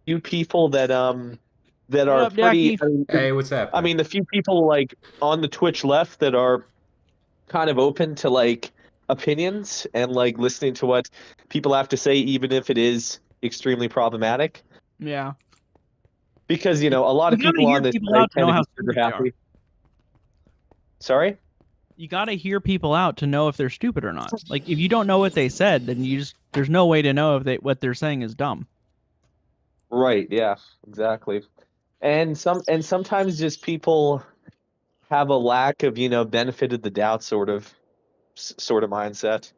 few people that What are up, pretty. Jackie? Hey, what's I happening? mean, the few people like on the Twitch left that are kind of open to like opinions and like listening to what people have to say, even if it is extremely problematic. Yeah. Because You, a lot you of gotta people hear on this people side out to tend know to how be trigger stupid they are. happy. Sorry? You gotta hear people out to know if they're stupid or not. Like, if you don't know what they said, then there's no way to know if what they're saying is dumb. Right, yeah, exactly. And sometimes just people have a lack of, benefit of the doubt sort of mindset.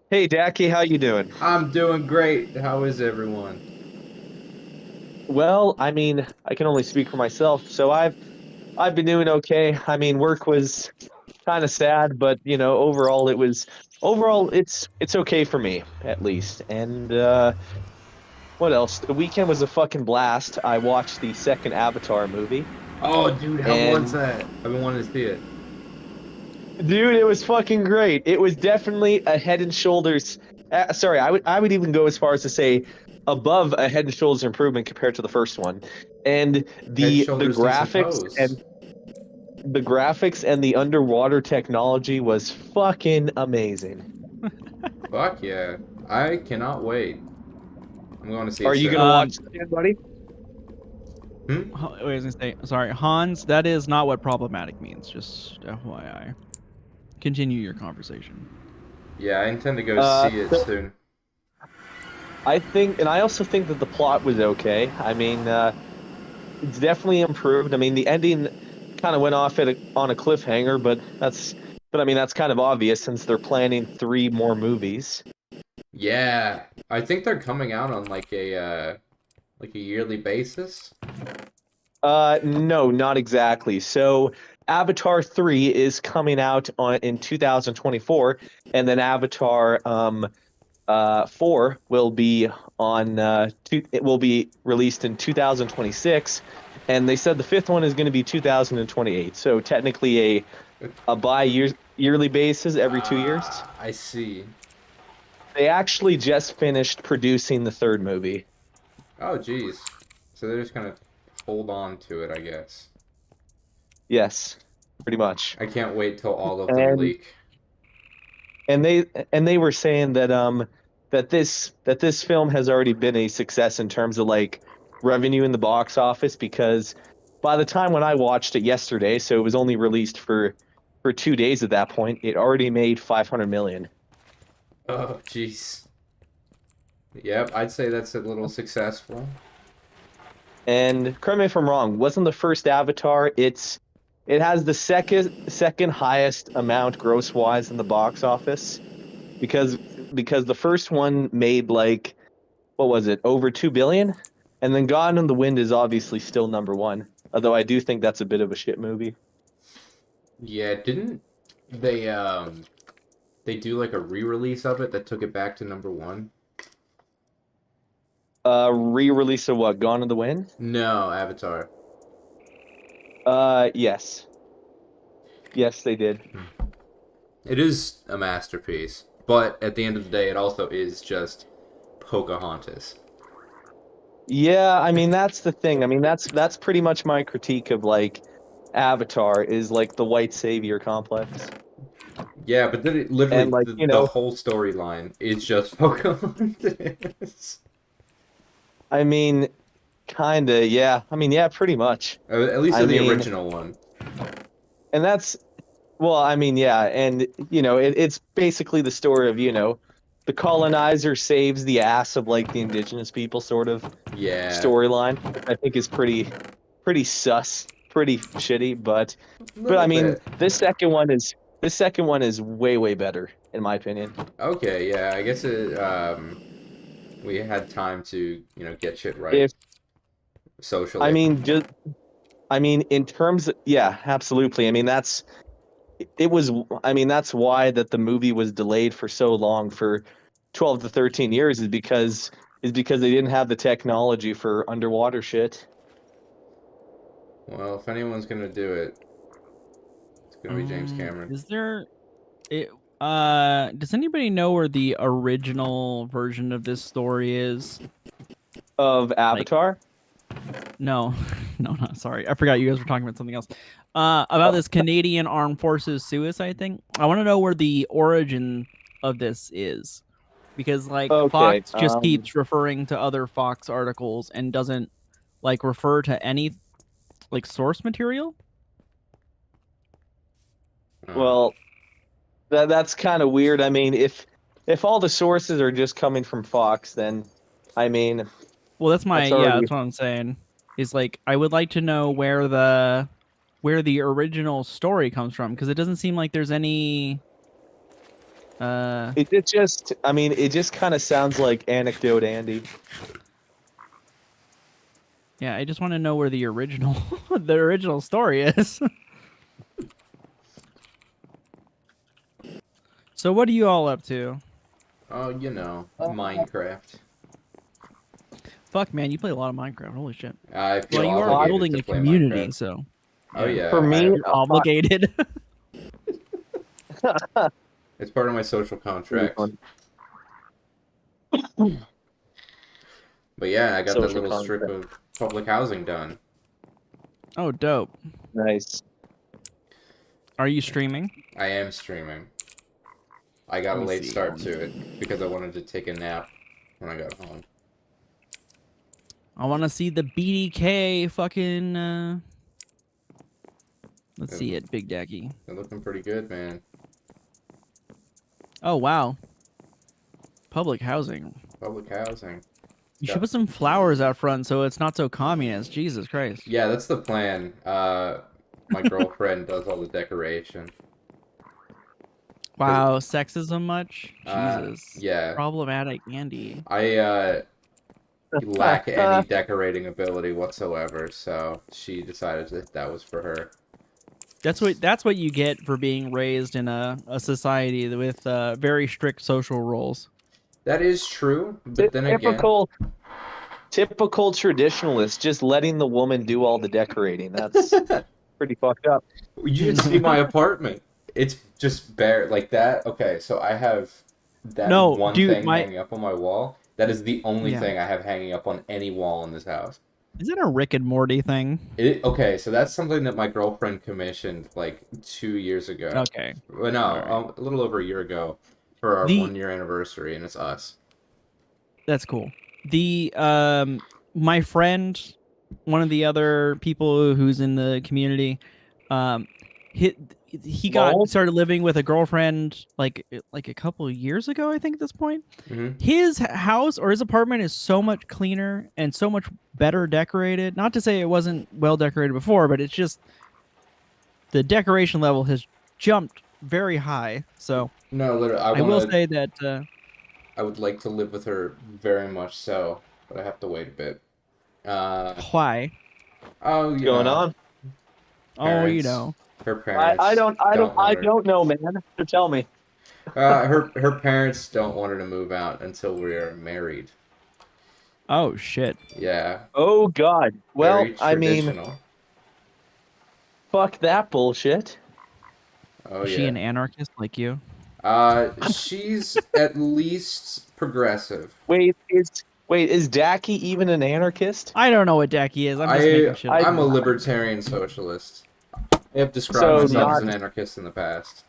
Hey, Jackie, how you doing? I'm doing great. How is everyone? Well, I mean, I can only speak for myself, so I've been doing okay. I mean, work was kind of sad, but overall it's okay for me at least. And what else? The weekend was a fucking blast. I watched the second Avatar movie, Oh, dude, how was and that? I've been wanting to see it. dude, it was fucking great. It was definitely a head and shoulders. Sorry, I would even go as far as to say above a head and shoulders improvement compared to the first one. And Head, the shoulders, knees, and graphics toes. and the graphics and the underwater technology was fucking amazing. Fuck yeah. I cannot wait. I'm going to see Are it you soon. gonna watch it again, buddy? Hmm? Wait, I was gonna say, sorry, Hans. That is not what problematic means. Just FYI. Continue your conversation. Yeah, I intend to go Uh, see it so soon. I think, and I also think that the plot was okay. I mean, it's definitely improved. I mean, the ending kind of went off on a cliffhanger, but I mean, that's kind of obvious since they're planning three more movies. Yeah, I think they're coming out on like a yearly basis. No, not exactly. So, Avatar 3 is coming out in 2024, and then Avatar 4 will be it will be released in 2026, and they said the fifth one is going to be 2028. So technically a yearly basis every 2 years. I see. They actually just finished producing the third movie. Oh, geez. So they're just gonna hold on to it, I guess. Yes, pretty much. I can't wait till all of them And leak. and they and they were saying that this film has already been a success in terms of like revenue in the box office because by the time when I watched it yesterday, so it was only released for 2 days at that point, it already made 500 million. Oh, jeez. Yep, I'd say that's a little successful. And correct me if I'm wrong, wasn't the first Avatar? It has the second highest amount gross wise in the box office because the first one made like what was it, over 2 billion? And then Gone in the Wind is obviously still number one. Although I do think that's a bit of a shit movie. Yeah, didn't they they do like a re-release of it that took it back to number one? Re-release of what? Gone in the Wind? No, Avatar. Yes, yes, they did. It is a masterpiece, but at the end of the day, it also is just Pocahontas. Yeah, I mean that's the thing. I mean that's pretty much my critique of like Avatar is like the white savior complex. Yeah, but then it And literally like, the whole storyline is just Pocahontas. I mean, kinda, yeah. I mean, yeah, pretty much. At least I in the mean, original one. and that's well, I mean, yeah, and it's basically the story of, the colonizer saves the ass of like the indigenous people sort of Yeah, storyline, which I think is pretty sus, pretty shitty, a but I little mean, bit. this second one is way better in my opinion. Okay, yeah, I guess we had time to, get shit right If I socially. mean just I mean in terms yeah, absolutely. I mean it was I mean that's why that the movie was delayed for so long for 12 to 13 years is because they didn't have the technology for underwater shit. Well, if anyone's gonna do it, it's gonna be James Cameron. Is there it Does anybody know where the original version of this story is? Of Avatar. No, no, not sorry. I forgot you guys were talking about something else. About this Canadian Armed Forces suicide thing. I want to know where the origin of this is, because like Okay, Fox just keeps referring to other Fox articles and doesn't like refer to any like source material. Well, that's kind of weird. I mean, if all the sources are just coming from Fox, then I mean, Well, that's my That's already- that's what I'm saying. Is like I would like to know where the original story comes from, because it doesn't seem like there's any. it just I mean, it just kind of sounds like anecdote, Andy. Yeah, I just want to know where the original the original story is. So what are you all up to? Oh, you know, Minecraft. Fuck, man, you play a lot of Minecraft. Holy shit. I feel Well, you are obligated building to a play community, Minecraft. so Oh yeah, For me, you're obligated. it's part of my social contract. But yeah, I got that Social little strip of public housing done. Oh, dope. Nice. Are you streaming? I am streaming. I got a Let me late see. start to it because I wanted to take a nap when I got home. I want to see the BDK fucking. Let's see it, Big Dacky. They're looking pretty good, man. Oh wow. Public housing. Public housing. You should put some flowers out front so it's not so communist. Jesus Christ. Yeah, that's the plan. My girlfriend does all the decoration. Wow, sexism much? Jesus. Yeah. Problematic Andy. I lack any decorating ability whatsoever, so she decided that was for her. That's what you get for being raised in a society with very strict social roles. That is true, but then again, typical traditionalist, just letting the woman do all the decorating. That's pretty fucked up. you should see my apartment. It's just bare like that. Okay, so I have that one thing hanging up on my wall. That is the only thing I have hanging up on any wall in this house. Is it a Rick and Morty thing? Okay, so that's something that my girlfriend commissioned like 2 years ago. Okay. Well, no, a little over a year ago for our 1-year anniversary, and it's us. That's cool. The my friend, one of the other people who's in the community, he started living with a girlfriend like a couple of years ago, I think at this point. Mm-hmm. His house or his apartment is so much cleaner and so much better decorated. Not to say it wasn't well decorated before, but it's just the decoration level has jumped very high. So no, literally, I will say that I would like to live with her very much so, but I have to wait a bit. Why? Oh, What's going on? Oh, you know. Her parents. I don't know, man. So tell me. Her parents don't want her to move out until we are married. Oh shit. Yeah. Oh God. Well, Very I mean, traditional. fuck that bullshit. Oh, Is she an anarchist like you? She's at least progressive. Wait, is Dacky even an anarchist? I don't know what Dacky is. I'm just making shit up. I'm a libertarian socialist. I have described myself as an anarchist in the past.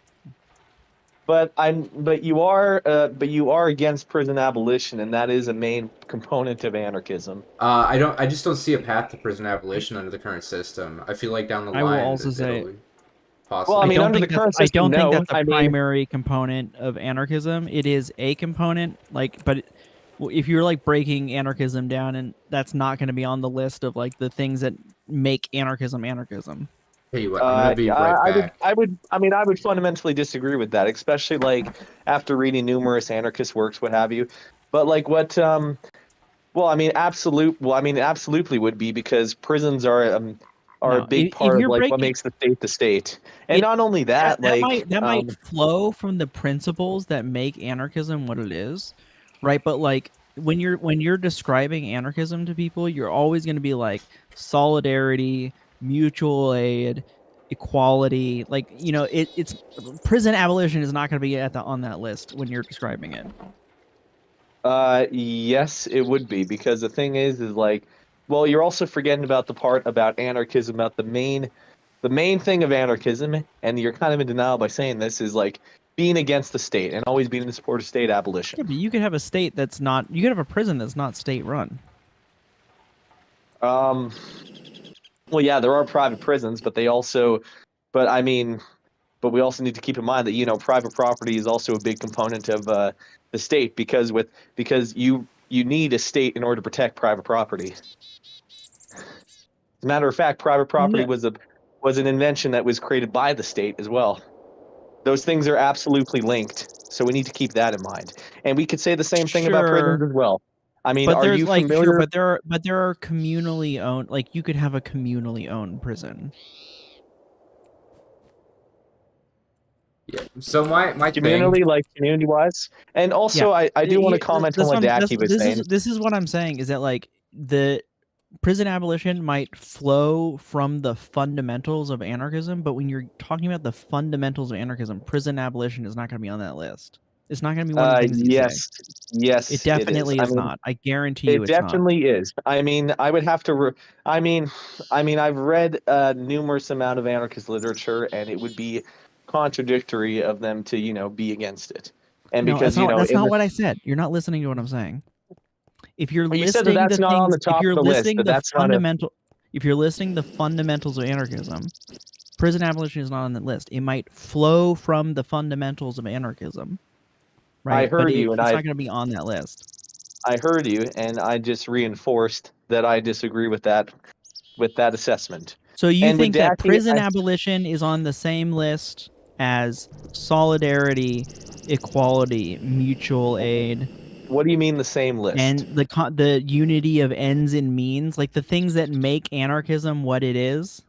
But you are against prison abolition, and that is a main component of anarchism. I just don't see a path to prison abolition under the current system. I feel like down the line, I will also say, well, I mean, under the current system, I don't think that's a primary component of anarchism. It is a component, but if you're like breaking anarchism down, and that's not going to be on the list of like the things that make anarchism. Tell you what, I'm gonna be right back. I would fundamentally disagree with that, especially like after reading numerous anarchist works, what have you. But like what, absolutely would be, because prisons are a big part of like what makes the state. And not only that, that might flow from the principles that make anarchism what it is, right? But like when you're describing anarchism to people, you're always going to be like solidarity, mutual aid, equality. Like, it's prison abolition is not going to be on that list when you're describing it. Yes, it would be, because the thing is like, well, you're also forgetting about the part about anarchism, about the main thing of anarchism, and you're kind of in denial by saying this, is like being against the state and always being in support of state abolition. Yeah, but you could have a state that's not. You could have a prison that's not state run. Well, yeah, there are private prisons, but we also need to keep in mind that private property is also a big component of the state, because you need a state in order to protect private property. As a matter of fact, private property was an invention that was created by the state as well. Those things are absolutely linked, so we need to keep that in mind. And we could say the same thing about prisons as well. I mean, are you familiar? Sure, but there are communally owned. Like, you could have a communally owned prison. Yeah. So my community wise, and also I do want to comment on what Dacky was saying. This is what I'm saying, is that like the prison abolition might flow from the fundamentals of anarchism, but when you're talking about the fundamentals of anarchism, prison abolition is not going to be on that list. It's not going to be one of the things you say. Yes, it definitely is not. I guarantee you, it definitely is. I mean, I would have to. I've read numerous amount of anarchist literature, and it would be contradictory of them to be against it. And because that's not what I said. You're not listening to what I'm saying. If you're listing the if you're listing the fundamentals of anarchism, prison abolition is not on that list. It might flow from the fundamentals of anarchism, right? I heard you, and it's not going to be on that list. I heard you, and I just reinforced that I disagree with that assessment. So you think that prison abolition is on the same list as solidarity, equality, mutual aid? What do you mean the same list? And the unity of ends and means, like the things that make anarchism what it is?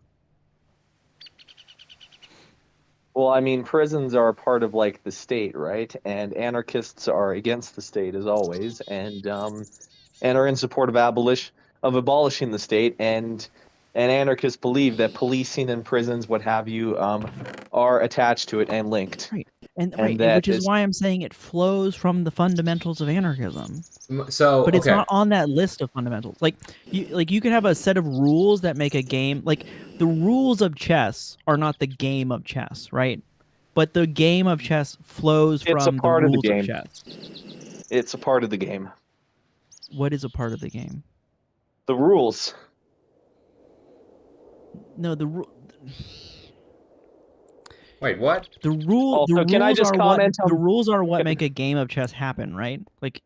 Well, I mean, prisons are a part of like the state, right? And anarchists are against the state as always, and are in support of abolishing the state, and anarchists believe that policing and prisons, what have you, are attached to it and linked. Right. Which is why I'm saying it flows from the fundamentals of anarchism. But it's not on that list of fundamentals. Like you could have a set of rules that make a game. Like, the rules of chess are not the game of chess, right? But the game of chess flows from the rules of chess. It's a part of the game. What is a part of the game? The rules. No, Wait, what? The rules are what make a game of chess happen, right? Like,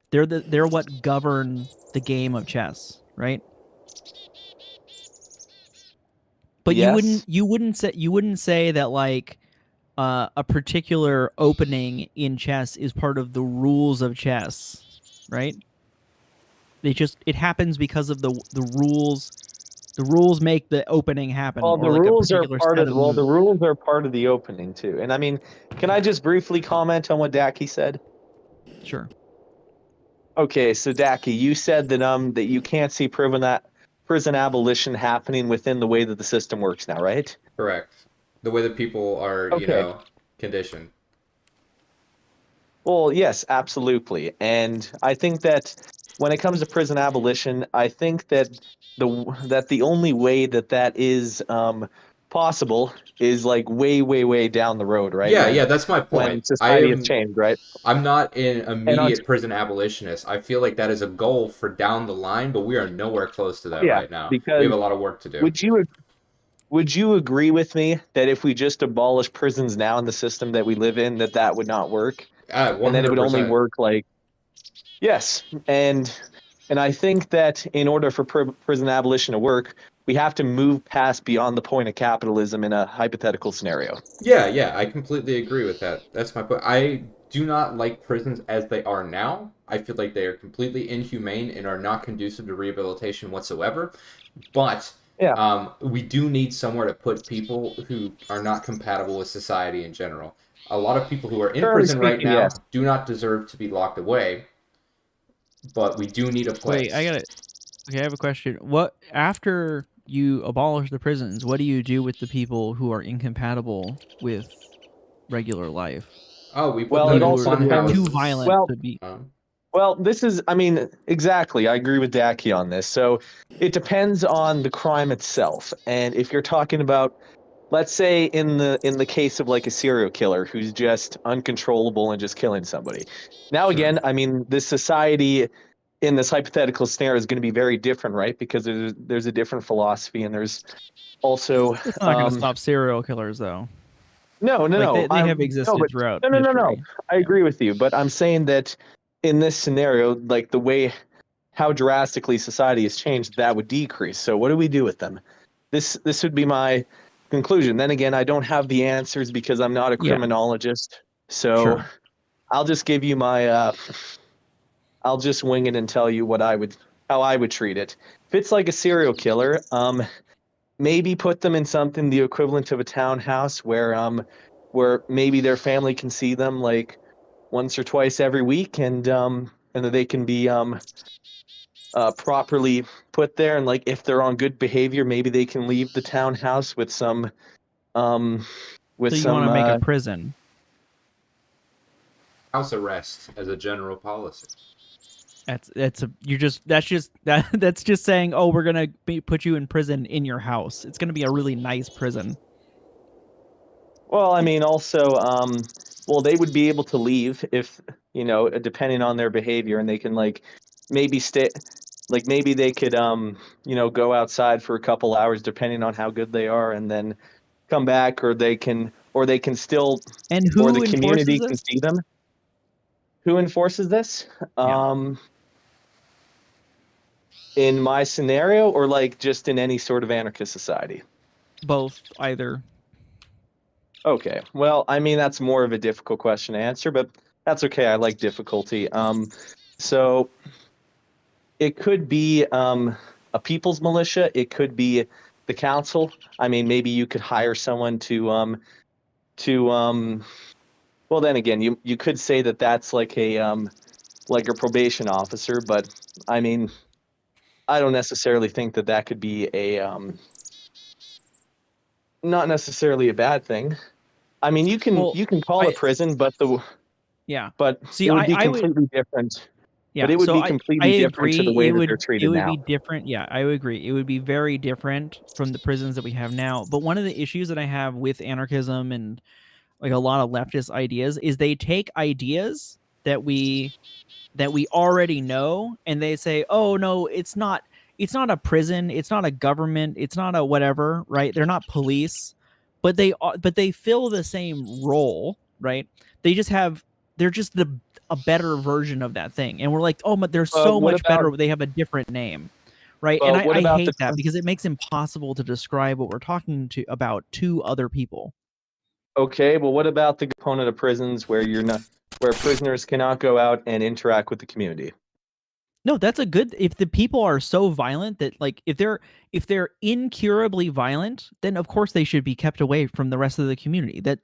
they're what govern the game of chess, right? But yes. you wouldn't say that like a particular opening in chess is part of the rules of chess, right? It happens because of the rules. The rules make the opening happen. Well, the rules are part of the opening too. And I mean, can I just briefly comment on what Dacky said? Sure. Okay, so Dacky, you said that you can't see prison abolition happening within the way that the system works now, right? Correct. The way that people are, conditioned. Well, yes, absolutely. And I think that when it comes to prison abolition, I think that the only way that is possible is like way down the road, right? Yeah, that's my point. When society has changed, right? I'm not an immediate prison abolitionist. I feel like that is a goal for down the line, but we are nowhere close to that right now. Because we have a lot of work to do. Would you agree with me that if we just abolish prisons now in the system that we live in, that would not work? 100%. And then it would only work like... Yes, and I think that in order for prison abolition to work, we have to move beyond the point of capitalism in a hypothetical scenario. Yeah, I completely agree with that. That's my point. I do not like prisons as they are now. I feel like they are completely inhumane and are not conducive to rehabilitation whatsoever. But we do need somewhere to put people who are not compatible with society in general. A lot of people who are in prison right now do not deserve to be locked away. But we do need a place. Wait, I have a question. What, after you abolish the prisons, what do you do with the people who are incompatible with regular life? Oh, we put Well, it them People in who also are fun depends. too houses. violent Well, to be. Um, Well, this is, I mean, exactly. I agree with Daki on this. So it depends on the crime itself. And if you're talking about, let's say in the case of like a serial killer who's just uncontrollable and just killing somebody. Now sure. again, I mean, this society in this hypothetical scenario is going to be very different, right? Because there's a different philosophy and there's also It's not going to stop serial killers, though. no, no, Like no. they have No, existed but throughout no, no, no, no. history. I agree with you, but I'm saying that in this scenario, like the way how drastically society has changed, that would decrease. So what do we do with them? This would be my conclusion. Then again, I don't have the answers because I'm not a Yeah, criminologist. So sure. I'll just give you my I'll just wing it and tell you how I would treat it. If it's like a serial killer, maybe put them in something the equivalent of a townhouse where maybe their family can see them like once or twice every week and that they can be properly put there, and like if they're on good behavior maybe they can leave the townhouse um with So you want some to make a prison? House arrest as a general policy. That's just saying, oh, we're gonna put you in prison in your house. It's gonna be a really nice prison. well, I mean also well, they would be able to leave if, depending on their behavior, and they can like maybe stay, like maybe they could go outside for a couple hours depending on how good they are, and then come back, or they can still, And or who the enforces community can this? see them. Who enforces this? Yeah, In my scenario, or like just in any sort of anarchist society? both, either. Okay. Well, I mean, that's more of a difficult question to answer, but that's okay. I like difficulty. So it could be a people's militia. It could be the council. I mean, maybe you could hire someone to well, then again, you could say that that's like a probation officer, but I mean, I don't necessarily think that that could be a not necessarily a bad thing. I mean, Well, you can call I it prison, yeah. but See, it would be I would completely different. But yeah. it would So be I completely different to the agree. way It that would they're it treated would now. be different. Yeah, I would agree. It would be very different from the prisons that we have now. But one of the issues that I have with anarchism and like a lot of leftist ideas is they take ideas that we already know and they say, oh no, it's not a prison, it's not a government, it's not a whatever, right? They're not police, but they fill the same role, right? they just have they're just a better version of that thing, and we're like, oh, but they're But so what much about better, they have a different name, right? And but what I about the hate that because it makes impossible to describe what we're talking to about to other people. okay, well, what about the component of prisons where prisoners cannot go out and interact with the community? No, that's a good. If the people are so violent that, like, if they're incurably violent, then of course they should be kept away from the rest of the community. That,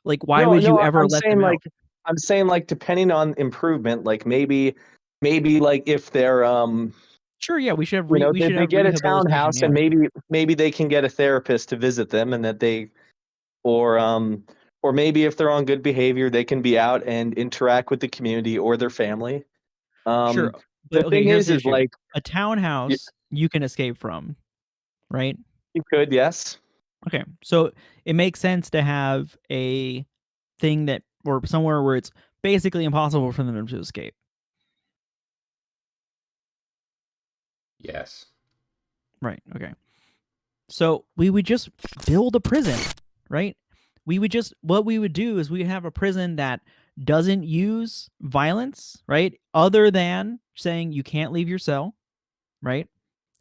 like, why No, would no, you ever let them out? I'm saying like depending on improvement, like maybe like if they're Sure, yeah, we should they have get a rehabilitation. townhouse, and Yeah, maybe they can get a therapist to visit them, and that they or um or maybe if they're on good behavior, they can be out and interact with the community or their family. sure, Um the but okay, thing here's the is issue: like a you, townhouse you can escape from, right? you could, yes. Okay, so it makes sense to have a thing that or somewhere where it's basically impossible for them to escape. Yes. Right. Okay. So we would just build a prison, right? What we would do is we have a prison that doesn't use violence, right? Other than saying you can't leave your cell, right?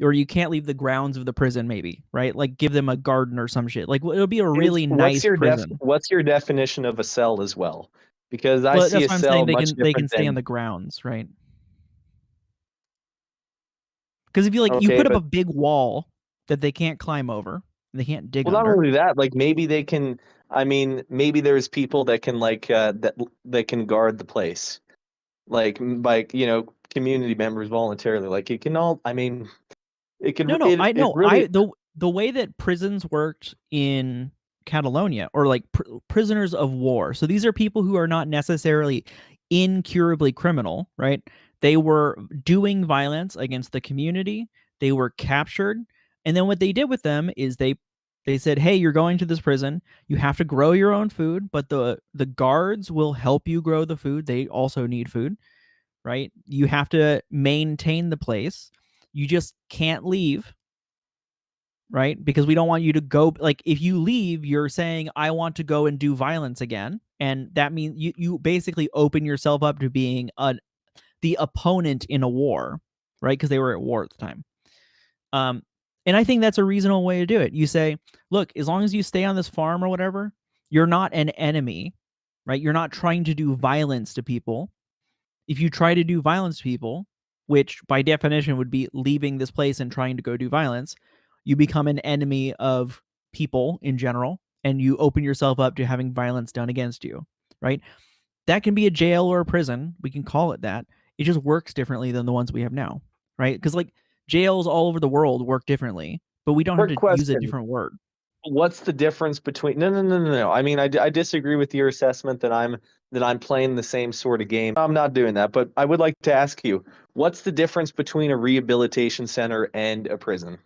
Or you can't leave the grounds of the prison, maybe, right? Like give them a garden or some shit. Like it'll be a Is really nice prison. what's your definition of a cell as well? Because I Well, see that's a why I'm saying cell much they can different stay on than the grounds, right? Because if you like you okay, put up but a big wall that they can't climb over, they can't dig well, not under. only that, like maybe they can. I mean, maybe there's people that can that can guard the place, like community members voluntarily. Like you can all. I mean, It could. No, I It know. really. The way that prisons worked in Catalonia, or like prisoners of war. So these are people who are not necessarily incurably criminal, right? They were doing violence against the community. They were captured, and then what they did with them is they said, "Hey, you're going to this prison. You have to grow your own food, but the guards will help you grow the food. They also need food, right? You have to maintain the place. You just can't leave, right? Because we don't want you to go, like, if you leave, you're saying I want to go and do violence again, and that means you basically open yourself up to being the opponent in a war, right? Because they were at war at the time. And I think that's a reasonable way to do it. You say, look, as long as you stay on this farm or whatever, you're not an enemy, right? You're not trying to do violence to people. If you try to do violence to people, which by definition would be leaving this place and trying to go do violence, you become an enemy of people in general, and you open yourself up to having violence done against you, right? That can be a jail or a prison. We can call it that. It just works differently than the ones we have now, right? Because like jails all over the world work differently, but we don't have Quick to use a question. different word. What's the difference between? No. I mean, I disagree with your assessment that I'm playing the same sort of game. I'm not doing that, but I would like to ask you, what's the difference between a rehabilitation center and a prison?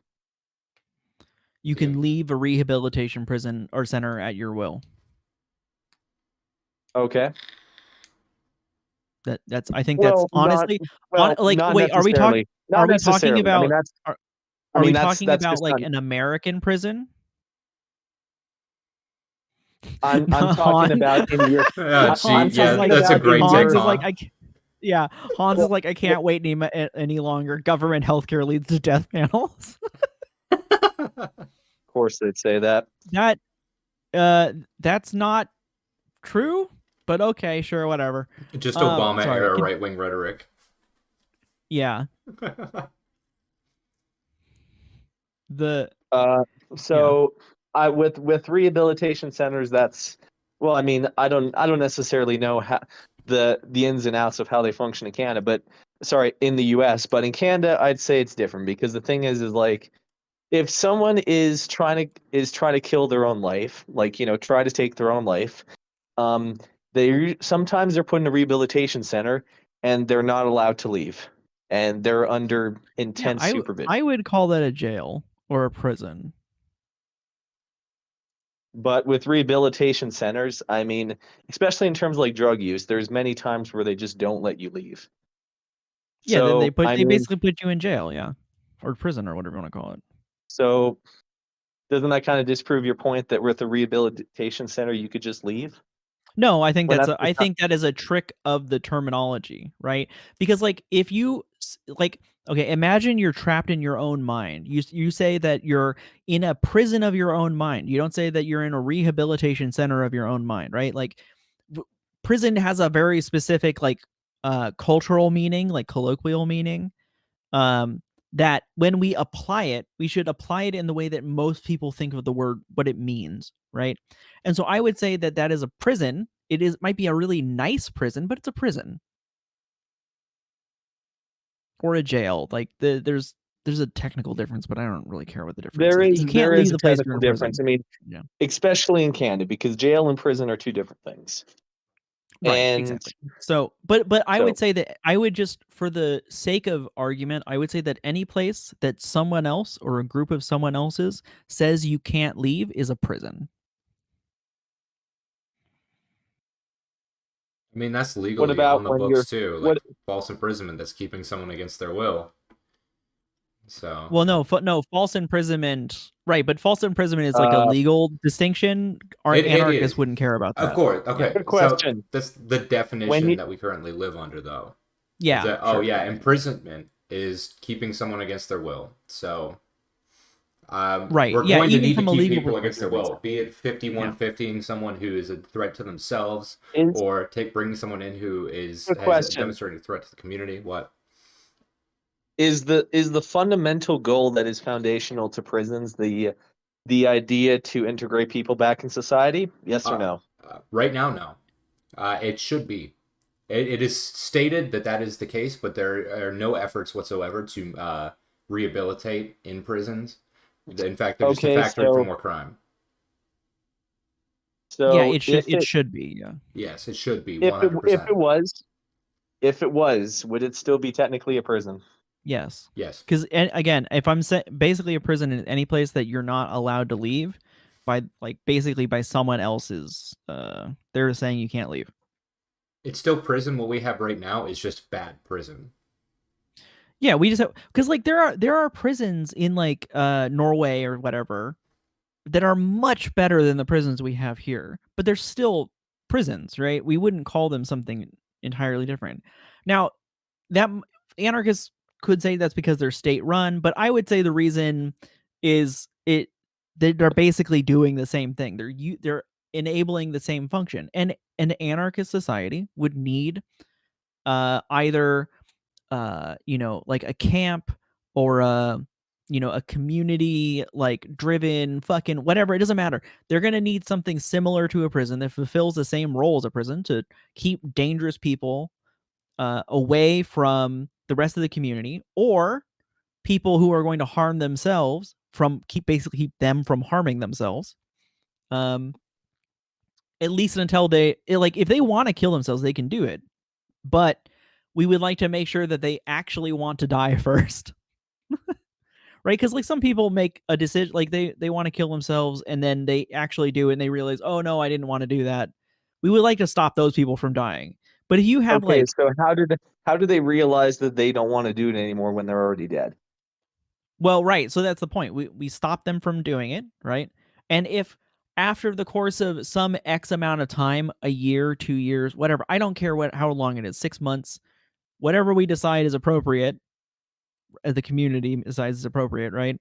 You can leave a rehabilitation prison or center at your will. Okay. That's I think that's Well, not honestly well, like, not wait, are we talking necessarily. Not necessarily. I mean, about that's. I are we mean, talking that's about just like not. an American prison? I'm talking about in your. Oh, gee, I'm Hans is yeah, talking like that's a about in great take, Hans your. is like huh? yeah, Hans Well, is like I can't wait any longer. Government healthcare leads to death panels. of course, they'd say that. That that's not true, but okay, sure, whatever. Just Obama Sorry. era right wing rhetoric. Yeah. The Uh, yeah. so I with rehabilitation centers, that's well, I mean, I don't necessarily know how the ins and outs of how they function in Canada, but sorry, in the US, but in Canada, I'd say it's different because the thing is like if someone is trying to kill their own life, like, try to take their own life, um, they sometimes they're put in a rehabilitation center and they're not allowed to leave, and they're under Yeah, intense supervision. I would call that a jail or a prison. But with rehabilitation centers, I mean, especially in terms of like drug use, there's many times where they just don't let you leave. Yeah, then So, I they mean, basically put you in jail, yeah. Or prison or whatever you want to call it. so doesn't that kind of disprove your point that with a rehabilitation center you could just leave? No, I think When that's I just not. think that is a trick of the terminology, right? Because like if you like okay, imagine you're trapped in your own mind. You say that you're in a prison of your own mind. You don't say that you're in a rehabilitation center of your own mind, right? Like prison has a very specific like cultural meaning, like colloquial meaning. Um that when we apply it, we should apply it in the way that most people think of the word, what it means, right? And so I would say that that is a prison. Might be a really nice prison, but it's a prison or a jail. Like there's a technical difference, but I don't really care what the difference is. You can't There is leave a the place you're technical in a difference. prison. I mean, Yeah. especially in Canada, because jail and prison are two different things. Right, And exactly. So, but I so would say that I would just, for the sake of argument, I would say that any place that someone else or a group of someone else's says you can't leave is a prison. I mean, that's what legally about on the when you're books too, what like false imprisonment that's keeping someone against their will. So, Well, no, no, false imprisonment, right? But false imprisonment is like a uh legal distinction. Our it anarchists is. wouldn't care about Of that. course. Yeah, Okay. good So question. that's the When definition you that we currently live under, though. Is yeah, that, oh, sure. yeah, imprisonment is keeping someone against their will. So Right. we're Yeah, going to even need to from a keep legal people against their perspective, will, exactly. be it Yeah. 5150, someone who is a threat to themselves, is or bringing someone in who good has question. demonstrated a threat to the community. What? Is the fundamental goal that is foundational to prisons the idea to integrate people back in society? Yes or Uh, no? right now, no. It should be. It is stated that that is the case, but there are no efforts whatsoever to rehabilitate in prisons. In fact, they're just a Okay, factory for so more crime. Yeah, so if it it should be. Yeah. Yes, it should be if it if 100%. it was if it was, would it still be technically a prison? Yes. Yes. Because again, if I'm basically a prison in any place that you're not allowed to leave by like basically by someone else's, they're saying you can't leave. It's still prison. What we have right now is just bad prison. Yeah, we just have because like there are prisons in like Norway or whatever that are much better than the prisons we have here, but they're still prisons, right? We wouldn't call them something entirely different. Now, that anarchists could say that's because they're state run, but I would say the reason is they're basically doing the same thing. They're enabling the same function. And an anarchist society would need either like a camp or a community like driven fucking whatever, it doesn't matter. They're going to need something similar to a prison that fulfills the same role as a prison to keep dangerous people away from the rest of the community, or people who are going to harm themselves from basically keep them from harming themselves. Um, at least until like if they want to kill themselves, they can do it. But we would like to make sure that they actually want to die first. Right? Because like some people make a decision, like they want to kill themselves, and then they actually do it, and they realize, oh no, I didn't want to do that. We would like to stop those people from dying. But if you have Okay, like, so how do they realize that they don't want to do it anymore when they're already dead? well, right, so that's the point. We stop them from doing it, right? And if after the course of some X amount of time, a year, 2 years, whatever, I don't care how long it is, 6 months, whatever we decide is appropriate, the community decides is appropriate, right?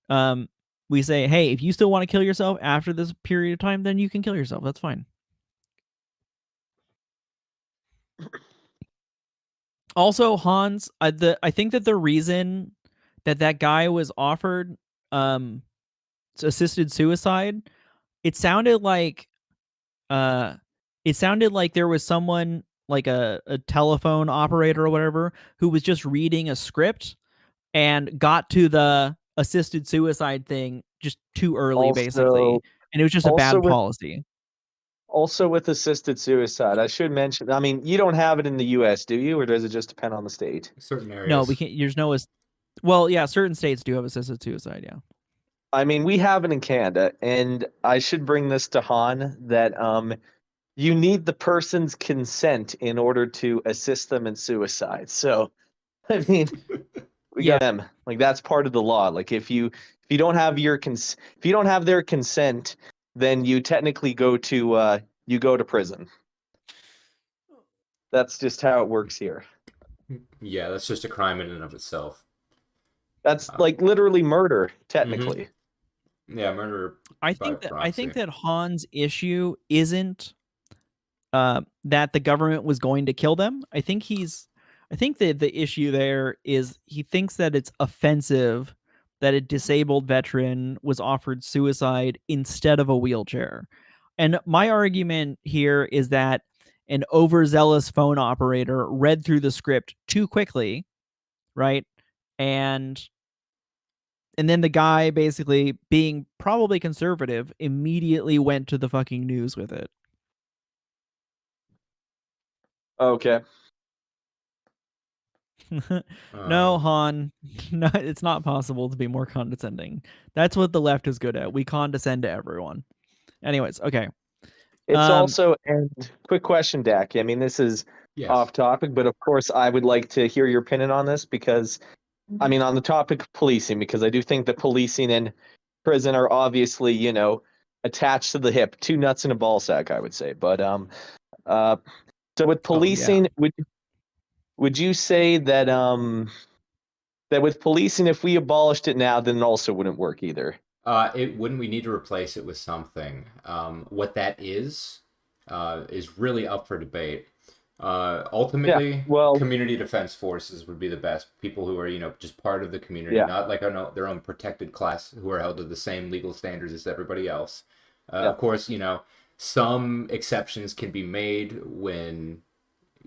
Um, we say, hey, if you still want to kill yourself after this period of time, then you can kill yourself. That's fine. Also, Hans, I think that the reason that guy was offered um assisted suicide, it sounded like uh there was someone like a telephone operator or whatever who was just reading a script and got to the assisted suicide thing just too early, basically, Also, and it was just a also bad with policy. also with assisted suicide, I should mention. I mean, you don't have it in the U.S., do you, or does it just depend on the state? Certain No, we areas. can't. There's no. Well, yeah, certain states do have assisted suicide. Yeah. I mean, we have it in Canada, and I should bring this to Han that you need the person's consent in order to assist them in suicide. So, I mean, we Yeah. got them. Like that's part of the law. Like if you don't have if you don't have their consent, then you technically you go to prison. That's just how it works here. Yeah, that's just a crime in and of itself. That's Uh, like literally murder, mm-hmm. technically. Yeah, murder by I proxy. think that Han's issue isn't that the government was going to kill them. I think that the issue there is he thinks that it's offensive that a disabled veteran was offered suicide instead of a wheelchair. And my argument here is that an overzealous phone operator read through the script too quickly, right? And then the guy, basically being probably conservative, immediately went to the fucking news with it. Okay. No, Um, Han. No, it's not possible to be more condescending. That's what the left is good at. We condescend to everyone. Anyways, okay. It's Um, also, and quick question, Dak. I mean, this is yes. off topic, but of course, I would like to hear your opinion on this because, I mean, on the topic of policing, because I do think that policing and prison are obviously, attached to the hip, two nuts and a ball sack, I would say. But uh, so with oh yeah. policing, would you say that that with policing, if we abolished it now, then it also wouldn't work either? It wouldn't we need to replace it with something? What that is really up for debate. Yeah. Ultimately, Well, community defense forces would be the best. People who are, just part of the community, yeah, not like their own protected class who are held to the same legal standards as everybody else. yeah. Of course, some exceptions can be made when,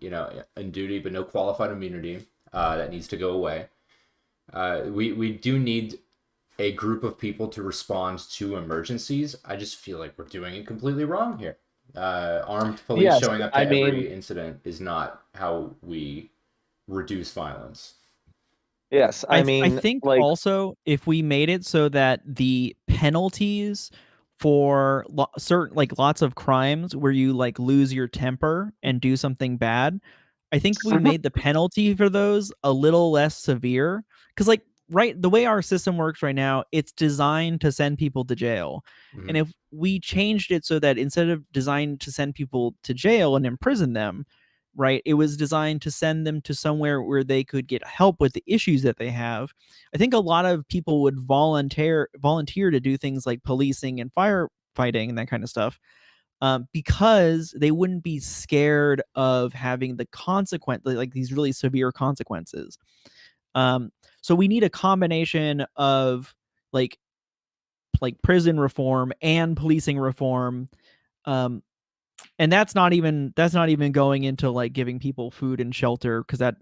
in duty, but no qualified immunity. That needs to go away. We do need a group of people to respond to emergencies. I just feel like we're doing it completely wrong here. Armed police Yes, showing up I to mean, every incident is not how we reduce violence. yes, I think like also if we made it so that the penalties for certain like lots of crimes where you like lose your temper and do something bad, I think if we made the penalty for those a little less severe, because like right the way our system works right now, it's designed to send people to jail. And Mhm. if we changed it so that instead of designed to send people to jail and imprison them, right, it was designed to send them to somewhere where they could get help with the issues that they have, I think a lot of people would volunteer to do things like policing and firefighting and that kind of stuff, because they wouldn't be scared of having the consequence, like these really severe consequences. Um, so we need a combination of like prison reform and policing reform. Um, and that's not even going into like giving people food and shelter, because that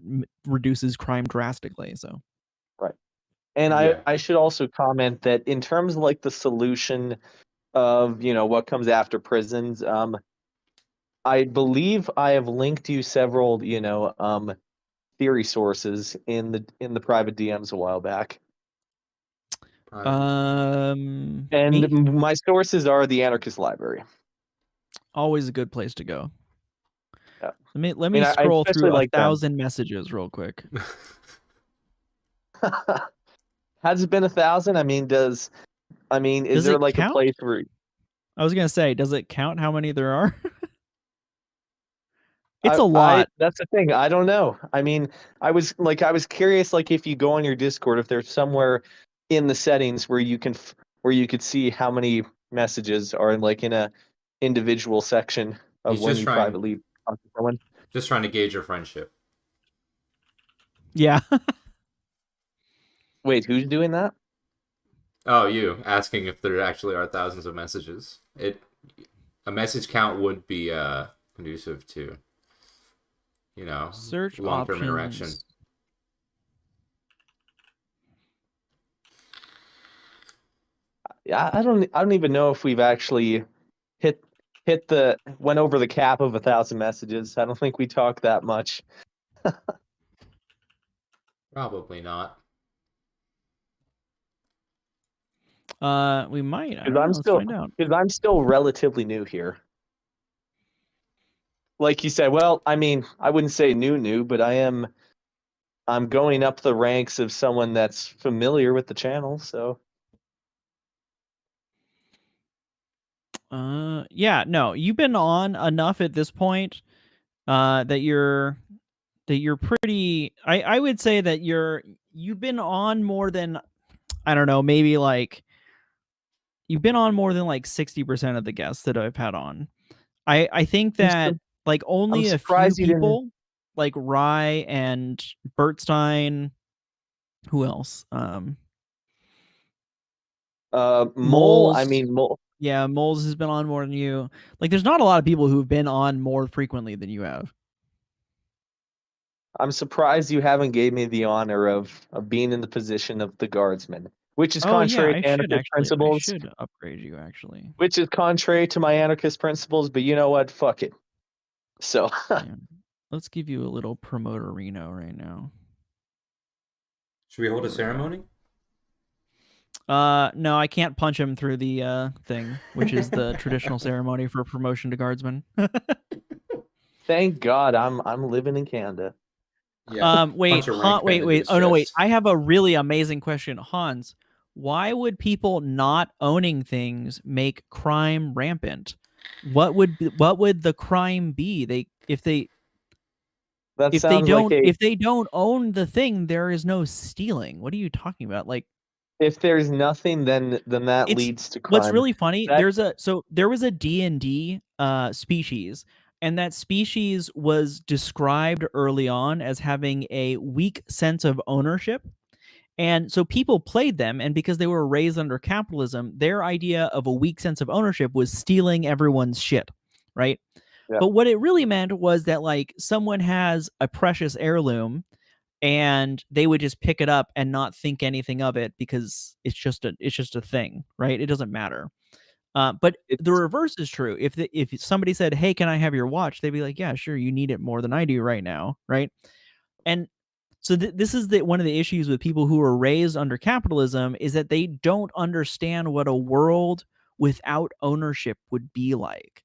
reduces crime drastically. So right. And Yeah. I should also comment that in terms of like the solution of, what comes after prisons, I believe I have linked you several, theory sources in the private DMs a while back. And me, my sources are the Anarchist Library. always a good place to go. Yeah. Let I me mean, I scroll especially through a like them. thousand messages real quick. Has it been 1,000? Is Does there it like a count? place where I was gonna say, does it count how many there are? It's I a I lot. that's the thing. I don't know. I was curious like if you go on your Discord if there's somewhere in the settings where where you could see how many messages are like in a individual section of He's when you privately talk to someone. just trying to gauge your friendship. Yeah. Wait, who's doing that? Oh, you asking if there actually are thousands of messages. A message count would be conducive to, Search long-term interaction. options. Yeah, I don't even know if we've actually hit went over the cap of 1,000 messages. I don't think we talk that much. Probably not. We might. I Because don't know. I'm Let's still find out. because I'm still relatively new here. Like you said, well, I wouldn't say new, but I'm going up the ranks of someone that's familiar with the channel, so Yeah, no, you've been on enough at this point, that you're pretty. I would say that you've been on more than, I don't know, maybe like you've been on more than like 60% of the guests that I've had on. I think I'm that su- like I'm only a few surprised you didn't people, like Rye and Bertstein, who else? Mole, Moles. Mole. Yeah, Moles has been on more than you. Like, there's not a lot of people who've been on more frequently than you have. I'm surprised you haven't gave me the honor of being in the position of the guardsman, which is Oh yeah, contrary to anarchist I principles, should upgrade you actually. which is contrary to my anarchist principles, but you know what? Fuck it. So, Yeah. Let's give you a little promoter Reno right now. Should we hold a There we go. ceremony? No, I can't punch him through the thing, which is the traditional ceremony for promotion to guardsman. thank God I'm living in Canada. Yeah. Wait, Punch a rank band into wait. his Oh no, wait. chest. I have a really amazing question, Hans. Why would people not owning things make crime rampant? What would the crime be? That sounds like If they don't own the thing, there is no stealing. What are you talking about? Like, if there's nothing, then that it's leads to what's crime. really funny. That There was a D&D species, and that species was described early on as having a weak sense of ownership. And so people played them, and because they were raised under capitalism, their idea of a weak sense of ownership was stealing everyone's shit, right? Yeah. But what it really meant was that like someone has a precious heirloom and they would just pick it up and not think anything of it because it's just a thing, right? It doesn't matter. But the It's reverse is true. If somebody said, "Hey, can I have your watch?" They'd be like, "Yeah, sure. You need it more than I do right now, right?" And so this is one of the issues with people who are raised under capitalism is that they don't understand what a world without ownership would be like,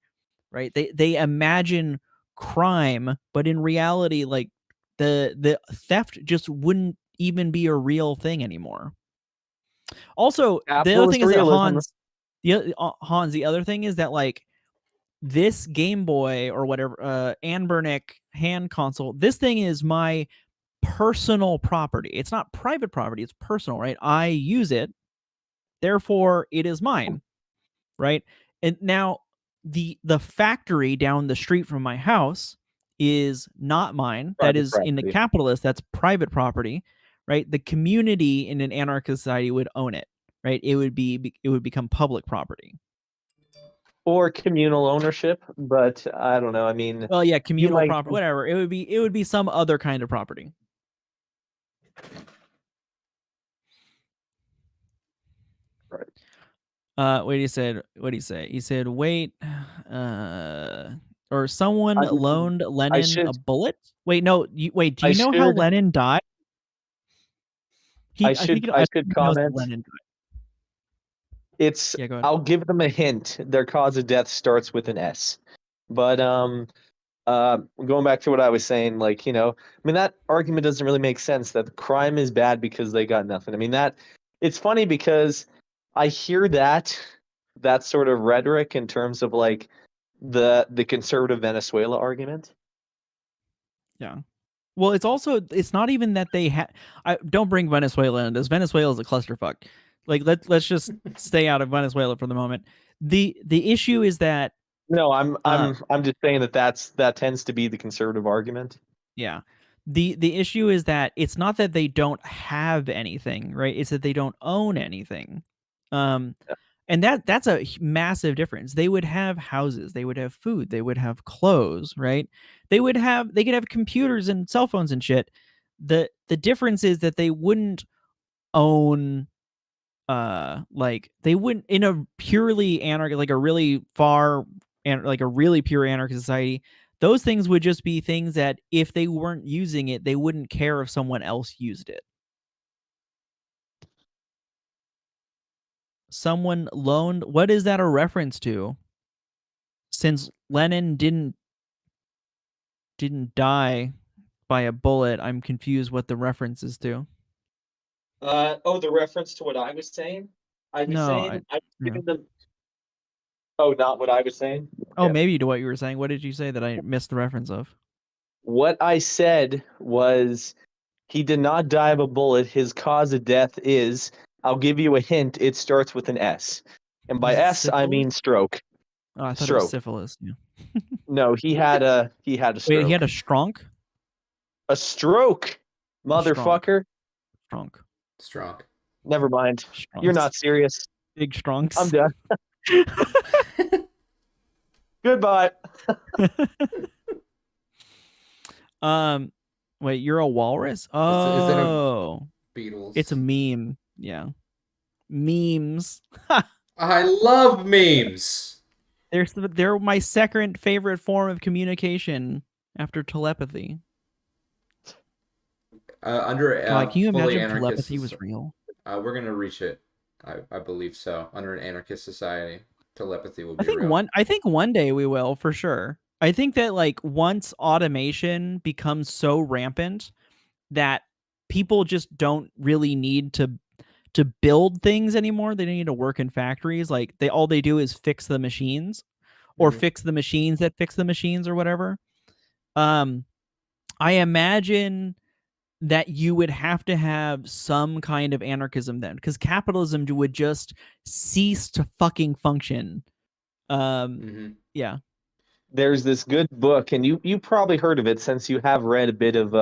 right? They imagine crime, but in reality, like the theft just wouldn't even be a real thing anymore. Also, the other thing capitalist is that realism. Hans, the other thing is that like this Game Boy or whatever, Anbernic hand console, this thing is my personal property. It's not private property, it's personal, right? I use it, therefore it is mine, right? And now the factory down the street from my house is not mine. That Private is in the property. capitalist, that's private property, right? The community in an anarchist society would own it, right? It would become public property. Or communal ownership, but I don't know. I mean, Well, yeah, you communal might. property, whatever. It would be some other kind of property. Right. Wait, he said, what did he say? He said, wait, or someone I mean, loaned I Lenin a should. bullet. Wait, no, wait, do I you know how should. Lenin died? I I think should. I I think should he knows how comment. Lenin died. It's. Yeah, go ahead. I'll give them a hint. Their cause of death starts with an S. But going back to what I was saying, like, I mean, that argument doesn't really make sense that crime is bad because they got nothing. I mean, it's funny because I hear that sort of rhetoric in terms of like the conservative Venezuela argument. Yeah. Well, it's not even that they don't bring Venezuela in this. Venezuela is a clusterfuck. Like let's just stay out of Venezuela for the moment. The issue is that No, I'm uh I'm I'm just saying that tends to be the conservative argument. yeah. The issue is that it's not that they don't have anything, right? It's that they don't own anything. Um and that's a massive difference. They would have houses, they would have food, they would have clothes, right? They could have computers and cell phones and shit. The difference is that they wouldn't own like they wouldn't in a purely anarchic, like a really far and like a really pure anarchist society, those things would just be things that if they weren't using it, they wouldn't care if someone else used it. Someone loaned, what is that a reference to? Since Lenin didn't die by a bullet, I'm confused what the reference is to. The reference to what I was saying? I was No, saying I was yeah. giving them. Oh, not what I was saying? Oh, Yeah. maybe to what you were saying. What did you say that I missed the reference of? What I said was he did not die of a bullet. His cause of death is, I'll give you a hint, it starts with an S. And by Was it S, I syphilis? mean stroke. Oh, I thought it was Stroke. syphilis. Yeah. No, he had a Wait, he had stroke. a stronk? A stroke, A stronk. motherfucker. Stronk. Strong. Never mind. You're Stronks. not serious. Big stronks. I'm done. Goodbye. Wait, you're a walrus? Is it a Oh, Beatles? it's a meme. Yeah. Memes. I love memes. They're my second favorite form of communication after telepathy. Under God, can you fully imagine if anarchist, telepathy was real? we're gonna reach it. I believe so. Under an anarchist society, telepathy will I be think real. one day we will for sure. I think that like once automation becomes so rampant that people just don't really need to build things anymore. They don't need to work in factories. Like all they do is fix the machines or Mhm. fix the machines that fix the machines or whatever. I imagine that you would have to have some kind of anarchism then, because capitalism would just cease to fucking function. Yeah. There's this good book, and you probably heard of it since you have read a bit of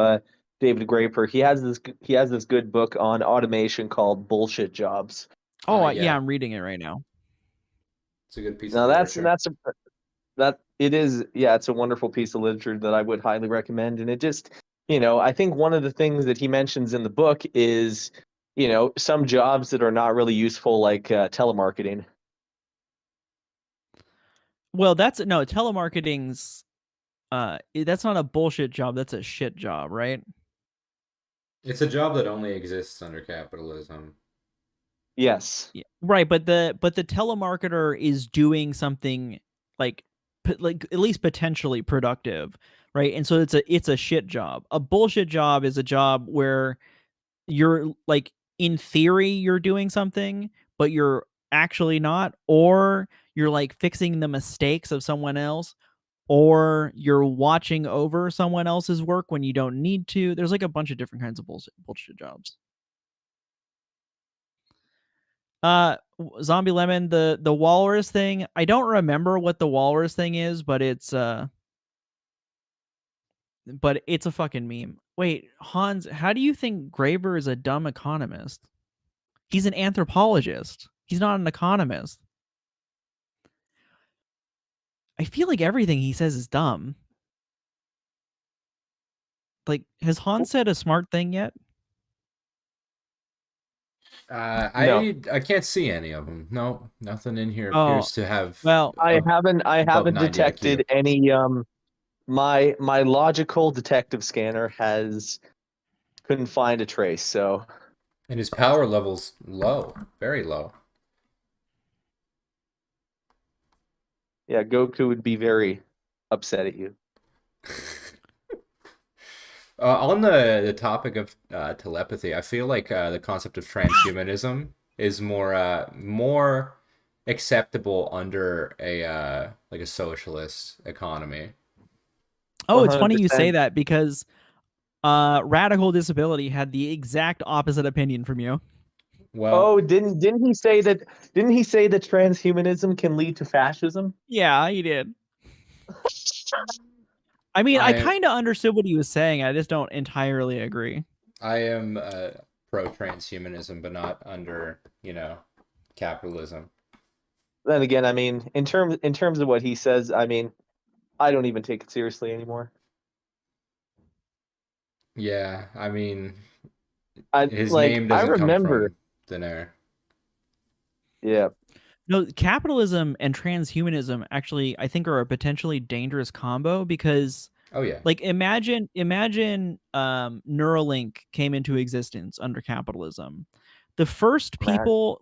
David Graeber. He has this good book on automation called Bullshit Jobs. Oh, yeah, Yeah, I'm reading it right now. it's a good piece of Now that's literature. that's a that it is, yeah, it's a wonderful piece of literature that I would highly recommend, and it just I think one of the things that he mentions in the book is, some jobs that are not really useful, like telemarketing. Well, telemarketing's that's not a bullshit job, that's a shit job, right? It's a job that only exists under capitalism. Yes. Yeah. Right, but the telemarketer is doing something like at least potentially productive, right? And so it's a shit job. A bullshit job is a job where you're like in theory you're doing something, but you're actually not, or you're like fixing the mistakes of someone else, or you're watching over someone else's work when you don't need to. There's like a bunch of different kinds of bullshit jobs. Zombie Lemon, the walrus thing. I don't remember what the walrus thing is, but it's a fucking meme. Wait, Hans, how do you think Graeber is a dumb economist? He's an anthropologist. He's not an economist. I feel like everything he says is dumb. Like, has Hans said a smart thing yet? No. I can't see any of them. No, nothing in here Oh, appears to have well, I a, haven't I above haven't 90 IQ. detected any my logical detective scanner has couldn't find a trace, so And his power level's low, very low. yeah, Goku would be very upset at you. On the topic of telepathy, I feel like the concept of transhumanism is more acceptable under a like a socialist economy. oh, it's funny you say 100%. that because Radical Disability had the exact opposite opinion from you. Well, Oh, didn't he say that transhumanism can lead to fascism? Yeah, he did. I mean, I I kind of understood what he was saying. I just don't entirely agree. I am pro transhumanism, but not under capitalism. Then again, I mean, in terms of what he says, I mean, I don't even take it seriously anymore. Yeah, I mean, I his like name I doesn't come remember, from thin air. yeah. No, capitalism and transhumanism actually, I think, are a potentially dangerous combo because, Oh yeah. like, imagine Neuralink came into existence under capitalism. The first Man. people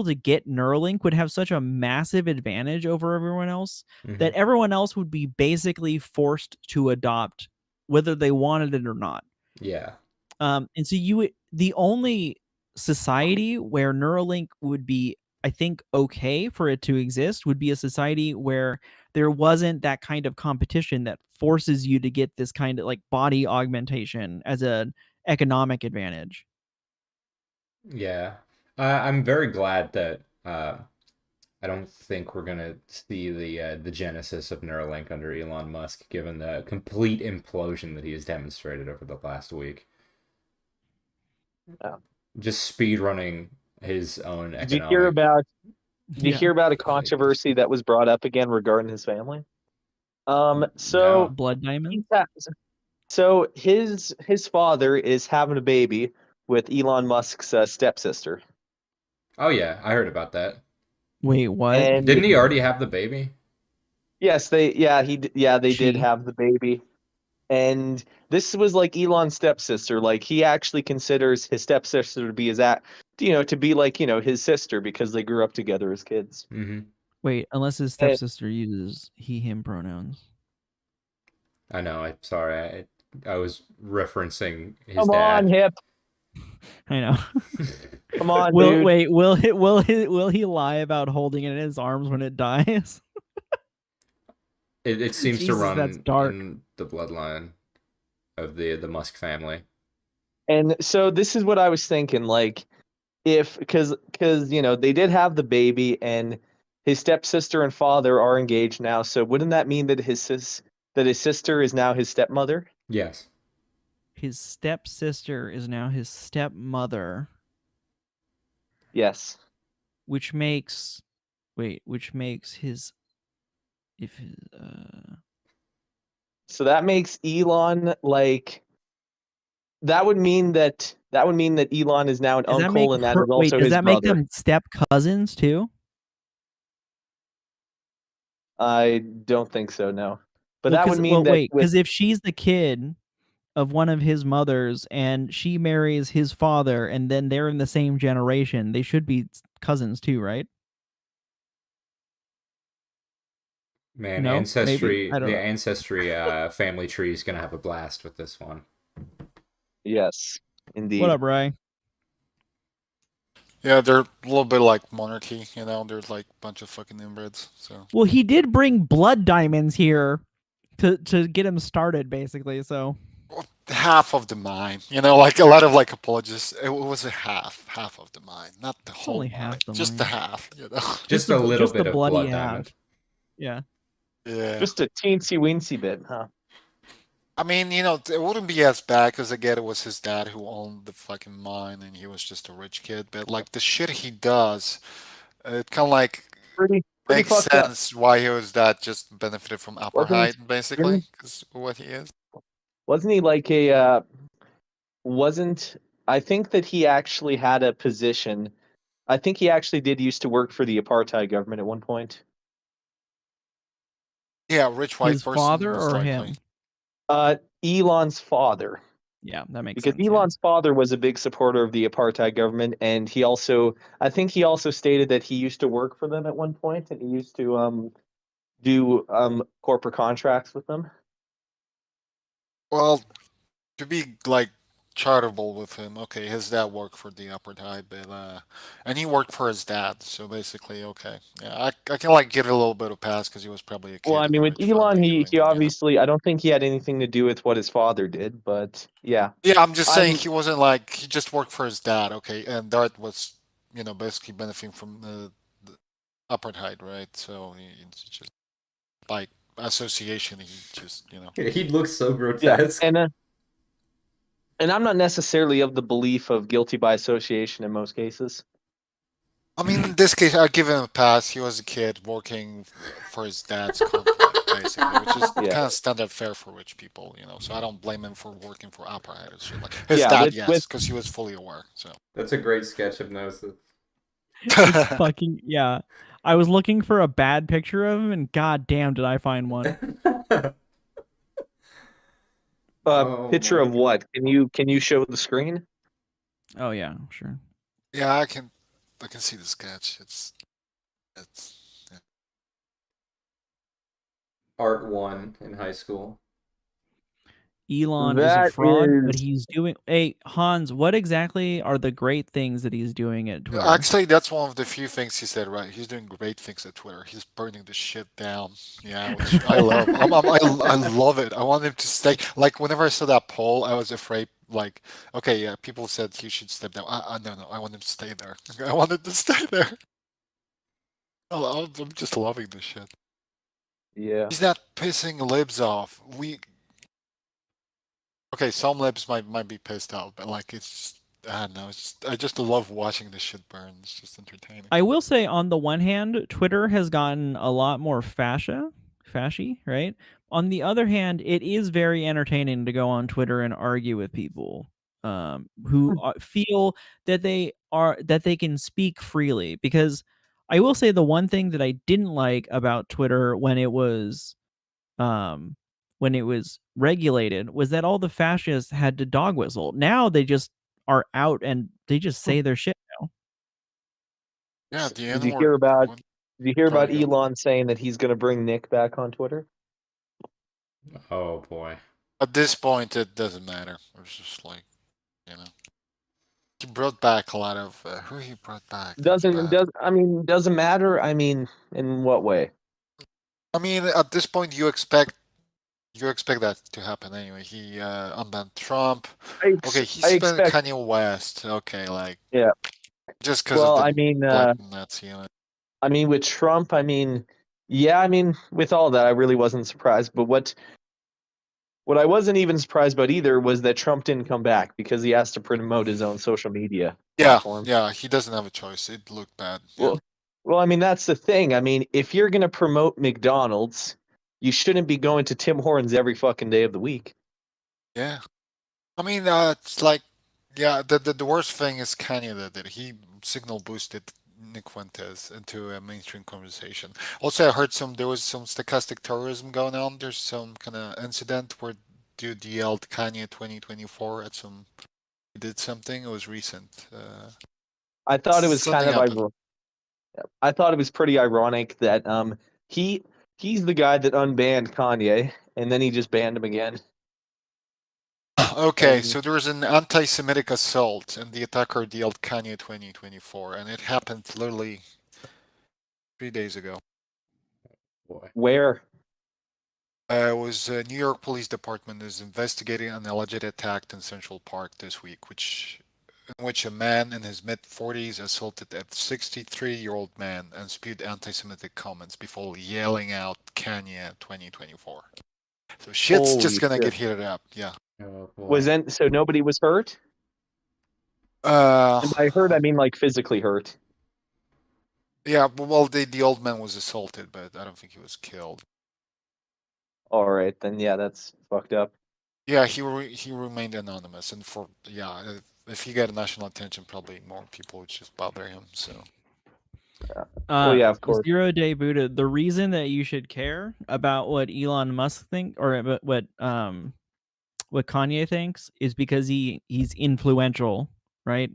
to get Neuralink would have such a massive advantage over everyone else Hmm. that everyone else would be basically forced to adopt whether they wanted it or not. Yeah. And so the only society where Neuralink would be, I think, okay for it to exist would be a society where there wasn't that kind of competition that forces you to get this kind of like body augmentation as an economic advantage. Yeah. I'm very glad that I don't think we're gonna see the genesis of Neuralink under Elon Musk, given the complete implosion that he has demonstrated over the last week. Yeah. Just speed running his own Did you hear economic about Did you Yeah. hear about a things. controversy that was brought up again regarding his family? So No. Blood diamond. so his father is having a baby with Elon Musk's stepsister, Oh yeah, I heard about that. Wait, what? and Didn't he already have the baby? yes, they did She. have the baby, and this was like Elon's stepsister. Like he actually considers his stepsister to be to be like his sister because they grew up together as kids. Mm-hmm. Wait, unless his And, stepsister uses he/him pronouns. I know. I'm sorry. I was referencing his come on, dad. Hip, I know. come on, Will dude. wait? Will he lie about holding it in his arms when it dies? It seems to Jesus, that's run dark. in the bloodline of the Musk family. And so this is what I was thinking, like if because they did have the baby and his stepsister and father are engaged now, so wouldn't that mean that his sister is now his stepmother? Yes. His stepsister is now his stepmother, Yes. which makes his if So that makes Elon like that would mean that Elon is now an Does that make uncle, and that her? is Wait, also does his that make brother. them step cousins too? I don't think so. No, but Well, that would mean that with because if she's the kid of one of his mothers and she marries his father, and then they're in the same generation, they should be cousins too, right? Man, No, maybe I don't the know. ancestry family tree is gonna have a blast with this one. yes, What indeed. up, Rye? Yeah, they're a little bit like monarchy, you know. There's like a bunch of fucking inbreds. So Well, he did bring blood diamonds here to get him started, basically. So half of the mine, you know, like a lot of like apologists. It was a half of the mine, not the it's whole only mine, half the just the mine. half, you know. Just a little Just bit the of bloody blood half. diamond. Yeah. Yeah. Just a teensy weensy bit, huh? I mean, you know, it wouldn't be as bad because again, it was his dad who owned the fucking mine, and he was just a rich kid. But like the shit he does, it kind of like Pretty makes fucked up. sense why he was that just benefited from Wasn't apartheid, basically, because what he is. wasn't he like a wasn't I think that he actually had a position. I think he actually did used to work for the apartheid government at one point. Yeah, rich white His person, father most or likely. him? Elon's father, Yeah, that makes because sense. Yeah. Elon's father was a big supporter of the apartheid government, and I think he also stated that he used to work for them at one point, and he used to do corporate contracts with them. Well, to be like charitable with him, okay, his dad worked for the apartheid, but and he worked for his dad, so basically, okay, yeah, I can like get a little bit of pass because he was probably a Well, kid I in mean, a with rich Elon, family he doing he it, you know. obviously, I don't think he had anything to do with what his father did, but yeah, Yeah, I'm just saying I'm he wasn't like he just worked for his dad, okay, and that was, you know, basically benefiting from the apartheid, right? So it's just by association, he just, you know. He looks so yeah, grotesque. and I'm not necessarily of the belief of guilty by association in most cases. I mean, in this case, I give him a pass. He was a kid working for his dad's company, basically, which is Yeah, kind of standard fare for rich people, you know. So I don't blame him for working for apartheid or shit. Like his yeah, dad, with yes, because he was fully aware. So That's a great sketch of Gnosis. It's fucking yeah. I was looking for a bad picture of him, and goddamn, did I find one? Oh picture my of god. what? Can you show the screen? Oh yeah, sure. yeah, I can see the sketch. It's yeah. Art 1 in high school. Elon is a That fraud, but is he's doing. Hey Hans, what exactly are the great things that he's doing at Twitter? Actually, that's one of the few things he said right. He's doing great things at Twitter. He's burning the shit down. Yeah, which I love. I love it. I want him to stay. Like whenever I saw that poll, I was afraid. Like, okay, yeah, people said he should step down. No, I want him to stay there. I want him to stay there. I'm just loving this shit. yeah. He's not pissing libs off. Okay, some libs might be pissed off, but like it's just, I don't know. It's just, I just love watching this shit burn. It's just entertaining. I will say, on the one hand, Twitter has gotten a lot more fashy, right? On the other hand, it is very entertaining to go on Twitter and argue with people who feel that they can speak freely. Because I will say the one thing that I didn't like about Twitter um, when it was regulated was that all the fascists had to dog whistle. Now they just are out and they just say their shit now. Yeah, the Did you N-word. hear about Did you hear about Sorry, Elon saying that he's going to bring Nick back on Twitter? Oh boy. at this point, it doesn't matter. It's just like, you know. He brought back a lot of, who he brought back? That was bad. Doesn't matter. I mean, in what way? I mean, at this point, you expect that to happen anyway. He unbanned Trump. Okay, he I spent expect. Kanye West. Okay, like Yeah. just because of Well, the black Nazi in it. I mean, with Trump, yeah, with all that, I really wasn't surprised. But what I wasn't even surprised about either was that Trump didn't come back because he has to promote his own social media Yeah, platform. yeah, he doesn't have a choice. It looked bad. Yeah. Well, that's the thing. If you're gonna promote McDonald's, you shouldn't be going to Tim Hortons every fucking day of the week. Yeah. I mean, it's like, yeah, the worst thing is Kanye that he signal boosted Nick Fuentes into a mainstream conversation. Also, I heard there was some stochastic terrorism going on. There's some kind of incident where dude yelled Kanye 2024 at some, he did something. It was recent. I thought it was kind Something of happened. I thought it was pretty ironic that he he's the guy that unbanned Kanye, and then he just banned him again. Okay, And so there was an anti-Semitic assault, and the attacker yelled Kanye 2024, and it happened literally 3 days ago. Boy. where? It was New York Police Department is investigating an alleged attack in Central Park this week, in which a man in his mid-40s assaulted a 63-year-old man and spewed anti-Semitic comments before yelling out Kanye 2024. So shit's Holy just gonna shit! get heated up, yeah. Oh Was boy. then so nobody was hurt? Uh, And by hurt, I mean like physically hurt. yeah, well, the old man was assaulted, but I don't think he was killed. All right, then yeah, that's fucked up. Yeah, he remained anonymous, and if he got national attention, probably more people would just bother him. So Well, yeah, of course. 0 Day Buddha. The reason that you should care about what Elon Musk think or what Kanye thinks is because he's influential, right?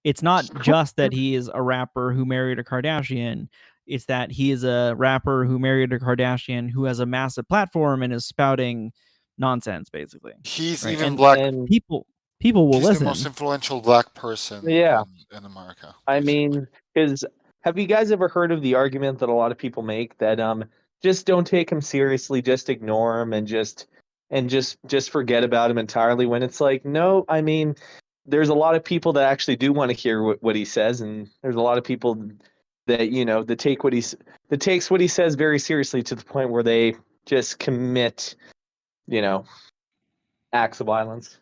It's not just that he is a rapper who married a Kardashian. It's that he is a rapper who married a Kardashian who has a massive platform and is spouting nonsense, basically. he's Right? even And black. And people will He's the most listen. influential black person yeah, in America, I basically. mean, because have you guys ever heard of the argument that a lot of people make that just don't take him seriously, just ignore him, and just forget about him entirely? When it's like, no, I mean, there's a lot of people that actually do want to hear what he says, and there's a lot of people that that takes what he says very seriously to the point where they just commit you know acts of violence.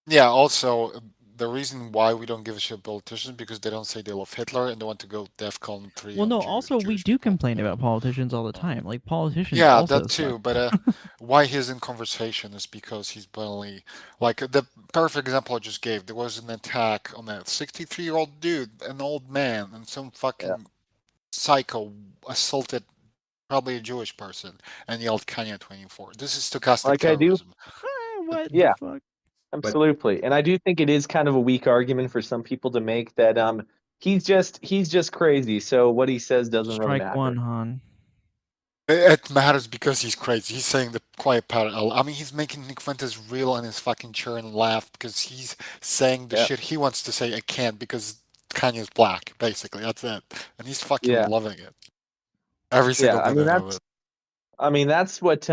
Yeah. Also, the reason why we don't give a shit politicians because they don't say they love Hitler and they want to go DEFCON 3 Well, on no, also we Jewish do people. complain Yeah. about politicians all the time. Like politicians Yeah, also that suck. too. But why he's in conversation is because he's blatantly like the perfect example I just gave. There was an attack on a 63-year-old dude, an old man, and some Yeah, fucking psycho assaulted probably a Jewish person and yelled Kanye 24. This is stochastic like I do. terrorism. What the Yeah, fuck? But absolutely. And I do think it is kind of a weak argument for some people to make that he's just crazy. So what he says doesn't really Strike one, matter. Han. It matters because he's crazy. He's saying the quiet parallel. I mean, he's making Nick Fuentes reel on his fucking chair and laugh because he's saying the Yeah. shit he wants to say. I can't because Kanye's black. Basically, that's it, and he's fucking Yeah. loving it. Every Yeah. single minute of it. I mean that's what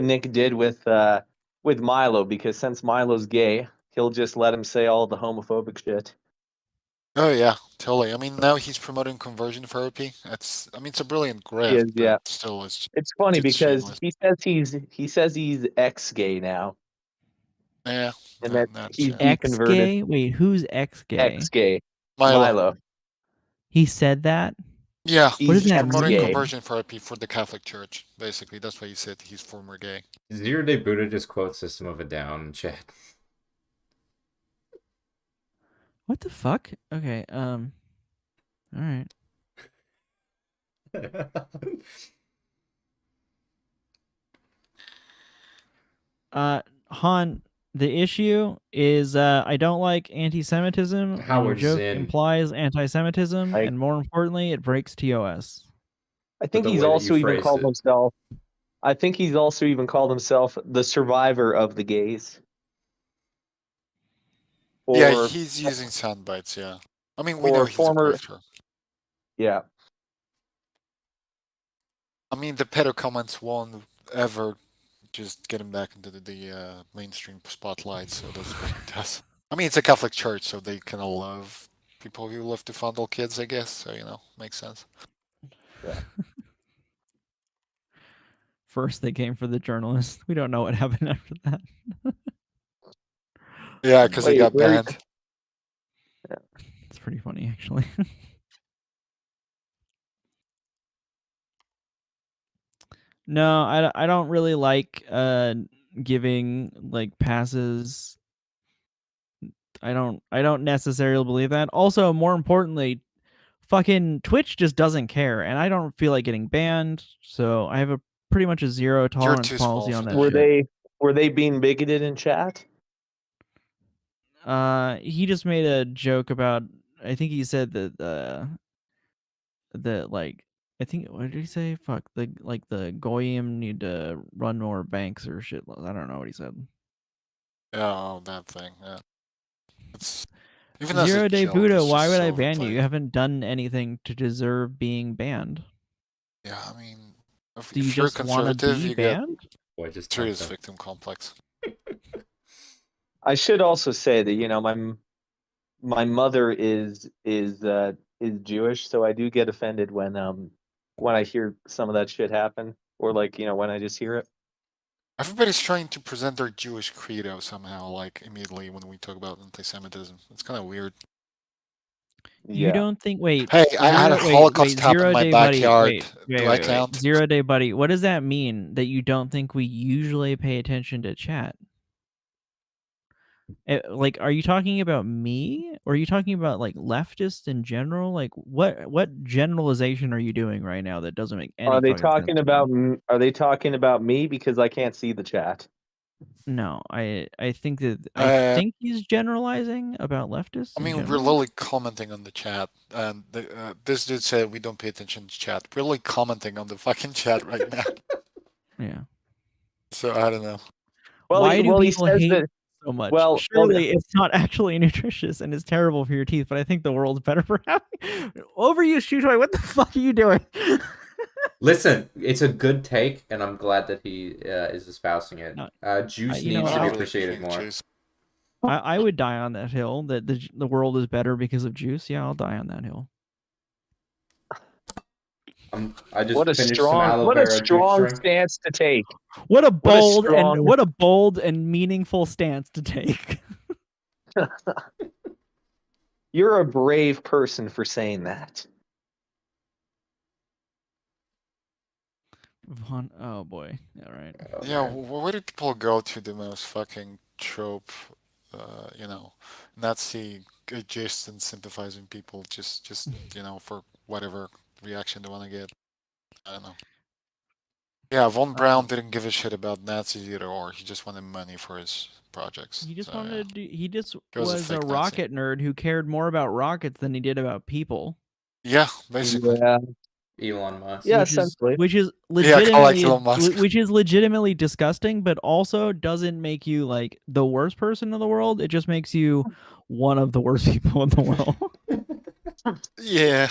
Nick did with Milo, because since Milo's gay, he'll just let him say all the homophobic shit. Oh yeah, totally. I mean, now he's promoting conversion therapy. I mean, it's a brilliant He grift, is, but yeah. still, It's funny it's because shameless. he says he's ex-gay now, Yeah, and that not he's sure. deconverted. Ex-gay? Wait, who's ex-gay? Ex-gay. Milo. Milo. He said that? Yeah, What He's does he's that promoting ex-gay. mean? conversion therapy for the Catholic Church. Basically, that's why he said he's former gay. 0 Day Buddha just quotes System of a Down in chat. What the fuck? Okay, all right. Han, the issue is I don't like anti-Semitism, and your Howard joke Zinn. implies anti-Semitism, Like, and more importantly, it breaks TOS. I But think the he's way that you also even phrased called it. himself. I think he's also even called himself the survivor of the gays. Yeah, Or he's using sound bites, yeah. I mean, we know or he's a former. grifter. Yeah. I mean, the pedo comments won't ever just get him back into the mainstream spotlight, so that's what he does. I mean, it's a Catholic church, so they kind of love people who love to fondle kids, I guess. So, makes sense. Yeah. First, they came for the journalist. We don't know what happened after that. Yeah, because they Wait, got where? banned. It's pretty funny, actually. No, I don't really like giving like passes. I don't necessarily believe that. Also, more importantly, fucking Twitch just doesn't care, and I don't feel like getting banned, so I have a pretty much a zero tolerance too small policy on for that that. shit. Were they being bigoted in chat? He just made a joke about. I think he said that like I think what did he say? Fuck the goyim need to run more banks or shit. I don't know what he said. Oh, that thing. Yeah. It's even as a 0 Day joke. Buddha, It's why just would so I ban you? overplayed. You haven't done anything to deserve being banned. Yeah, I mean, Do you if you're just want to conservative, be you get banned? Boy, just serious typed that. victim complex. I should also say that my mother is Jewish, so I do get offended when I hear some of that shit happen, or like when I just hear it. Everybody's trying to present their Jewish credo somehow, like immediately when we talk about anti-Semitism. It's kind of weird. You Yeah. don't think? Wait, Hey, I had a Holocaust happen in 0 my Day buddy. backyard. Wait, Do I count? 0 Day buddy. What does that mean? That you don't think we usually pay attention to chat? Like, are you talking about me, or are you talking about like leftists in general? Like, what generalization are you doing right now that doesn't make any Are they fucking sense talking to me? about Are they talking about me because I can't see the chat? No, I think Uh, he's generalizing about leftists I in mean, we're general. literally commenting on the chat, and this dude said we don't pay attention to chat. We're literally commenting on the fucking chat right now. Yeah. So I don't know. Why do he people says hate that. so much? Well, Surely it's not actually nutritious and it's terrible for your teeth, but I think the world's better for having overused chew toy. What the fuck are you doing? Listen, it's a good take, and I'm glad that he is espousing it. No, Juice you know, needs to I be don't really appreciated drink more. juice. I would die on that hill that the world is better because of juice. Yeah, I'll die on that hill. I just what a finished some aloe vera juice strong drink. stance to take. What a What a bold strong- what a bold and meaningful stance to take. You're a brave person for saying that. Oh boy. All right. Oh, Yeah, man. where do people go to the most fucking trope, Nazi adjacent sympathizing people just for whatever reaction they want to get? I don't know. Yeah, von Braun didn't give a shit about Nazis either, or he just wanted money for his projects. He just So, wanted yeah. to do, he just was a was a fake Nazi. rocket nerd who cared more about rockets than he did about people. Yeah, basically. Yeah, Elon Musk. yeah, which essentially. is Yeah, kinda like legitimately Elon Musk. which is legitimately disgusting, but also doesn't make you like the worst person in the world. It just makes you one of the worst people in the world. Yeah.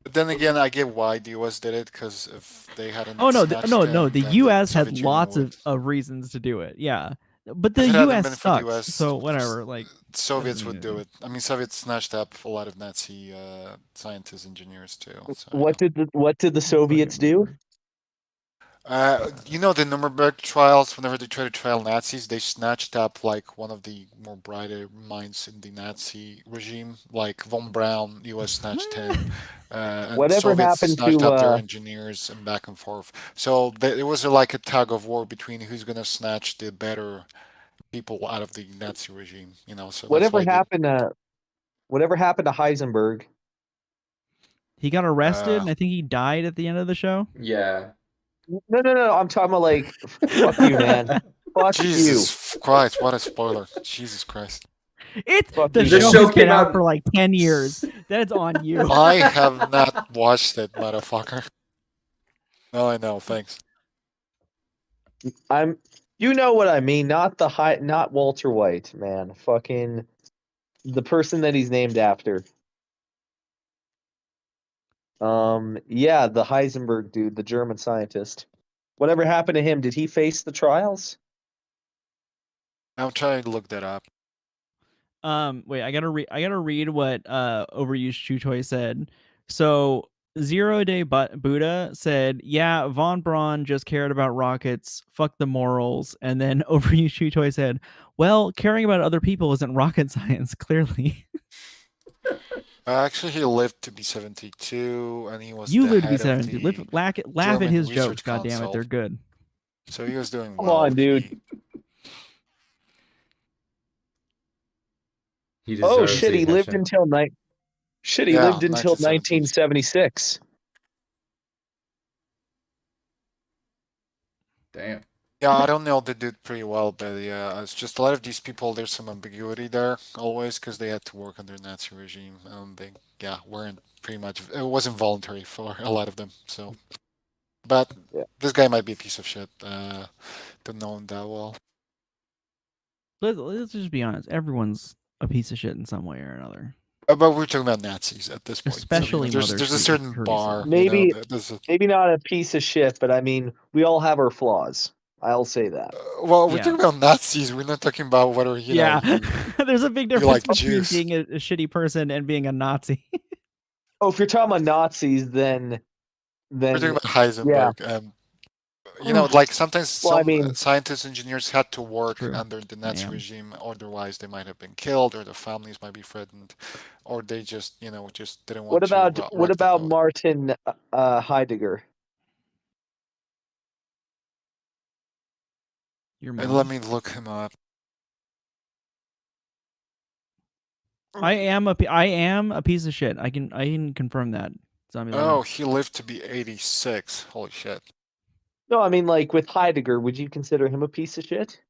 But then again, I get why the US did it, because if they hadn't Oh no, snatched no, them, the then U.S. Soviet had Union lots would. of reasons to do it. Yeah, but If the it hadn't U.S. been for the sucks. US, So whatever. Like Soviets doesn't would mean do anything. it. I mean, Soviets snatched up a lot of Nazi scientists, engineers too. So, What did the Soviets do? the Nuremberg trials, whenever they try to trial Nazis, they snatched up like one of the more brighter minds in the Nazi regime, like von Braun. US snatched him, and Whatever Soviets happened snatched to up their engineers, and back and forth. So it was like a tug of war between who's gonna snatch the better people out of the Nazi regime. So that's whatever why happened to Heisenberg? He got arrested, and I think he died at the end of the show. Yeah. No. I'm talking about like, fuck you, man. Fuck you. Jesus Christ, what a spoiler. Jesus Christ. It's Fuck the you. show, The show has been came out out- for like 10 years. That's on you. I have not watched it, motherfucker. No, I know, thanks. You know what I mean? Not Walter White, man. Fucking the person that he's named after. Yeah, the Heisenberg dude, the German scientist. Whatever happened to him? Did he face the trials? I'm trying to look that up. Wait, I gotta read what Overused Chew Toy said. So 0 Day Buddha said, "Yeah, von Braun just cared about rockets. Fuck the morals." And then Overused Chew Toy said, "Well, caring about other people isn't rocket science, clearly." Actually, he lived to be 72, and he was You the live to be head of 70. the Laugh at German his Research jokes. God damn it, Council. they're good. So he was doing Come well. on, dude. He Oh deserves shit, the he lived attention. until night. Shit, he Yeah, lived until 1970s. 1976. Damn. Yeah, I don't know. They did pretty well, but yeah, it's just a lot of these people. There's some ambiguity there always because they had to work under Nazi regime. They weren't pretty much. It wasn't voluntary for a lot of them. So, but Yeah. this guy might be a piece of shit. Don't know him that well. Let's just be honest. Everyone's a piece of shit in some way or another. But we're talking about Nazis at this point. Especially there's Mother a certain Teresa. bar. Maybe There's a, maybe not a piece of shit, but I mean, we all have our flaws. I'll say that. well, we're Yeah. talking about Nazis. We're not talking about whether Yeah, there's a big difference like between Jews. being a shitty person and being a Nazi. Oh, if you're talking about Nazis, then We're talking about yeah. Heisenberg. Like sometimes Well, I some mean, scientists, engineers had to work True. under the Nazi Yeah. regime, otherwise they might have been killed, or their families might be threatened, or they just, just didn't want what to about rock the boat. Martin Heidegger? Your And mom. let me look him up. I am a piece of shit. I can confirm that. Zombie Lemon. Oh, he lived to be 86. Holy shit. No, I mean, like with Heidegger, would you consider him a piece of shit?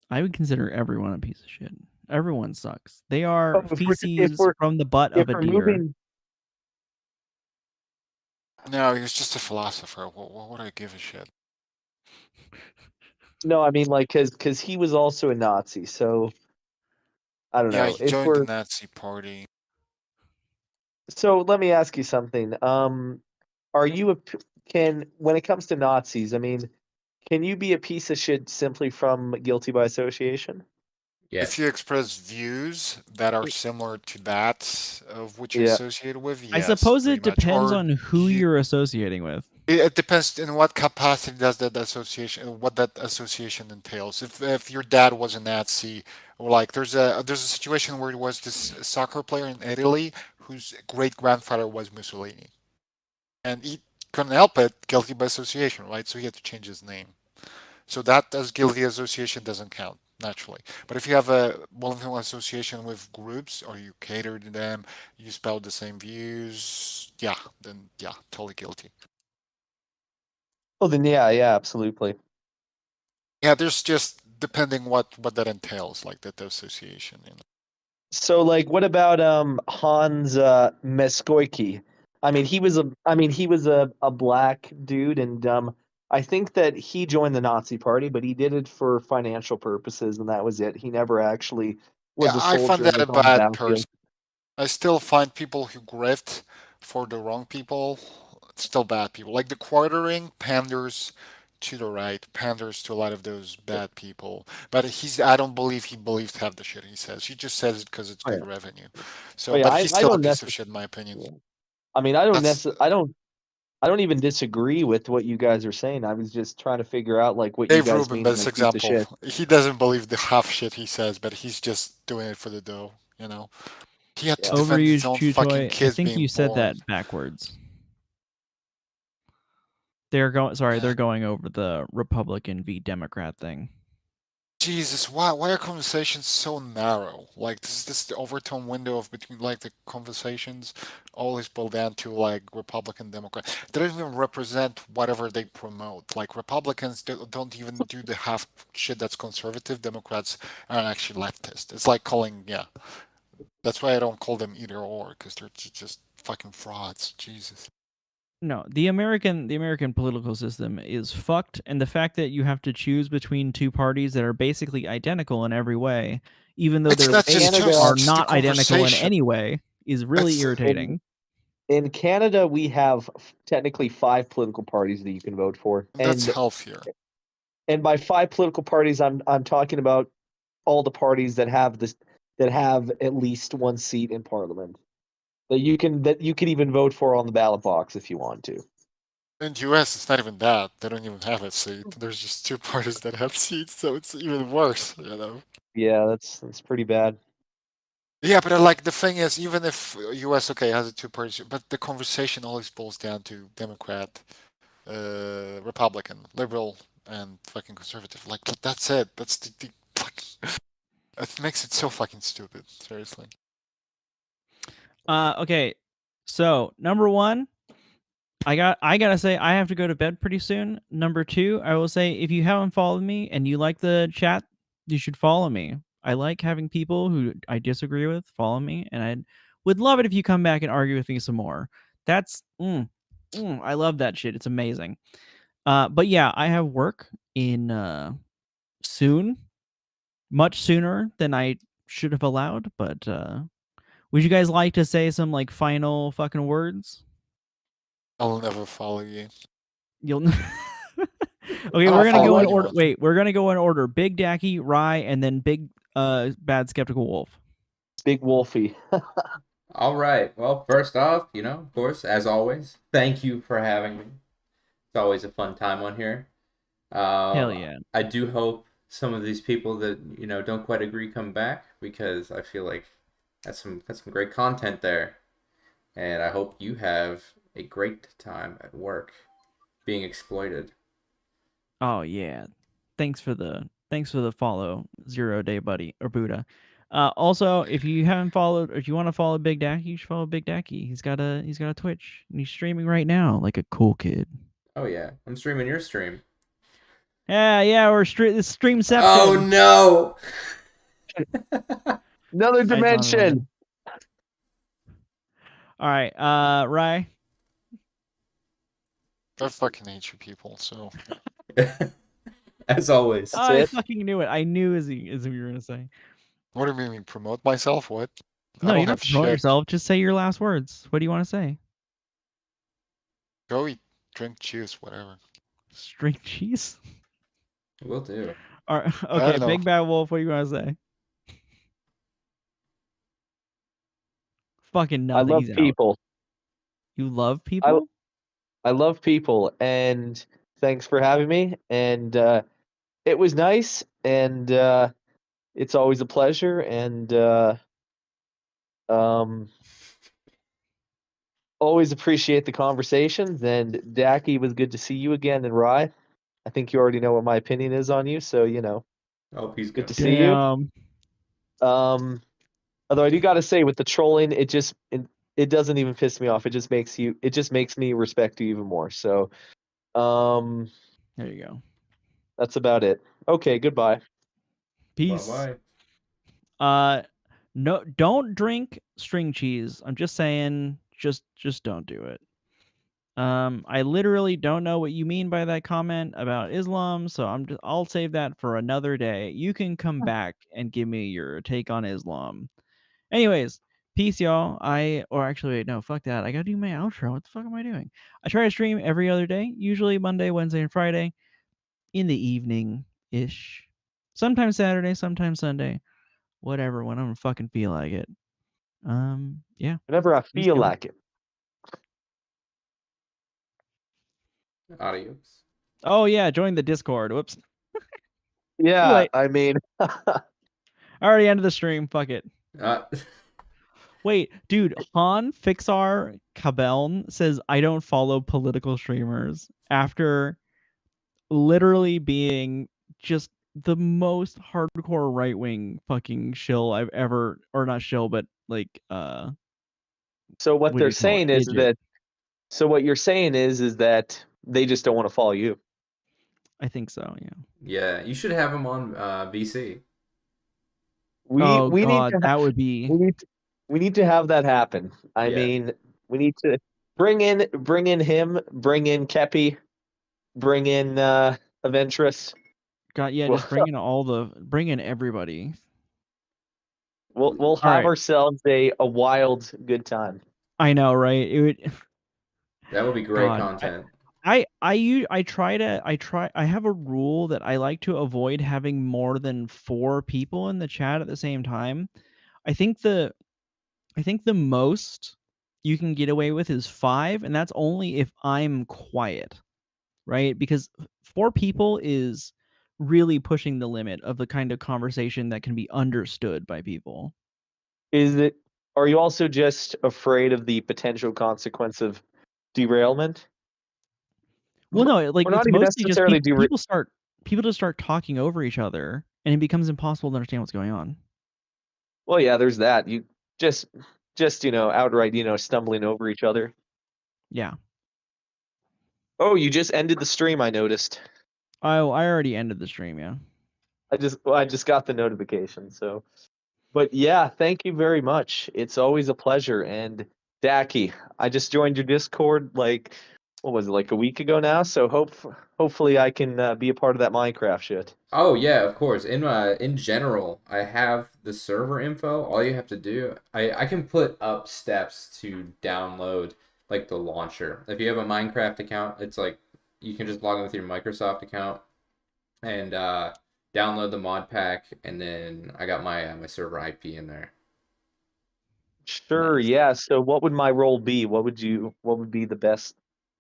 I would consider everyone a piece of shit. Everyone sucks. They are Oh, if feces we're from the butt if of a we're deer. moving, No, he was just a philosopher. What would I give a shit? no, I mean, like, because he was also a Nazi, so I don't Yeah, know. he If joined the we're Nazi party. so, let me ask you something. Are you when it comes to Nazis? I mean, can you be a piece of shit simply from guilty by association? If Yes. you express views that are similar to that of which you're Yeah. associated with, I yes, suppose pretty it much. depends Or on who you, you're associating with. it depends in what capacity does that association, what that association entails. If your dad was a Nazi, or like there's a situation where it was this soccer player in Italy whose great grandfather was Mussolini, and he couldn't help it, guilty by association, right? So he had to change his name. So that as guilty association doesn't count naturally. But if you have a voluntary association with groups or you cater to them, you spout the same views, then totally guilty. Oh, then yeah, absolutely. Yeah, there's just depending what that entails, like that association. So, like, what about Hans Messkoiki? He was a black dude, and I think that he joined the Nazi Party, but he did it for financial purposes, and that was it. He never actually was Yeah, a I find soldier and that was a on the bad battlefield. person. I still find people who grift for the wrong people still bad people. Like the quartering panders to the right, panders to a lot of those bad people. But I don't believe he believes half the shit he says. He just says it because it's Oh good yeah, revenue. oh So, yeah. but he's I still a don't piece of necessarily. shit in my opinion. I mean, I don't That's necessarily. I don't even disagree with what you guys are saying. I was just trying to figure out like what you Dave guys Rubin, mean best by piece of example. shit. He doesn't believe the half shit he says, but he's just doing it for the dough. He had to Yeah. defend his Overused own chew fucking toy. I kids think being you said born. that backwards. They're going over the Republican v Democrat thing. Jesus, why are conversations so narrow? Like this the overtone window of between like the conversations always boil down to like Republican Democrat. They don't even represent whatever they promote. Like Republicans don't even do the half shit that's conservative. Democrats are actually leftist. It's like calling That's why I don't call them either or because they're just fucking frauds. Jesus. No, the American political system is fucked, and the fact that you have to choose between two parties that are basically identical in every way, even though It's their not In just base choice, are Canada, it's just the not identical in conversation. any way, is really It's irritating. in Canada, we have technically 5 political parties that you can vote for, that's healthier. and by 5 political parties, I'm talking about all the parties that have at least one seat in parliament that you can even vote for on the ballot box if you want to. In the US, it's not even that. They don't even have a seat. There's just two parties that have seats, so it's even worse. Yeah, that's pretty bad. Yeah, but like the thing is, even if US okay has a two parties, but the conversation always boils down to Democrat Republican, liberal, and fucking conservative. Like that's it. That's the it makes it so fucking stupid. Seriously. Okay, so number one, I gotta say I have to go to bed pretty soon. Number two, I will say if you haven't followed me and you like the chat, you should follow me. I like having people who I disagree with follow me, and I would love it if you come back and argue with me some more. That's I love that shit. It's amazing. But yeah, I have work in soon, much sooner than I should have allowed. But would you guys like to say some like final fucking words? I'll never follow you. You'll. Okay, I'll we're gonna follow go in anyone. order. Wait, we're gonna go in order. Big Dacky, Rye, and then Big Bad Skeptical Wolf. Big Wolfie. All right. Well, first off, of course, as always, thank you for having me. It's always a fun time on here. Hell yeah. I do hope some of these people that don't quite agree come back, because I feel like that's some great content there, and I hope you have a great time at work being exploited. Oh yeah. Thanks for the follow, 0 Day Buddy or Buddha. Also, if you haven't followed, or if you want to follow Big Dacky, you should follow Big Dacky. He's got a Twitch, and he's streaming right now like a cool kid. Oh yeah, I'm streaming your stream. Yeah, we're Streamception. Oh no! Another dimension. All right, Rye. I fucking hate you people. So As always. I it. fucking knew it. I knew as you were gonna say. what do you mean promote myself? What? No, I you don't don't have have to promote shit. yourself. Just say your last words. What do you want to say? Go eat, drink, juice, whatever. String cheese. Will do. All right, I okay, don't know. Big Bad Wolf. What do you want to say? Fucking I nothing. love He's out. people. You love people? I love people, and thanks for having me. And it was nice, and it's always a pleasure. And always appreciate the conversations. And Dacky, was good to see you again. And Rye, I think you already know what my opinion is on you, so Hope he's good good. to see you. Damn. Although I do gotta say, with the trolling, it doesn't even piss me off. It just makes me respect you even more. So, There you go. that's about it. Okay, goodbye. Peace. Bye-bye. No, don't drink string cheese. I'm just saying, just don't do it. I literally don't know what you mean by that comment about Islam, so I'll save that for another day. You can come back and give me your take on Islam. Anyways, peace, y'all. Actually, wait, no, fuck that. I gotta do my outro. What the fuck am I doing? I try to stream every other day, usually Monday, Wednesday, and Friday in the evening ish. Sometimes Saturday, sometimes Sunday. Whatever, when I don't fucking feel like it. Yeah. Whenever I Peace, feel y'all. like it. Adios. Oh yeah, join the Discord. Whoops. Yeah, late. I mean, I already ended the stream. Fuck it. Uh, Wait, dude, Han Fixar Cabeln says I don't follow political streamers after literally being just the most hardcore right wing fucking shill I've ever, or not shill, but like so what what do they're you call it? saying is Idiot. what you're saying is that they just don't want to follow you. I think so, yeah. yeah, you should have him on VC. Oh We need god, to that would be we need to have that happen. I Yeah. mean, we need to bring in him, bring in Kepi, bring in Aventress. god, yeah, Well- just bring in everybody. We'll have right. ourselves a wild good time. I know, right? It would That would be great God, content. I have a rule that I like to avoid having more than 4 people in the chat at the same time. I think the most you can get away with is 5, and that's only if I'm quiet, right? Because 4 people is really pushing the limit of the kind of conversation that can be understood by people. Are you also just afraid of the potential consequence of derailment? Well, no, like Or not it's even mostly just necessarily do people just start talking over each other, and it becomes impossible to understand what's going on. Well, yeah, there's that. You just outright, stumbling over each other. Yeah. Oh, you just ended the stream, I noticed. Oh, I already ended the stream. Yeah. I just got the notification, so. But yeah, thank you very much. It's always a pleasure. And Dacky, I just joined your Discord like, what was it, like a week ago now? So hopefully I can be a part of that Minecraft shit. Oh yeah, of course. In general, I have the server info. All you have to do, I can put up steps to download like the launcher. If you have a Minecraft account, it's like you can just log in with your Microsoft account and download the mod pack, and then I got my server IP in there. Sure, Nice. yeah. So what would my role be? What would be the best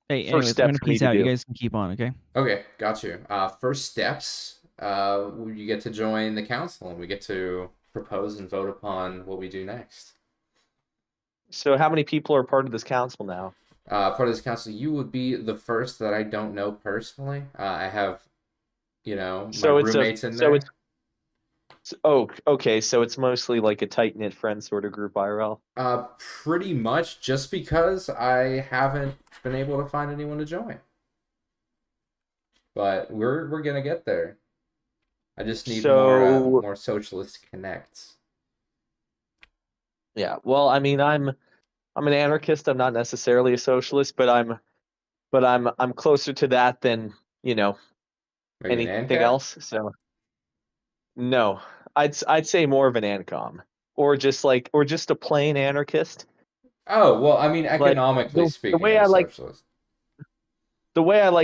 Hey, first anyways, I'm step gonna for me peace to out. You do? guys can keep on, okay? Okay, got you. First steps, you get to join the council, and we get to propose and vote upon what we do next. So how many people are part of this council now? Part of this council, you would be the first that I don't know personally. I have, my So it's a roommates in so it's there. oh, okay, so it's mostly like a tight-knit friend sort of group IRL. Pretty much just because I haven't been able to find anyone to join. But we're gonna get there. I just need So more socialist connects. yeah, well, I mean, I'm an anarchist. I'm not necessarily a socialist, but I'm closer to that than, Maybe an anything ANCAP? else. So no, I'd say more of an ANCOM or just a plain anarchist. Oh, well, I mean, Like economically the speaking, way I'm a I like socialist.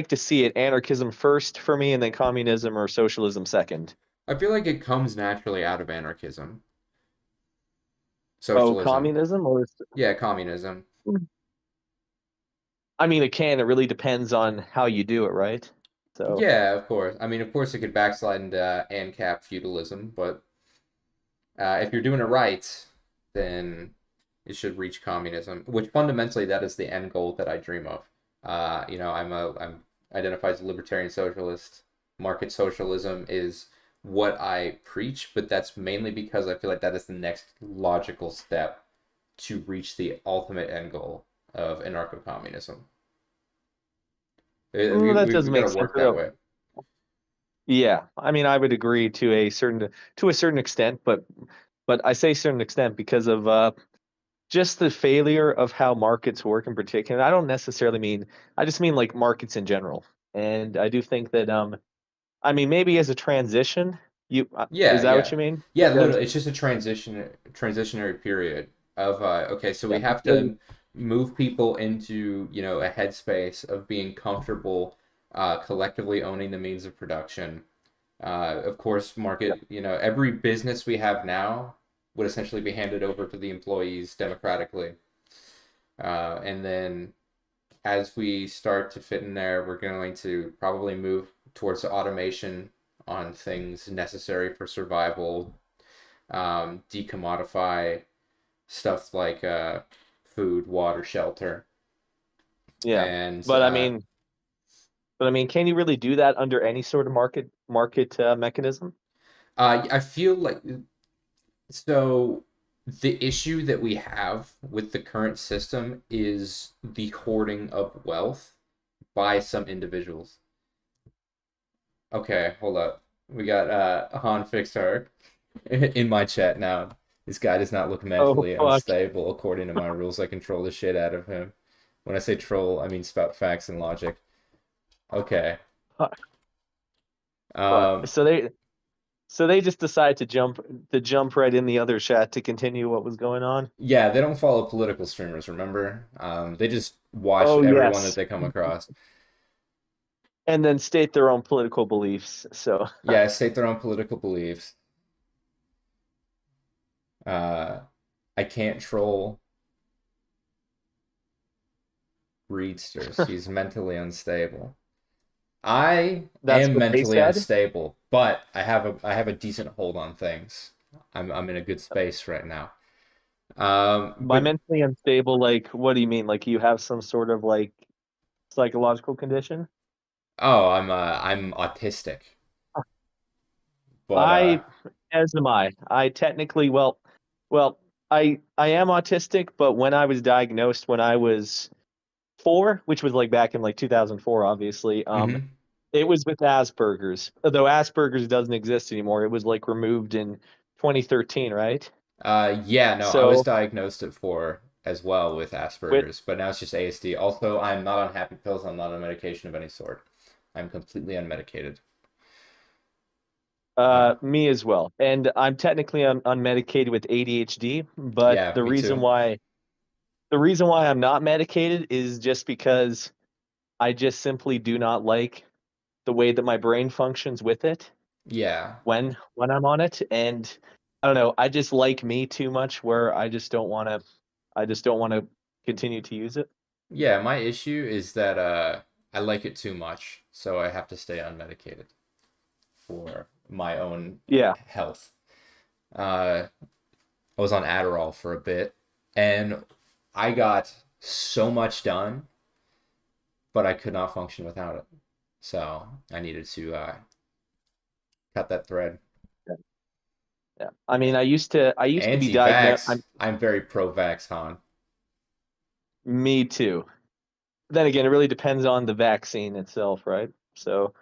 to see it, anarchism first for me, and then communism or socialism second. I feel like it comes naturally out of anarchism. Oh, Socialism. communism or Yeah, communism. I mean, it can. It really depends on how you do it, right? So Yeah, of course. I mean, of course, it could backslide into ANCAP feudalism, but if you're doing it right, then it should reach communism, which fundamentally that is the end goal that I dream of. I'm identified as a libertarian socialist. Market socialism is what I preach, but that's mainly because I feel like that is the next logical step to reach the ultimate end goal of anarcho-communism. that does We got make to sense. work that way. Yeah, I mean, I would agree to a certain extent, but I say certain extent because of just the failure of how markets work in particular. I don't necessarily mean I just mean like markets in general, and I do think that I mean maybe as a transition, is Yeah, that what yeah, you mean? yeah. Because Literally, it's just a transitionary period of okay. So yeah, we have because to move people into a headspace of being comfortable, collectively owning the means of production. Of course, yeah, market. Every business we have now would essentially be handed over to the employees democratically, and then as we start to fit in there, we're going to probably move towards automation on things necessary for survival, decommodify stuff like food, water, shelter, yeah. and But I mean, can you really do that under any sort of market mechanism? I feel like so. The issue that we have with the current system is the hoarding of wealth by some individuals. Okay, hold up. We got Han Fixar in my chat now. This guy does not look Oh mentally fuck. unstable. According to my rules, I control the shit out of him. When I say troll, I mean spout facts and logic. Okay. Fuck. Fuck. Um, So they just decide to jump right in the other chat to continue what was going on. yeah, they don't follow political streamers, remember? They just watch Oh everyone that yes, they come across. and then state their own political beliefs. So Yeah, state their own political beliefs. Uh, I can't troll Reedsters. He's mentally unstable. I that's am what they mentally said. unstable, but I have a decent hold on things. I'm in a good space right now. By But mentally unstable, like what do you mean? Like you have some sort of like psychological condition? Oh, I'm autistic, but I, as am I. I technically, well, I am autistic, but when I was diagnosed when I was 4, which was like back in like 2004, obviously, mhm. it was with Asperger's. Though Asperger's doesn't exist anymore. It was like removed in 2013, right? Yeah, no, I was So diagnosed at 4 as well with with Asperger's, but now it's just ASD. Also, I'm not on happy pills. I'm not on medication of any sort. I'm completely unmedicated. Uh, me as well. And I'm technically unmedicated with ADHD, but yeah, me too. the reason why I'm not medicated is just because I just simply do not like the way that my brain functions with it Yeah. when I'm on it. And I don't know, I just like me too much where I just don't want to continue to use it. Yeah, my issue is that I like it too much, so I have to stay unmedicated for my own Yeah. health. I was on Adderall for a bit, and I got so much done, but I could not function without it. So I needed to cut that thread. Yeah. Yeah. I mean, I used to be diagnosed. Anti-vax. I'm very pro-vax, Han. Me too. Then again, it really depends on the vaccine itself, right? So,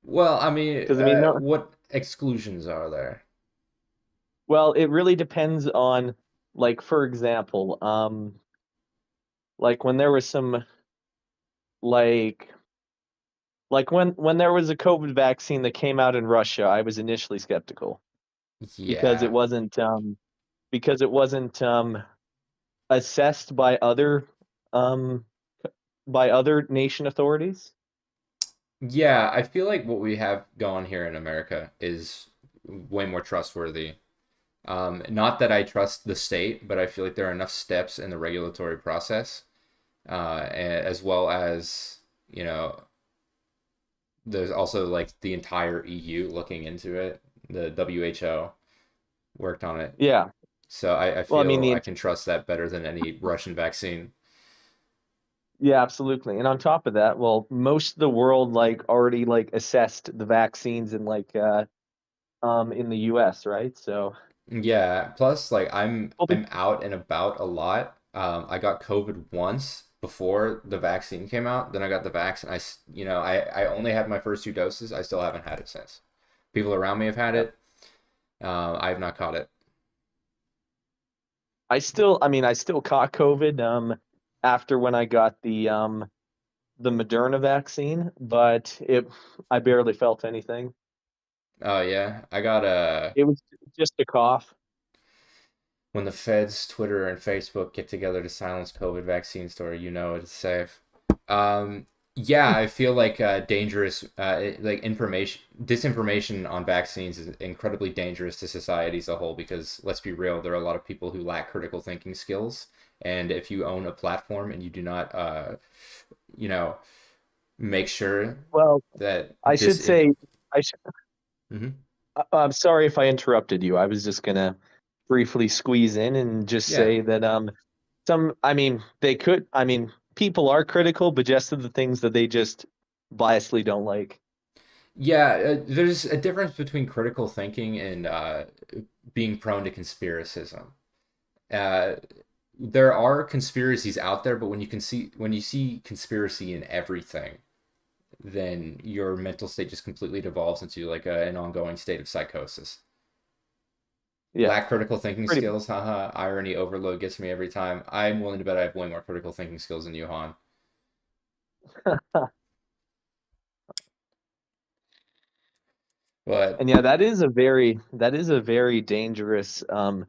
Well, I mean, because I mean, no, what exclusions are there? well, it really depends on, like, for example, like when there was some, like, when there was a COVID vaccine that came out in Russia, I was initially skeptical because Yeah. because it wasn't assessed um by other nation authorities. Yeah, I feel like what we have going here in America is way more trustworthy. Not that I trust the state, but I feel like there are enough steps in the regulatory process, as well as, you know, there's also like the entire EU looking into it. The WHO worked on it. Yeah. So I Well, I mean, feel I can trust that better than any Russian vaccine. yeah, absolutely. And on top of that, well, most of the world like already like assessed the vaccines in the US, right? So, Yeah, plus like well, I'm out and about a lot. I got COVID once before the vaccine came out. Then I got the vaccine. I only had my first 2 doses. I still haven't had it since. People around me have had yeah. it. I have not caught it. I mean, I still caught COVID after when I got the Moderna vaccine, but it I barely felt anything. Oh yeah, I got It was just a cough. when the feds, Twitter, and Facebook get together to silence COVID vaccine story, you know it's safe. Yeah, I feel like dangerous, like information, disinformation on vaccines is incredibly dangerous to society as a whole because let's be real, there are a lot of people who lack critical thinking skills, and if you own a platform and you do not, you know, make sure Well, that I should disinf. say I sh Mhm. I'm sorry if I interrupted you. I was just gonna briefly squeeze in and just Yeah. say that I mean, I mean, people are critical, but just of the things that they just biasly don't like. Yeah, there's a difference between critical thinking and being prone to conspiracism. Uh, there are conspiracies out there, but when you see conspiracy in everything, then your mental state just completely devolves into like an ongoing state of psychosis. Yeah, Lack critical thinking pretty skills, haha, irony overload gets me every time. I'm willing to bet I have way more critical thinking skills than you, Han. much. But And yeah, that is a very dangerous part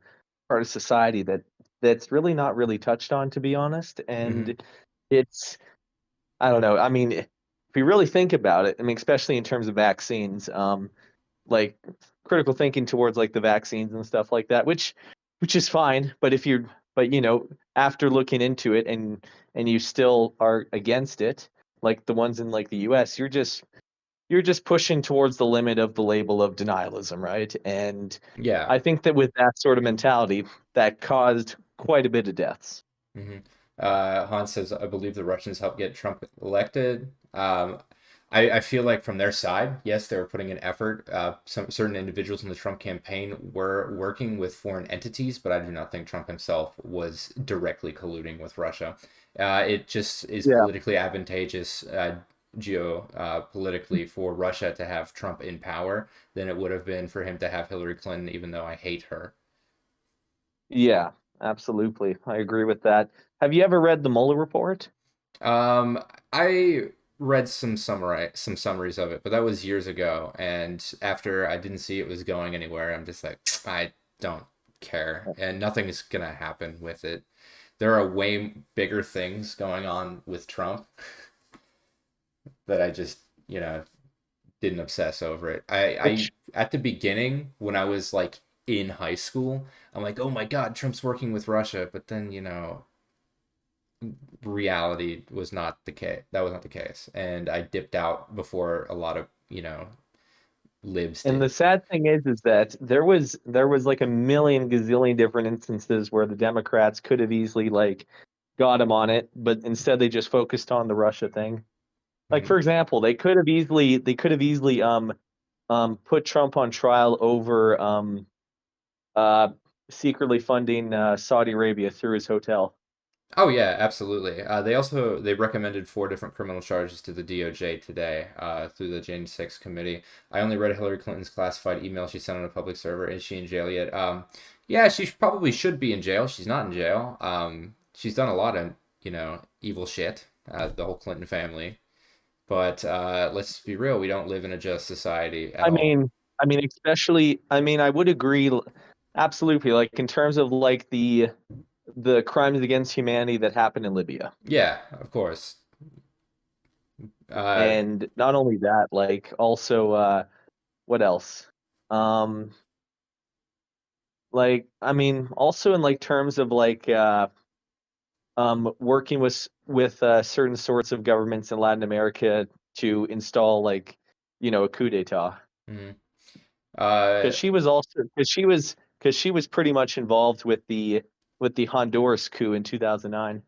of society that's really not really touched on, to be honest. mhm. And it's I don't know. I mean, if you really think about it, I mean, especially in terms of vaccines, like critical thinking towards like the vaccines and stuff like that, which is fine. But after looking into it and you still are against it, like the ones in like the US, you're just pushing towards the limit of the label of denialism, right? And Yeah. I think that with that sort of mentality, that caused quite a bit of deaths. Hmm. Hans says, I believe the Russians helped get Trump elected. I feel like from their side, yes, they were putting in effort. Some certain individuals in the Trump campaign were working with foreign entities, but I do not think Trump himself was directly colluding with Russia. It just is Yeah. politically advantageous, geopolitically, for Russia to have Trump in power than it would have been for him to have Hillary Clinton, even though I hate her. Yeah, absolutely. I agree with that. Have you ever read the Mueller report? I read some summaries of it, but that was years ago. And after I didn't see it was going anywhere, I'm just like, I don't care, and nothing is gonna happen with it. There are way bigger things going on with Trump that I just, didn't obsess over it. I Which, at the beginning when I was like in high school, I'm like, oh my God, Trump's working with Russia. But then, reality was not the case. That was not the case, and I dipped out before a lot of libs and the did. sad thing is that there was like a million gazillion different instances where the Democrats could have easily like got him on it, but instead they just focused on the Russia thing. Like Mhm. for example, they could have easily put Trump on trial over uh secretly funding Saudi Arabia through his hotel. Oh yeah, absolutely. They recommended 4 different criminal charges to the DOJ today through the January 6th committee. I only read Hillary Clinton's classified email she sent on a public server. Is she in jail yet? Yeah, she probably should be in jail. She's not in jail. She's done a lot of evil shit. The whole Clinton family. But let's be real, we don't live in a just society at I all. mean, I would agree absolutely like in terms of like the crimes against humanity that happened in Libya. Yeah, of course. Uh, And not only that, like also what else? Um also in like terms of like working with certain sorts of governments in Latin America to install like a coup d'etat. mhm. uh, Because she was pretty much involved with the Honduras coup in 2009.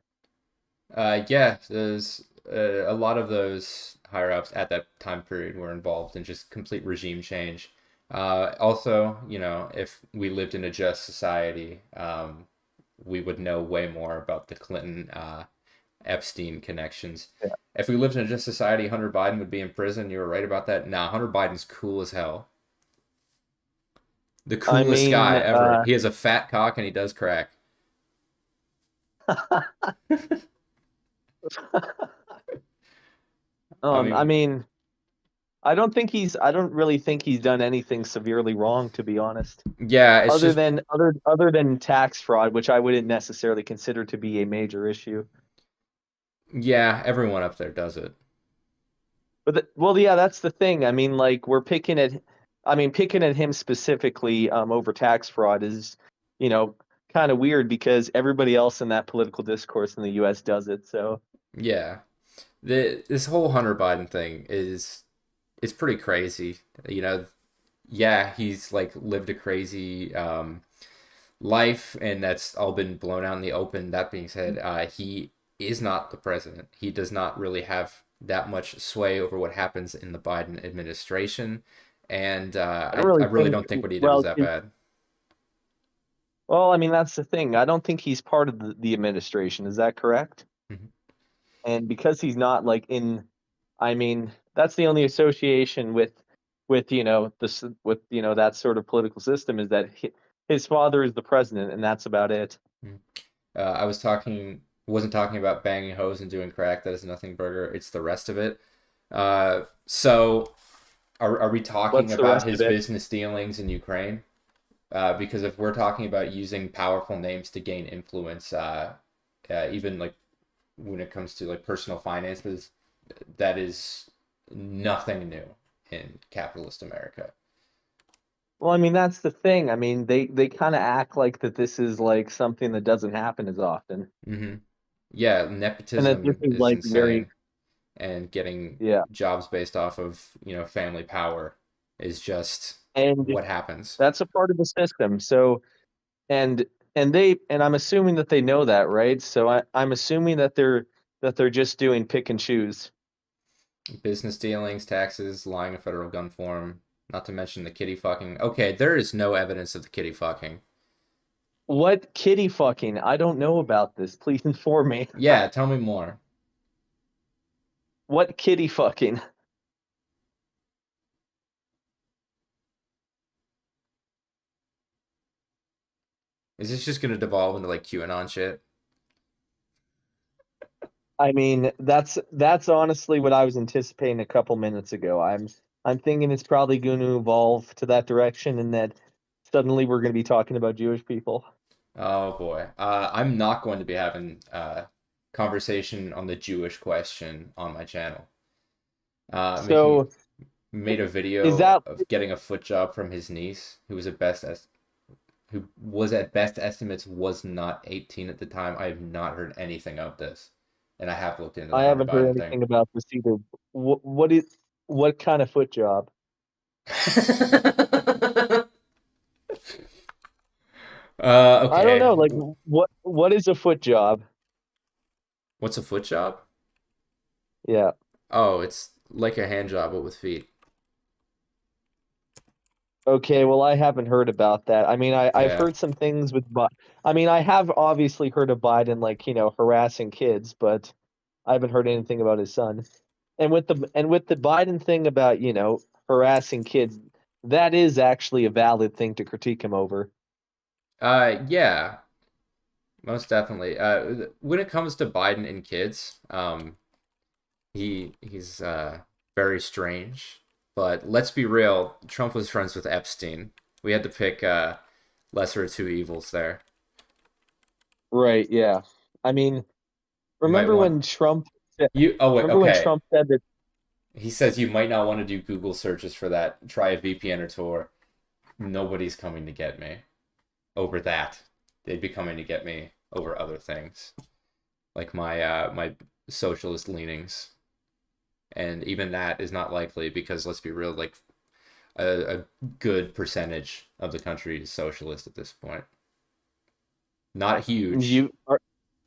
yeah, there's a lot of those higher ups at that time period were involved in just complete regime change. Also, if we lived in a just society, we would know way more about the Clinton Epstein connections. Yeah. If we lived in a just society, Hunter Biden would be in prison. You were right about that. Nah, Hunter Biden's cool as hell. The I coolest mean, guy ever. He has a fat cock and he does crack. I I mean, mean, I don't really think he's done anything severely wrong, to be honest. yeah, it's just Other than tax fraud, which I wouldn't necessarily consider to be a major issue. yeah, everyone up there does it. Well, yeah, that's the thing. I mean, like picking at him specifically over tax fraud is, you know, kind of weird because everybody else in that political discourse in the U.S. does it. So, Yeah. This whole Hunter Biden thing is it's pretty crazy. You know, yeah, he's like lived a crazy life, and that's all been blown out in the open. That being said, he is not the president. He does not really have that much sway over what happens in the Biden administration, and I don't I really really think. don't think what he did was that bad. Well, I mean, that's the thing. I don't think he's part of the administration. Is that correct? Mhm. And because he's not like in, I mean, that's the only association with this with that sort of political system is that his father is the president, and that's about it. Mhm. I wasn't talking about banging hoes and doing crack. That is nothing burger. It's the rest of it. So are we talking What's the about rest of his it? business dealings in Ukraine? Because if we're talking about using powerful names to gain influence, even like when it comes to like personal finances, that is nothing new in capitalist America. Well, I mean, that's the thing. I mean, they kind of act like that this is like something that doesn't happen as often, Hmm. Yeah, and that this nepotism is is like very insane, and getting yeah. jobs based off of family power is just And what happens. that's a part of the system. So and and I'm assuming that they know that, right? So I'm assuming that they're just doing pick and choose. Business dealings, taxes, lying in federal gun form, not to mention the kitty fucking. Okay, there is no evidence of the kitty fucking. What kitty fucking? I don't know about this. Please inform me. Yeah, tell me more. What kitty fucking? Is this just gonna devolve into like QAnon shit? I mean, that's honestly what I was anticipating a couple minutes ago. I'm thinking it's probably going to evolve to that direction, and that suddenly we're going to be talking about Jewish people. Oh boy. I'm not going to be having conversation on the Jewish question on my channel. So Made a is video that of getting a foot job from his niece, who was at best estimates was not 18 at the time. I have not heard anything of this, and I have looked into the I Hunter haven't heard Biden thing. anything about this either. What kind of foot job? I don't Okay. know. Like what is a foot job? What's a foot job? Yeah. Oh, it's like a hand job, but with feet. Okay, well, I haven't heard about that. I mean, I've Yeah. heard some things with I mean, I have obviously heard of Biden, like, harassing kids, but I haven't heard anything about his son. And with the Biden thing about, harassing kids, that is actually a valid thing to critique him over. Yeah, most definitely. When it comes to Biden and kids, he's very strange. But let's be real, Trump was friends with Epstein. We had to pick lesser of two evils there. Right, yeah. I mean, You might remember want when Trump said, you. Oh wait, remember when okay. Trump said that, He says you might not want to do Google searches for that. Try a VPN or Tor. Nobody's coming to get me over that. They'd be coming to get me over other things, like my socialist leanings, and even that is not likely because let's be real, like a good percentage of the country is socialist at this point. Not huge, you are,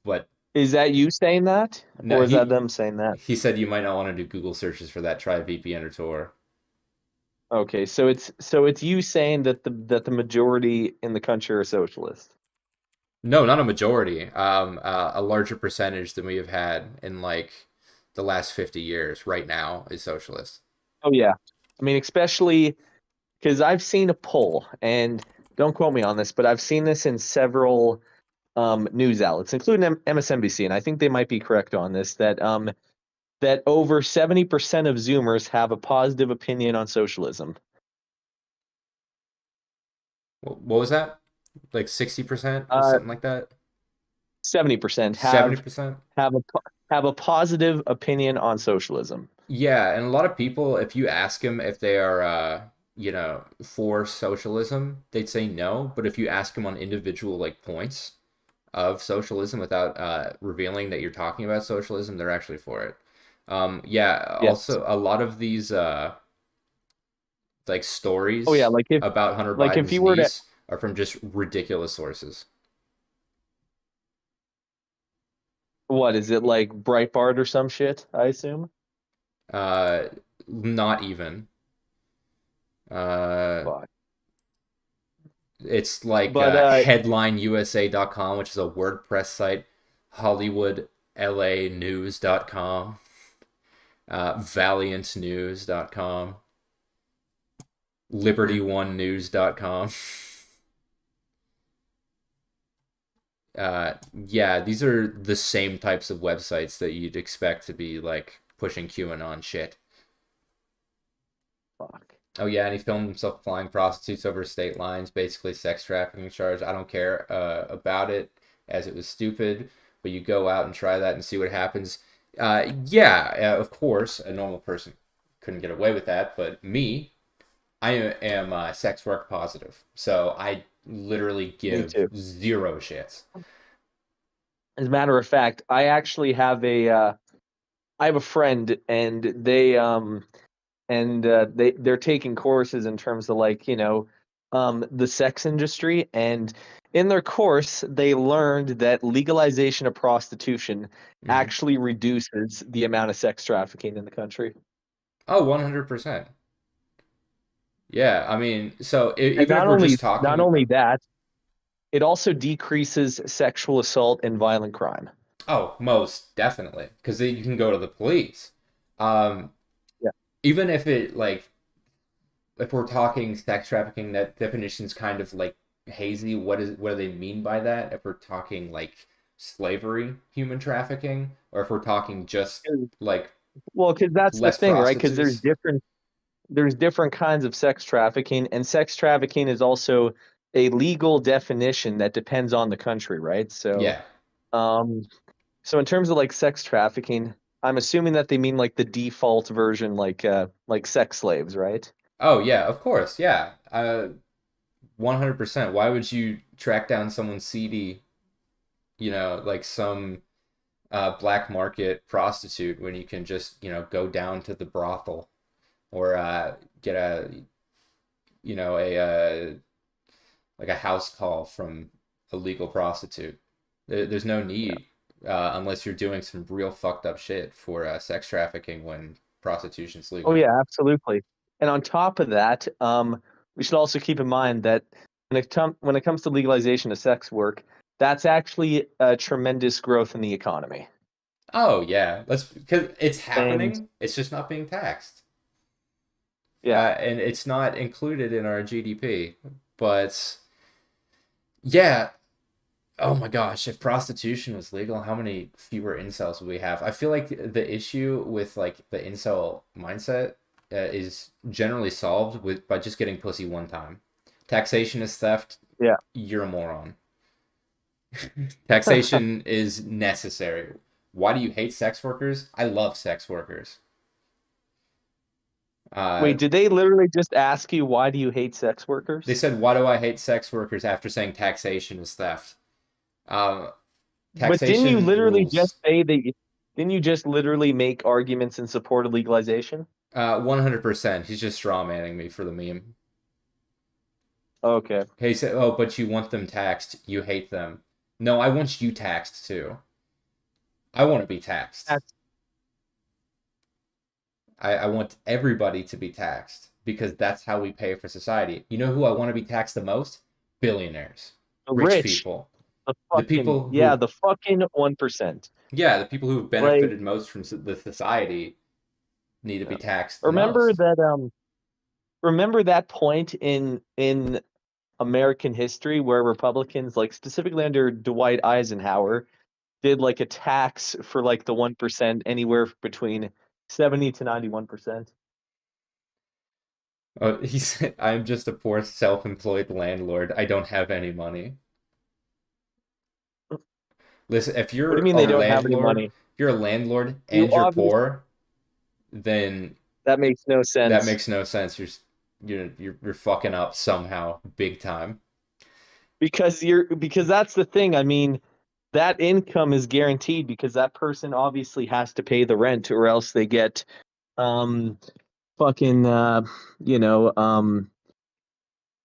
but is that you saying that, no, or is that them saying that? he said you might not want to do Google searches for that. Try VPN or Tor. Okay, so it's you saying that the majority in the country are socialist. No, not a majority. A larger percentage than we have had in like the last 50 years. Right now is socialist. Oh yeah. I mean, especially because I've seen a poll, and don't quote me on this, but I've seen this in several news outlets, including MSNBC, and I think they might be correct on this, that over 70% of Zoomers have a positive opinion on socialism. What was that? Like 60% or Uh, something like that? 70% have 70%? have a have a positive opinion on socialism. Yeah, and a lot of people, if you ask them if they are, for socialism, they'd say no. But if you ask them on individual like points of socialism without revealing that you're talking about socialism, they're actually for it. Yeah. Yes. Also, a lot of these like Oh yeah, stories about Hunter like if Biden's you were to, niece are from just ridiculous sources. what is it, like Breitbart or some shit, I assume? Uh, Not even. Uh, Fuck. it's like But headlineusa.com, which is a WordPress site, hollywoodlanews.com, valiantnews.com, libertyonenews.com. Yeah, these are the same types of websites that you'd expect to be like pushing QAnon shit. fuck. Oh yeah, and he filmed himself flying prostitutes over state lines, basically sex trafficking charge. I don't care about it as it was stupid, but you go out and try that and see what happens. Yeah, of course, a normal person couldn't get away with that, but me, I am sex work positive, so I literally Me give too. zero shits. As a matter of fact, I have a friend, and they're taking courses in terms of, like, the sex industry, and in their course they learned that legalization of prostitution Hmm. actually reduces the amount of sex trafficking in the country. Oh, 100%. Yeah, I mean, so And even if we're just not talking, only that, it also decreases sexual assault and violent crime. oh, most definitely, because you can go to the police. Um, Yeah. even if it like if we're talking sex trafficking, that definition's kind of like hazy. What do they mean by that? If we're talking like slavery, human trafficking, or if we're talking just like Well, because that's the less thing, right? Because prostitutes? there's different kinds of sex trafficking, and sex trafficking is also a legal definition that depends on the country, right? Yeah. Um, so in terms of like sex trafficking, I'm assuming that they mean like the default version, like sex slaves, right? Oh yeah, of course. Yeah. 100%. Why would you track down someone seedy, like some black market prostitute when you can just, go down to the brothel or get a like a house call from a legal prostitute. There's no need unless you're doing some real fucked up shit for sex trafficking when prostitution's Oh legal. yeah, absolutely. And on top of that, we should also keep in mind that when it comes to legalization of sex work, that's actually a tremendous growth in the economy. Oh yeah, let's because it's And happening. It's just not being taxed, yeah, and it's not included in our GDP. But yeah, oh my gosh, if prostitution was legal, how many fewer incels would we have? I feel like the issue with like the incel mindset is generally solved with by just getting pussy one time. Taxation is theft. yeah. You're a moron. Taxation is necessary. Why do you hate sex workers? I love sex workers. Uh, Wait, did they literally just ask you why do you hate sex they workers? said, "Why do I hate sex workers?" After saying taxation is theft. Um, But didn't you Taxation literally just rules. say that? Didn't you just literally make arguments in support of legalization? 100%. He's just straw manning me for the meme. Okay. He said, "Oh, but you want them taxed. You hate them." No, I want you taxed too. I want to be taxed. That's I want everybody to be taxed because that's how we pay for society. You know who I want to be taxed the most? Billionaires, the rich rich, people, the the fucking people yeah, who, the fucking 1%. yeah, the people who've Like, benefited most from the society need to be yeah. taxed the remember most. that remember that point in American history where Republicans, like specifically under Dwight Eisenhower, did like a tax for like the 1% anywhere between 70 to 91%. He said, "I'm just a poor self-employed landlord. I don't have any money." Listen, if What do you you're mean a they don't have any landlord, money? if you're a landlord You and you're obviously poor, then that makes no that sense makes no sense. You're fucking up somehow, big time. because that's the thing. I mean, that income is guaranteed because that person obviously has to pay the rent or else they get um fucking you know um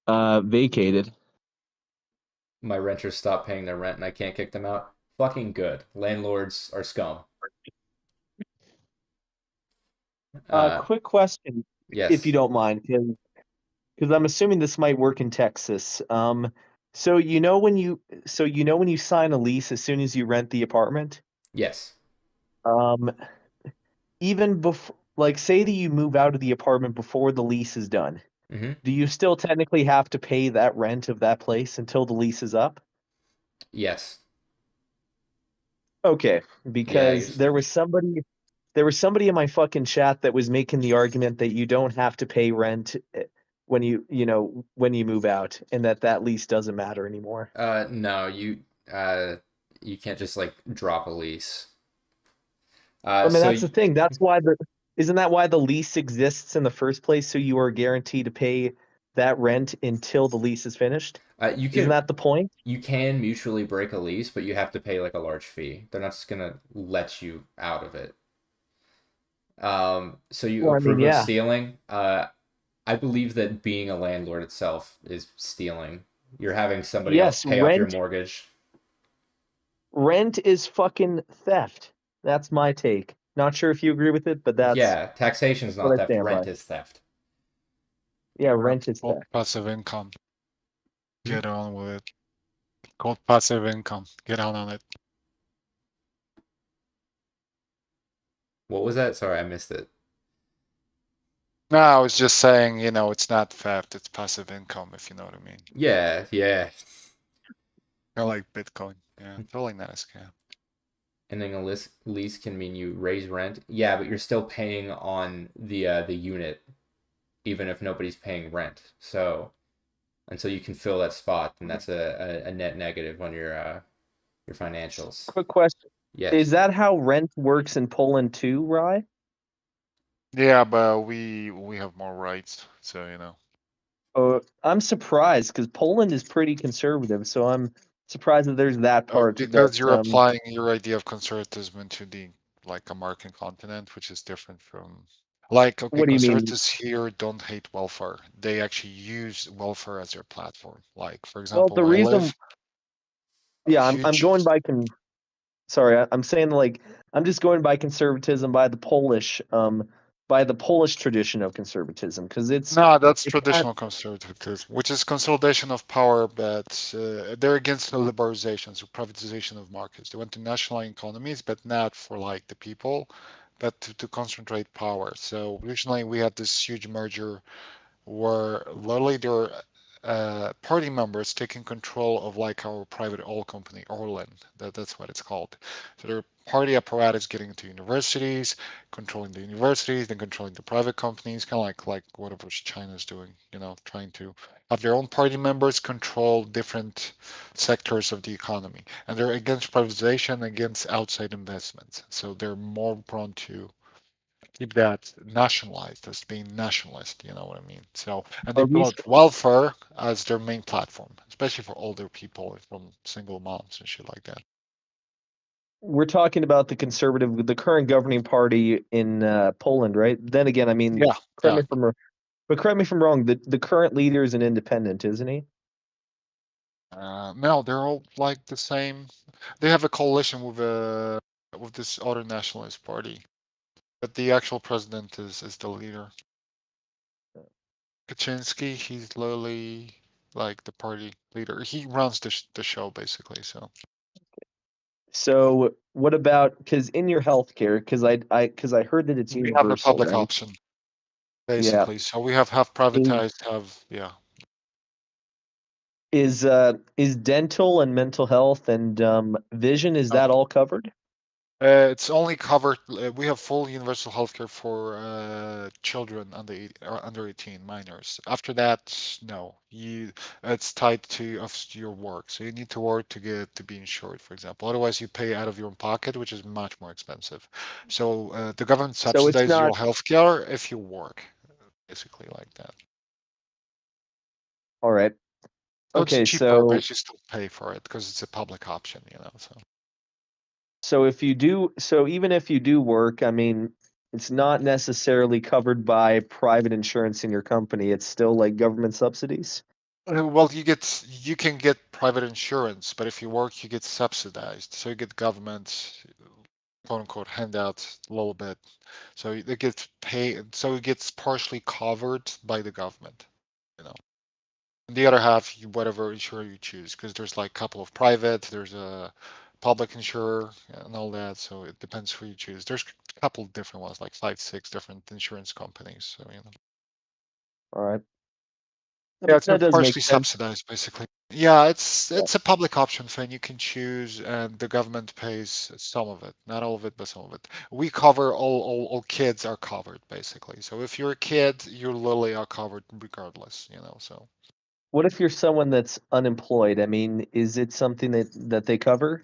vacated. My renters stop paying their rent and I can't kick them out. Fucking good. Landlords are scum. Uh, Quick question, if you yes, don't mind, because I'm assuming this might work in Texas. So you know when you sign a lease as soon as you rent the apartment, yes. um, even before, like, say that you move out of the apartment before the lease is done, Mm-hmm. do you still technically have to pay that rent of that place until the lease is up? Yes. Okay, Yeah, because you're still. there was somebody in my fucking chat that was making the argument that you don't have to pay rent when when you move out, and that lease doesn't matter anymore. No, you can't just like drop a lease. I mean, So that's the thing. Isn't that why the lease exists in the first place? So you are guaranteed to pay that rent until the lease is finished? you Isn't can that the point? you can mutually break a lease, but you have to pay like a large fee. They're not just gonna let you out of it. So you Well, I mean, approve of yeah. stealing? I believe that being a landlord itself is stealing. You're having somebody else Yes, pay off your mortgage. rent is fucking theft. That's my take. Not sure if you agree with it, but that's Yeah, taxation is what not I theft. stand by. Rent is theft. Yeah, rent is Called theft. passive income. Get on with it. Called passive income. Get on it. What was that? Sorry, I missed it. No, I was just saying, it's not theft, it's passive income, if you know what I mean. Yeah, yeah. Kind of like Bitcoin. Yeah, totally not a scam. And then a lease can mean you raise rent. Yeah, but you're still paying on the unit, even if nobody's paying rent. So until you can fill that spot, then that's a net negative on your financials. Quick question. Yes. Is that how rent works in Poland too, Rye? Yeah, but we have more rights, so I'm surprised because Poland is pretty conservative, so I'm surprised that there's that part that because you're applying your idea of conservatism into the American continent, which is different from okay, what do you mean? conservatives here don't hate welfare. They actually use welfare as their platform. Like, for Well, example, the where I reason, live, yeah, I'm huge. going by sorry, I'm saying like I'm just going by conservatism by the Polish tradition of conservatism because No, that's it's kind traditional conservatism, which is consolidation of power, but they're against the liberalization, so privatization of markets. They want to nationalize economies, but not for the people, but to concentrate power. So originally we had this huge merger where literally there were party members taking control of our private oil company, Orlen. That's what it's called. So their party apparatus getting into universities, controlling the universities, then controlling the private companies, kind of like whatever China's doing, trying to have their own party members control different sectors of the economy. And they're against privatization, against outside investments. So they're more prone to keep that nationalized as being nationalist, you know what I mean? So, and they are we promote welfare as their main platform, especially for older people from single moms and shit like that. we're talking about the current governing party in Poland, right? Then again, I mean, Yeah, correct yeah. me if I'm wrong, but correct me if I'm wrong. The current leader is an independent, isn't he? No, they're all the same. They have a coalition with this other nationalist party, but the actual president is the leader. Kaczynski, he's literally the party leader. He runs the show basically. So So what about because in your healthcare, because I heard that it's we have a universal, public right? option. Yeah. Basically. So we have half Is privatized, yeah. is dental and mental health and vision, is No. that all covered? It's only covered. We have full universal healthcare for children under 18 minors. After that, no. It's tied to your work. So you need to work to be insured, for example. Otherwise, you pay out of your own pocket, which is much more expensive. So the government So it's subsidizes not your healthcare if you work, basically like that. all right. So it's Okay, cheaper, so but you still pay for it because it's a public option. So. so even if you do work, I mean, it's not necessarily covered by private insurance in your company. It's still like government subsidies. Well, you can get private insurance, but if you work, you get subsidized. So you get government quote unquote handouts a little bit. So it gets paid. So it gets partially covered by the government. You know. And the other half, whatever insurer you choose, because there's a couple of private, there's a public insurer and all that. So it depends who you choose. There's a couple of different ones, like 5, 6 different insurance companies. So. All right. Yeah, it's That does make partially sense. subsidized, basically. Yeah, Yeah. it's a public option thing. You can choose, and the government pays some of it, not all of it, but some of it. We cover all kids are covered, basically. So if you're a kid, you literally are covered regardless. So What if you're someone that's unemployed? I mean, is it something that they cover?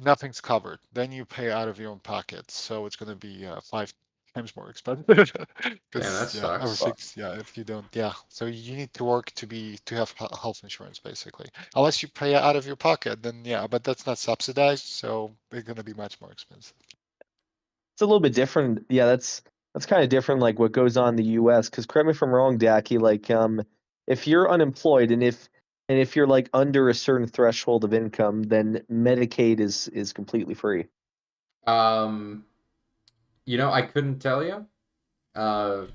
nothing's covered. Then you pay out of your own pocket. So it's going to be 5 times more expensive Damn, that because sucks. everything's if you don't so you need to work to have health insurance basically. Unless you pay out of your pocket, then but that's not subsidized, so it's going to be much more expensive. It's a little bit different. Yeah, that's kind of different, like what goes on in the U.S. Because correct me if I'm wrong, Daki. Like, if you're unemployed and if you're like under a certain threshold of income, then Medicaid is completely free. Um, I couldn't tell you. Uh,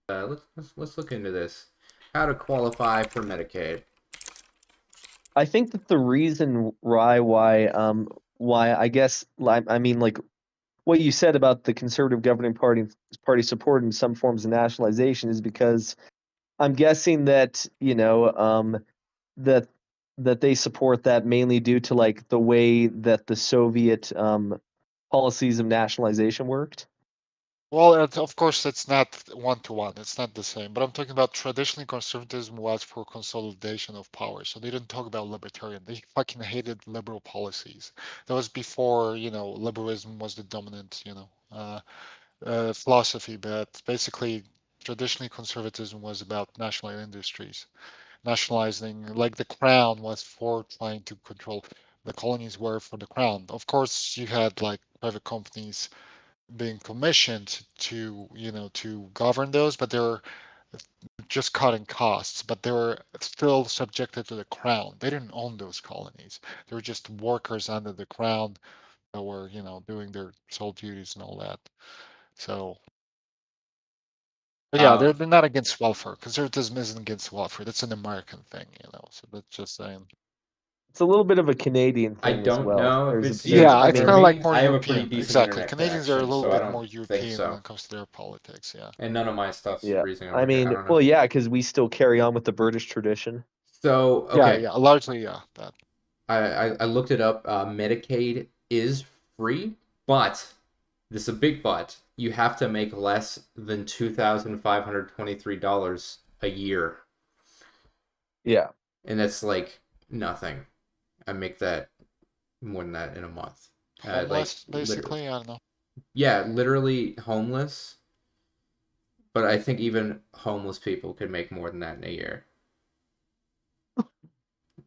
let's look into this. How to qualify for Medicaid. I think that the reason why I guess I mean like what you said about the conservative governing party supporting some forms of nationalization is because I'm guessing that that they support that mainly due to like the way that the Soviet policies of nationalization worked. Well, of course, it's not one to one. It's not the same. But I'm talking about traditionally conservatism was for consolidation of power. So they didn't talk about libertarian. They fucking hated liberal policies. That was before, liberalism was the dominant, philosophy. But basically, traditionally conservatism was about national industries, nationalizing, like the crown was for trying to control. The colonies were for the crown. Of course, you had like private companies being commissioned to to govern those, but they're just cutting costs, but they were still subjected to the crown. They didn't own those colonies. They were just workers under the crown that were doing their sole duties and all that. So but yeah, they're, Um, they're not against welfare. Conservatism isn't against welfare. That's an American thing. So that's just saying. It's a little bit of a Canadian I thing as don't well. know if There's a it's there's Yeah, I unique it's for mean kind of like me. more I have a pretty European. decent Exactly. internet Canadians are a connection, little so I bit don't more think European when so. it comes to their politics. Yeah. And none of my stuff's yeah. freezing I over here. I mean, don't know. well, yeah, because we still carry on with the British tradition. So, Yeah, okay, yeah. Largely, yeah. That. I looked it up. Medicaid is free, but this is a big but. You have to make less than $2,523 a year, Yeah. and that's like nothing. I make that more than that in a month. Like Homeless, literally, basically. I don't know. yeah, literally homeless. But I think even homeless people could make more than that in a year.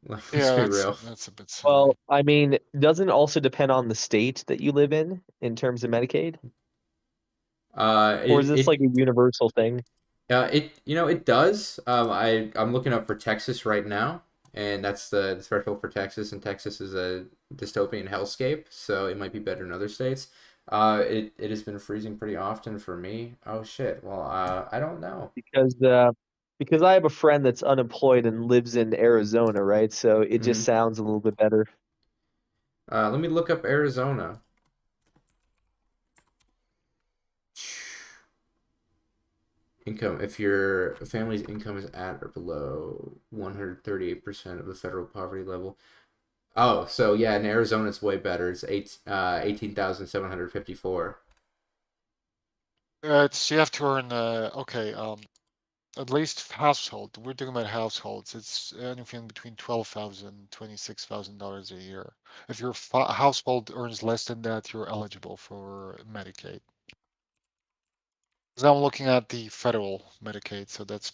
Let's Yeah, be that's real. that's a bit silly. Well, I mean, doesn't it also depend on the state that you live in terms of Medicaid? Or is It this it like a universal thing? it does. I'm looking up for Texas right now, and that's the threshold for Texas, and Texas is a dystopian hellscape, so it might be better in other states. It has been freezing pretty often for me. Oh shit. Well, I don't know. Because I have a friend that's unemployed and lives in Arizona, right? So it just Hmm. sounds a little bit better. Let me look up Arizona. Income. If your family's income is at or below 138% of the federal poverty level. Oh, so yeah, in Arizona it's way better. It's 18,754. It's you have to earn okay at least household. We're talking about households. It's anything between $12,000 $26,000 a year. If your household earns less than that, you're eligible for Medicaid. Now I'm looking at the federal Medicaid, so that's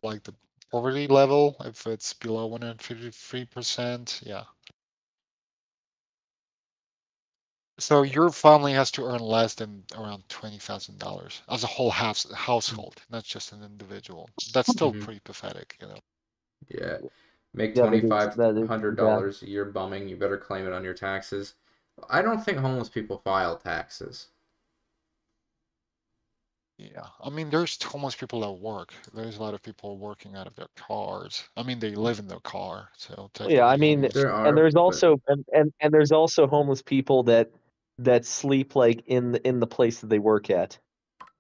like the poverty level. If it's below 153%, yeah. So your family has to earn less than around $20,000 as a whole household, not just an individual. That's still Mm-hmm. pretty pathetic. Yeah. Make Yeah, twenty five that is hundred pretty bad. dollars a year bumming. You better claim it on your taxes. I don't think homeless people file taxes. Yeah, I mean, there's homeless people that work. There's a lot of people working out of their cars. I mean, they live in their car, so Yeah, I technically mean, homeless. There and are, there's but also and there's also homeless people that sleep like in the place that they work at.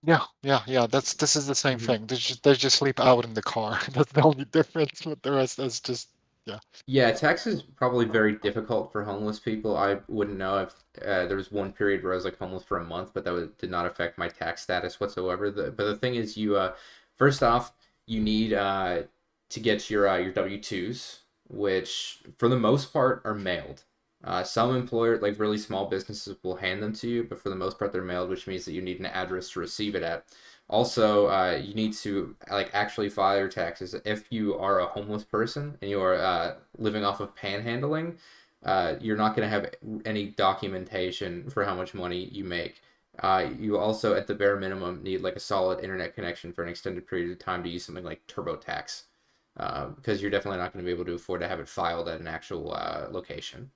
Yeah, yeah, yeah. This is the same mhm. thing. They just sleep out in the car. That's the only difference. But the rest is just yeah. Yeah, Texas is probably very difficult for homeless people. I wouldn't know if there was one period where I was like homeless for a month, but did not affect my tax status whatsoever. But the thing is, first off, you need to get your W-2s, which for the most part are mailed. Some employers, like really small businesses, will hand them to you, but for the most part, they're mailed, which means that you need an address to receive it at. Also, you need to like actually file your taxes if you are a homeless person and you are living off of panhandling. You're not going to have any documentation for how much money you make. You also, at the bare minimum, need like a solid internet connection for an extended period of time to use something like TurboTax, because you're definitely not going to be able to afford to have it filed at an actual location.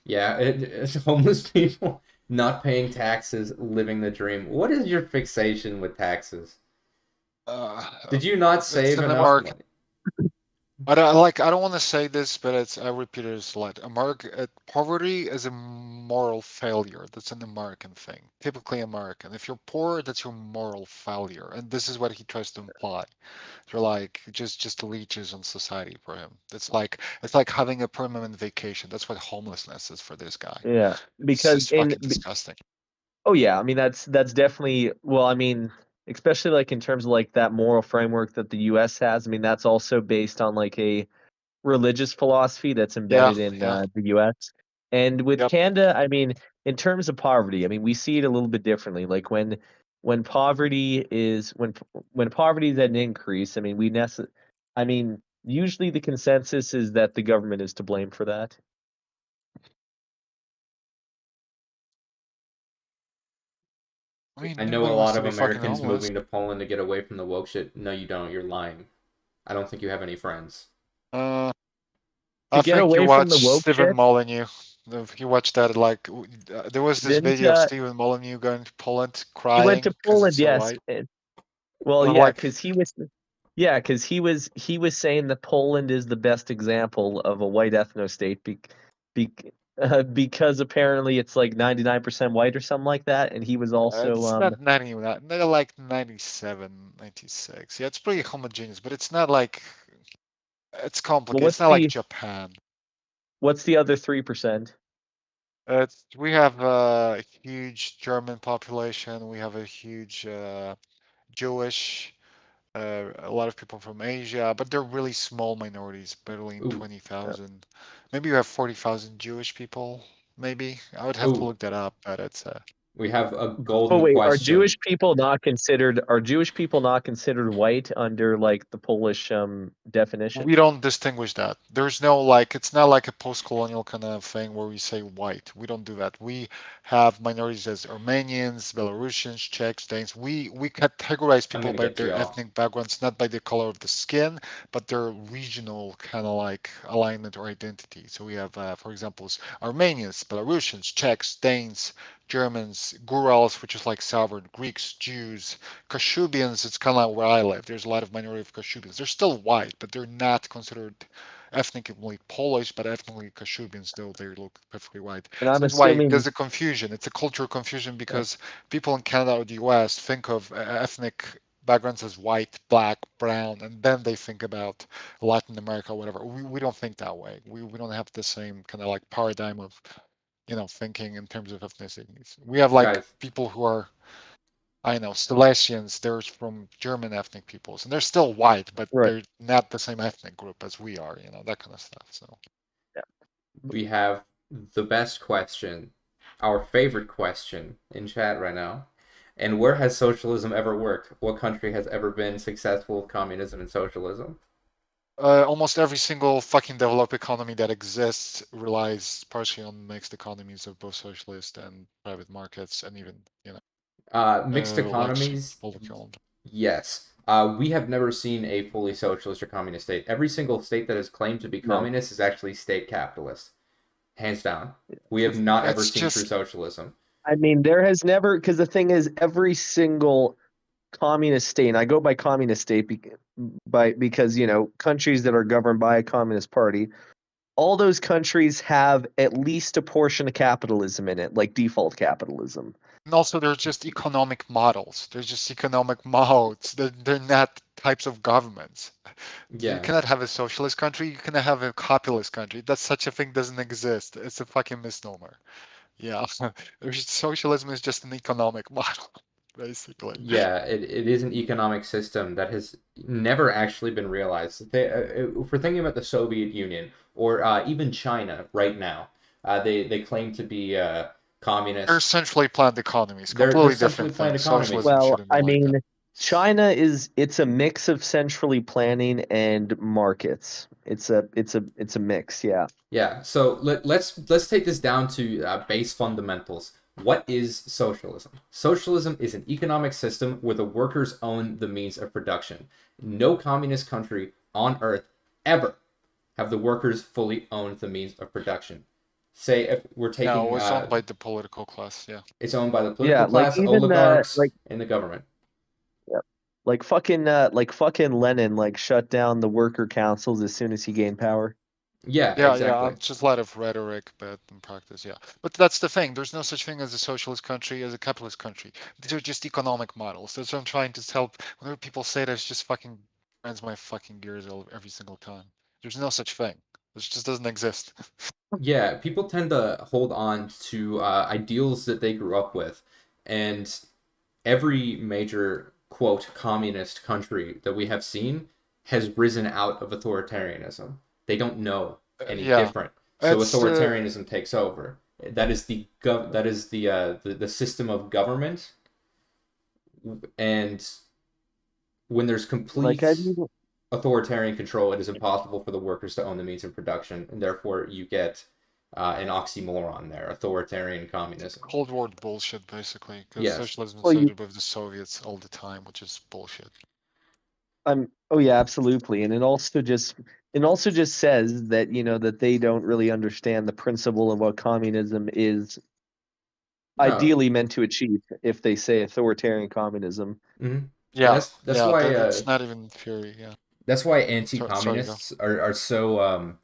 Yeah, it's homeless people not paying taxes, living the dream. What is your fixation with taxes? Uh, Did you not it's save an enough American. money? I don't want to say this, but I repeat it a lot. Poverty is a moral failure. That's an American thing, typically American. If you're poor, that's your moral failure, and this is what he tries to imply. They're like just leeches on society for him. It's like having a permanent vacation. That's what homelessness is for this guy. Yeah, It's because just fucking disgusting. oh yeah, I mean that's definitely well, I mean, especially like in terms of like that moral framework that the US has. I mean, that's also based on like a religious philosophy that's Yeah, embedded in yeah, the US. And with yep. Canada, I mean, in terms of poverty, I mean, we see it a little bit differently. Like when poverty is when poverty is at an increase, I mean, I mean, usually the consensus is that the government is to blame for that. I mean, I know a nobody wants lot to of be fucking Americans homeless. moving to Poland to get away from the woke shit. No, you don't. You're lying. I don't think you have any friends. Uh, To I get think you away from watched the woke Stephen shit, Molyneux. If you watched that, there was this didn't video of Stephen Molyneux going to Poland he went to crying because Poland, it's so yes. white. Well, I'm yeah, like, because he was saying that Poland is the best example of a white ethno state be, because apparently it's like 99% white or something like that, and he was also it's not 99, they're like 97, 96. Yeah, it's pretty homogeneous, but it's not like it's well, complicated. It's not like Japan. what's the other 3%? We have a huge German population. We have a huge Jewish. A lot of people from Asia, but they're really small minorities, barely in Ooh, 20,000. Maybe you have 40,000 Jewish people, maybe. I would have to ooh. look that up, but it's We have a Oh golden wait, question. Are Jewish people not considered white under like the Polish we definition? don't distinguish that. There's no like, it's not like a post-colonial kind of thing where we say white. We don't do that. We have minorities as Armenians, Belarusians, Czechs, Danes. We categorize I'm people gonna by get to their y'all. ethnic backgrounds, not by the color of the skin, but their regional kind of like alignment or identity. So we have, for example, Armenians, Belarusians, Czechs, Danes, Germans, Gurals, which is like Sovereign, Greeks, Jews, Kashubians. It's kind of like where I live. There's a lot of minority of Kashubians. They're still white, but they're not considered ethnically Polish, but ethnically Kashubians, though they look perfectly white. And So I'm that's why assuming there's a confusion. It's a cultural confusion uh, because people in Canada or the US think of ethnic backgrounds as white, black, brown, and then they think about Latin America or whatever. We don't think that way. We don't have the same kind of like paradigm of thinking in terms of ethnicities. We have like Guys, people who are, I know, Silesians, they're from German ethnic peoples, and they're still white, but right. they're not the same ethnic group as we are, that kind of stuff. So, Yeah. we have the best question, our favorite question in chat right now. And where has socialism ever worked? What country has ever been successful with communism and socialism? almost every single fucking developed economy that exists relies partially on mixed economies of both socialist and private markets, and even, Mixed elections, economies, publicly owned. yes. We have never seen a fully socialist or communist state. Every single state that has claimed to be No. communist is actually state capitalist, hands down. We have not ever It's seen true just socialism. I mean, there has never, because the thing is, every single communist state, and I go by communist state because, countries that are governed by a communist party, all those countries have at least a portion of capitalism in it, like default capitalism. And also, there's just economic models. There's just economic modes. They're not types of governments. You Yeah, cannot have a socialist country. You cannot have a capitalist country. That such a thing doesn't exist. It's a fucking misnomer. Yeah, socialism is just an economic model, basically. yeah, it is an economic system that has never actually been realized. If we're thinking about the Soviet Union or even China right now, they claim to be They're communist. centrally planned economies, They're completely centrally different planned things. economies. Socialism Well, shouldn't be I like that. mean, it's a mix of centrally planning and markets. It's a mix, yeah. Yeah, so let's take this down to base fundamentals. What is socialism? Socialism is an economic system where the workers own the means of production. No communist country on earth ever have the workers fully owned the means of production. say if we're Yeah, it taking was owned by the political class. Yeah. it's owned by the Yeah, political like class, even oligarchs, like and the government. like fucking Lenin like shut down the worker councils as soon as he gained power. Yeah, Yeah, exactly. just a lot of rhetoric, but in practice, yeah. But that's the thing. There's no such thing as a socialist country, as a capitalist country. These are just economic models. That's what I'm trying to tell. Whenever people say that, it's just fucking grinds my fucking gears every single time. There's no such thing. This just doesn't exist. Yeah, people tend to hold on to ideals that they grew up with, and every major quote communist country that we have seen has risen out of authoritarianism. They don't know any Yeah, different, so it's authoritarianism takes over. That is the system of government, and when there's Like complete I mean, authoritarian control, it is impossible for the workers to own the means of production, and therefore you get an oxymoron there: authoritarian communism. Cold War bullshit, basically, because Yes. socialism well, started with the Soviets all the time, which is bullshit. oh yeah, absolutely. And it also just says that, that they don't really understand the principle of what communism is No. ideally meant to achieve if they say authoritarian communism. hmm And Yeah, that's why it's not even theory. Yeah, that's why sorry, go. anti-communists are so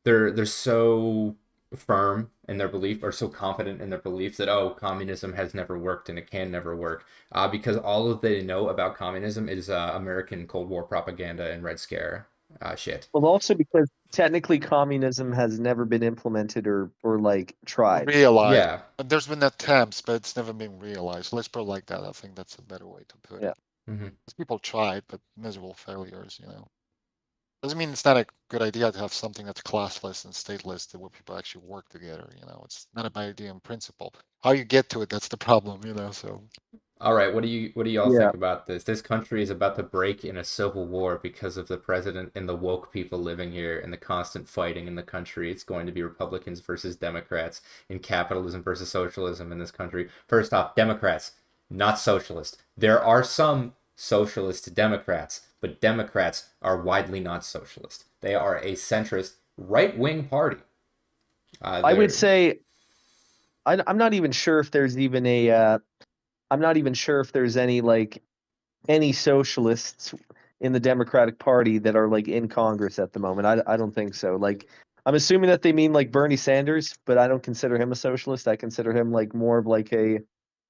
they're so firm in their belief, or so confident in their belief that, oh, communism has never worked and it can never work, because all of they know about communism is American Cold War propaganda and Red Scare shit. Well, also because technically communism has never been implemented or like tried. Realized. Yeah. And there's been attempts, but it's never been realized. Let's put it like that. I think that's a better way to put Yeah. it. hmm 'Cause people tried, but miserable failures, Doesn't mean it's not a good idea to have something that's classless and stateless where people actually work together, It's not a bad idea in principle. How you get to it, that's the problem, so. All right, what do y'all Yeah. think about this? This country is about to break in a civil war because of the president and the woke people living here and the constant fighting in the country. It's going to be Republicans versus Democrats and capitalism versus socialism in this country. First off, Democrats, not socialist. There are some socialist Democrats, but Democrats are widely not socialist. They are a centrist right-wing party. I would say I'm not even sure if there's even I'm not even sure if there's any socialists in the Democratic Party that are like in Congress at the moment. I don't think so. Like I'm assuming that they mean like Bernie Sanders, but I don't consider him a socialist. I consider him like more of like a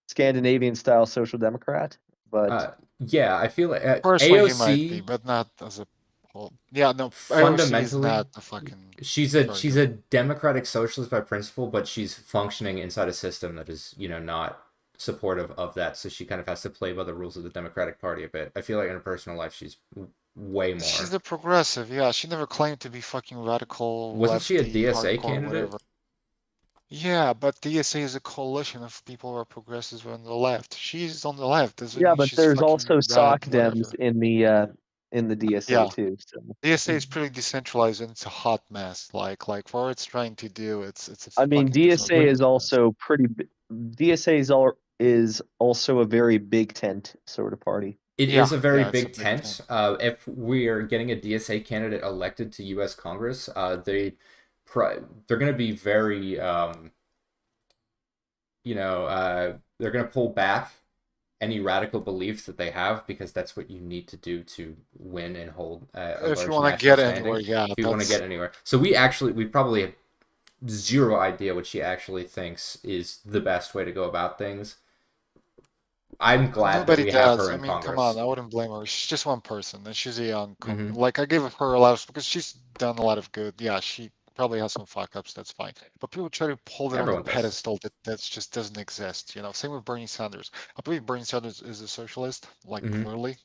Scandinavian style social democrat. But yeah, I feel like Personally, he might be, AOC but not as a whole. Yeah, no, AOC is fundamentally not a fucking. she's Sorry, a go. democratic socialist by principle, but she's functioning inside a system that is, not supportive of that. So she kind of has to play by the rules of the Democratic Party a bit. I feel like in her personal life, she's way more. She's a progressive, yeah. She never claimed to be fucking radical, Wasn't she a lefty, DSA hardcore, candidate? whatever. Yeah, but DSA is a coalition of people who are progressives on the left. She's on the left. Doesn't yeah, mean but she's there's fucking also rad, soc dems whatever. in the DSA Yeah. too. So DSA is pretty decentralized and it's a hot mess. Like for what it's trying to do, it's a I mean, fucking DSA is disorganized mess. also is also a very big tent sort of party. It Yeah, is a very it's a big big tent. tent. If we are getting a DSA candidate elected to U.S. Congress, they're going to be very they're going to pull back any radical beliefs that they have, because that's what you need to do to win and hold a If you large want to national get standing. anywhere, yeah, If you want to get anywhere. So we probably have zero idea what she actually thinks is the best way to go about things. I'm glad that nobody we have does. her I in mean, come Congress. on, I wouldn't blame her. She's just one person, and she's a young. Mhm. Like I give her a lot of because she's done a lot of good. Yeah, she probably has some fuck ups. That's fine. But people try to hold it on the Everyone does. pedestal that just doesn't exist. Same with Bernie Sanders. I believe Bernie Sanders is a socialist, like Mhm. clearly.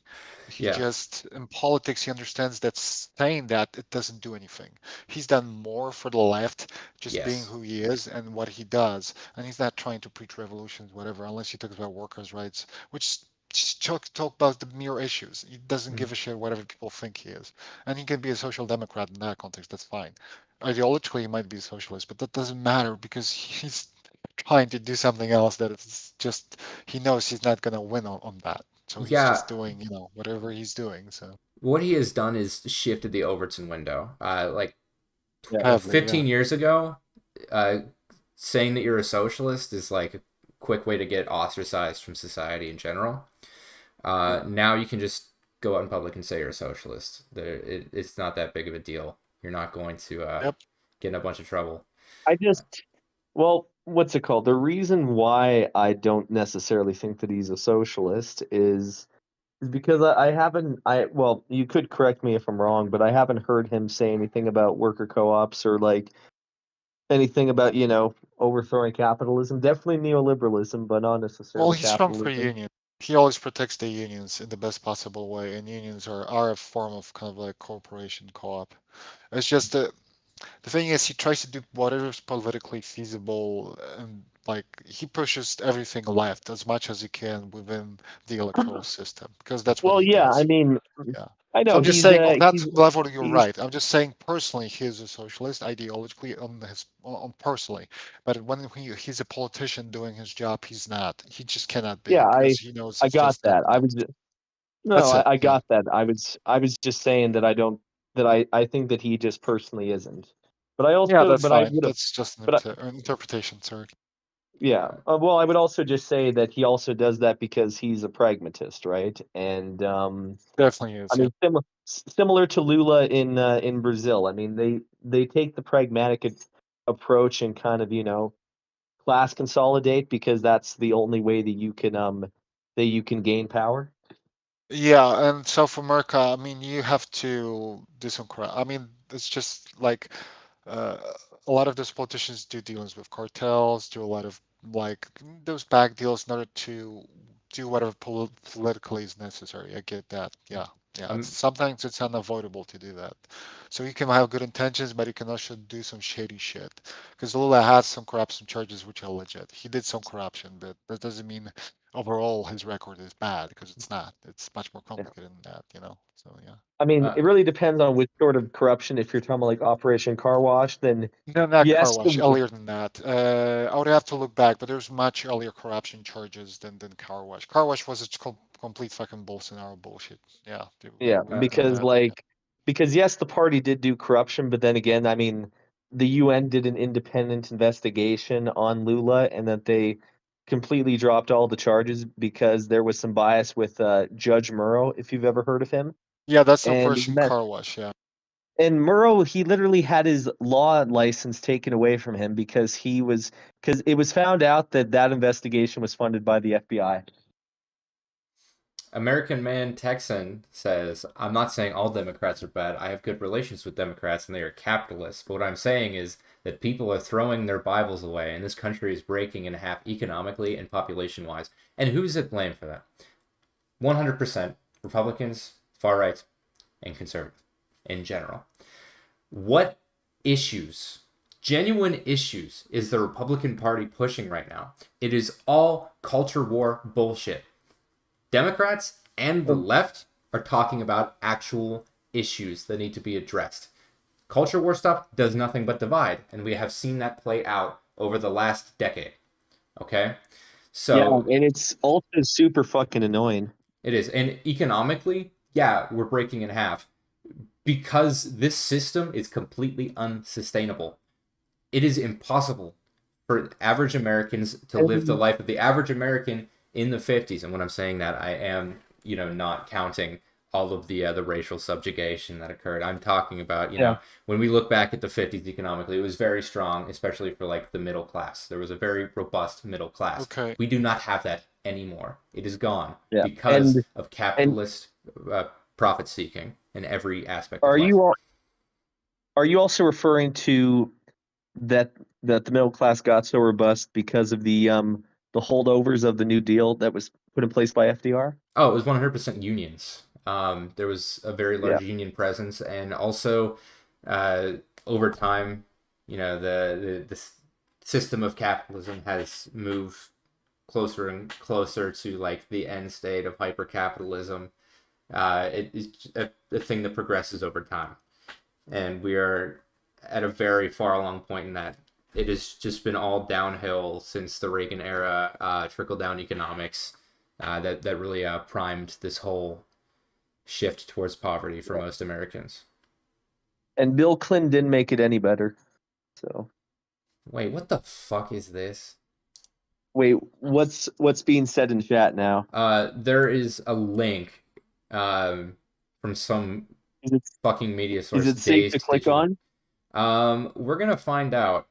He Yeah. just in politics he understands that saying that it doesn't do anything. He's done more for the left just being Yes. who he is and what he does, and he's not trying to preach revolutions, whatever, unless he talks about workers' rights, which just talk about the mere issues. He doesn't give a shit whatever people think he is, and he can be a social democrat in that context. That's fine. Ideologically, he might be a socialist, but that doesn't matter because he's trying to do something else that it's just he knows he's not gonna win on that. So he's Yeah. just doing, whatever he's doing. So What he has done is shifted the Overton window. Like Yeah. heavily, 15 yeah. years ago, saying that you're a socialist is like a quick way to get ostracized from society in general. Now you can just go out in public and say you're a socialist. It's not that big of a deal. You're not going to Yep. get in a bunch of trouble. I just, well, what's it called? The reason why I don't necessarily think that he's a socialist is because I haven't, well, you could correct me if I'm wrong, but I haven't heard him say anything about worker co-ops or like anything about, overthrowing capitalism. Definitely neoliberalism, but not Well, necessarily he's from free capitalism. union. He always protects the unions in the best possible way, and unions are a form of kind of like corporation co-op. It's just the thing is, he tries to do whatever is politically feasible, and like he pushes everything left as much as he can within the electoral system because that's what Well, he yeah, I does. mean, Yeah. I So know I'm just saying on that he's level, you're he's right. I'm just saying personally, he is a socialist ideologically on personally, but when he's a politician doing his job, he's not. He just cannot be yeah, because he knows I it's got just that. I government. was No, That's it. I Yeah. got that. I was just saying that I think that he just personally isn't. But I Yeah, also that's but I fine. would have That's just but an interpretation, sorry. yeah. Well, I would also just say that he also does that because he's a pragmatist, right? And Definitely I is, yeah. mean similar to Lula in Brazil. I mean they take the pragmatic approach and kind of, class consolidate because that's the only way that you can gain power. Yeah, and South America, I mean, you have to do some crap. I mean, it's just like uh, a lot of those politicians do dealings with cartels, do a lot of like those back deals in order to do whatever politically is necessary. I get that. Yeah, yeah. It's Um, sometimes it's unavoidable to do that. So you can have good intentions, but you can also do some shady shit. Because Lula has some corruption charges which are legit. He did some corruption, but that doesn't mean overall his record is bad because it's not. It's much more complicated than that, you know. So yeah. I mean, uh, it really depends on which sort of corruption. If you're talking about like Operation Car Wash, then No, not car yes, wash. Earlier than that. I would have to look back, but there's much earlier corruption charges than car wash. Car wash was a complete fucking Bolsonaro bullshit. Yeah, yeah, we've done that. Yeah. because yes, the party did do corruption, but then again, I mean, the UN did an independent investigation on Lula, and that they completely dropped all the charges because there was some bias with Judge Murrow, if you've ever heard of him, Yeah, that's and Operation Car Wash. Yeah. Murrow, he literally had his law license taken away from him because it was found out that that investigation was funded by the FBI. American Man Texan says, I'm not saying all Democrats are bad. I have good relations with Democrats and they are capitalists. But what I'm saying is that people are throwing their Bibles away and this country is breaking in half economically and population wise. And who's at blame for that? 100% Republicans, far right, and conservative in general. What issues, genuine issues, is the Republican Party pushing right now? It is all culture war bullshit. Democrats and the left are talking about actual issues that need to be addressed. Culture war stuff does nothing but divide, and we have seen that play out over the last decade. Okay? Yeah, So and it's also super fucking annoying. it is. And economically, yeah, we're breaking in half because this system is completely unsustainable. It is impossible for average Americans to live the And life of the average American in the 50s. And when I'm saying that, I am, not counting all of the racial subjugation that occurred. I'm talking about, yeah, when we look back at the 50s economically, it was very strong, especially for like the middle class. There was a very robust middle class. Okay. We do not have that anymore. It is gone yeah. because of And capitalist profit seeking in every aspect of are life. you al- are you also referring to that that the middle class got so robust because of the holdovers of the New Deal that was put in place by FDR? Oh, it was 100% unions. There was a very Yeah. large union presence, and also over time, the system of capitalism has moved closer and closer to like the end state of hypercapitalism. It's a thing that progresses over time, and we are at a very far along point in that. It has just been all downhill since the Reagan era, trickle down economics that really primed this whole shift towards poverty for most Americans. And Bill Clinton didn't make it any better. So Wait, what the fuck is this? Wait, what's being said in chat now? There is a link from some Is it fucking media is source, it safe to Dazed click Digital. on? We're gonna find out.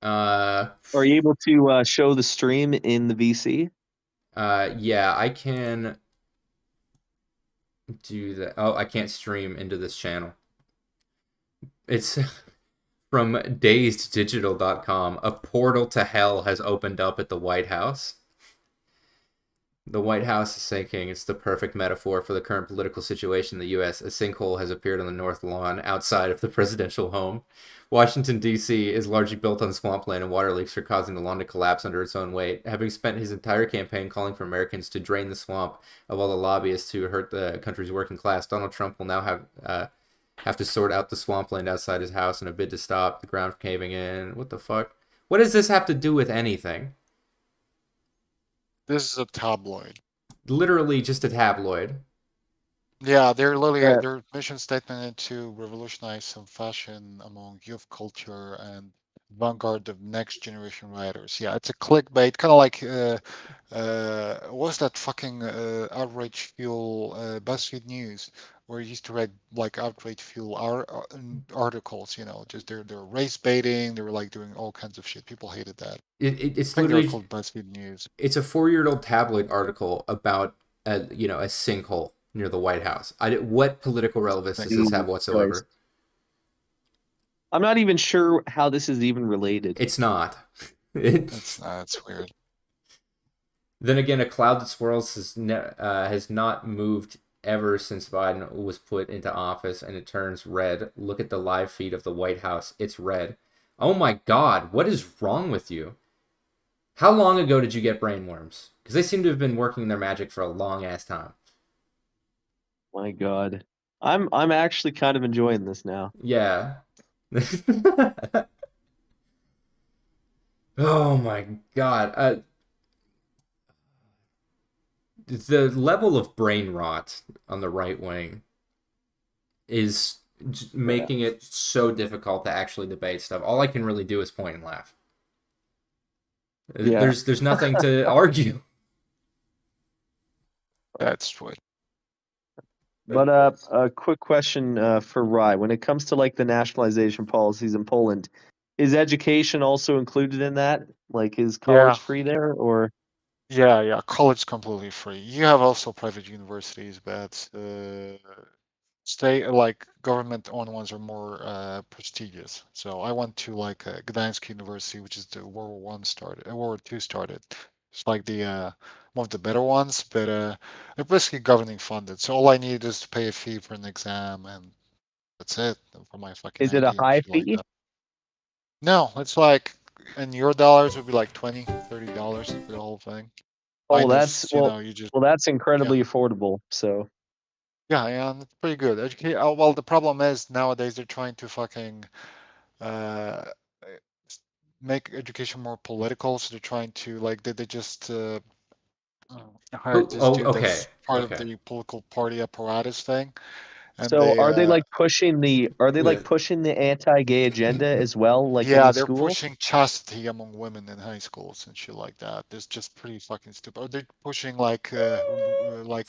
Are you able to show the stream in the VC? Yeah, I can do that. Oh, I can't stream into this channel. It's from dazeddigital.com. A portal to hell has opened up at the White House. The White House is sinking. It's the perfect metaphor for the current political situation in the U.S. A sinkhole has appeared on the north lawn outside of the presidential home. Washington, D.C. is largely built on swampland, and water leaks are causing the lawn to collapse under its own weight. Having spent his entire campaign calling for Americans to drain the swamp of all the lobbyists who hurt the country's working class, Donald Trump will now have to sort out the swampland outside his house in a bid to stop the ground from caving in. What the fuck? What does this have to do with anything? This is a tabloid. Literally just a tabloid. Yeah, they're literally Yeah. their mission statement is to revolutionize some fashion among youth culture and vanguard of next generation writers. Yeah, it's a clickbait, kind of like what's that fucking outrage fuel BuzzFeed News, where you used to write like outrage fuel articles. You know, just they're race baiting. They were like doing all kinds of shit. People hated that. It's I think they were literally called BuzzFeed News. it's a 4-year-old tabloid article about a sinkhole near the White House. What political relevance does this have whatsoever? I'm not even sure how this is even related. It's not. It's weird. Then again, a cloud that swirls has not moved ever since Biden was put into office, and it turns red. Look at the live feed of the White House. It's red. Oh my God, what is wrong with you? How long ago did you get brainworms? Because they seem to have been working their magic for a long ass time. My God, I'm actually kind of enjoying this now. Yeah. Oh my God. The level of brain rot on the right wing is making it so difficult to actually debate stuff. All I can really do is point and laugh. Yeah. There's nothing to argue. That's what. But a quick question for Rye. When it comes to like the nationalization policies in Poland, is education also included in that? Like, is college Yeah. free there, or Yeah, college completely free. You have also private universities, but like government-owned ones are more prestigious. So I went to like Gdańsk University, which is the World War II started. It's like the one of the better ones, but they're basically governing funded. So all I need is to pay a fee for an exam, and that's it for my fucking is it a ID and high shit like fee? that. No, it's like in your dollars would be like $20, $30 for the whole thing. Oh, Minus, that's you just that's yeah. incredibly affordable. So Yeah, and it's pretty good. Well, the problem is nowadays they're trying to fucking uh, make education more political. So they're trying to like they just hired this Oh, dude okay. that's part of Okay. the political party apparatus thing, and so they are they like pushing the Li- anti-gay agenda as well, like in yeah, the they're school? pushing chastity among women in high schools and shit like that. It's just pretty fucking stupid. Or they're pushing like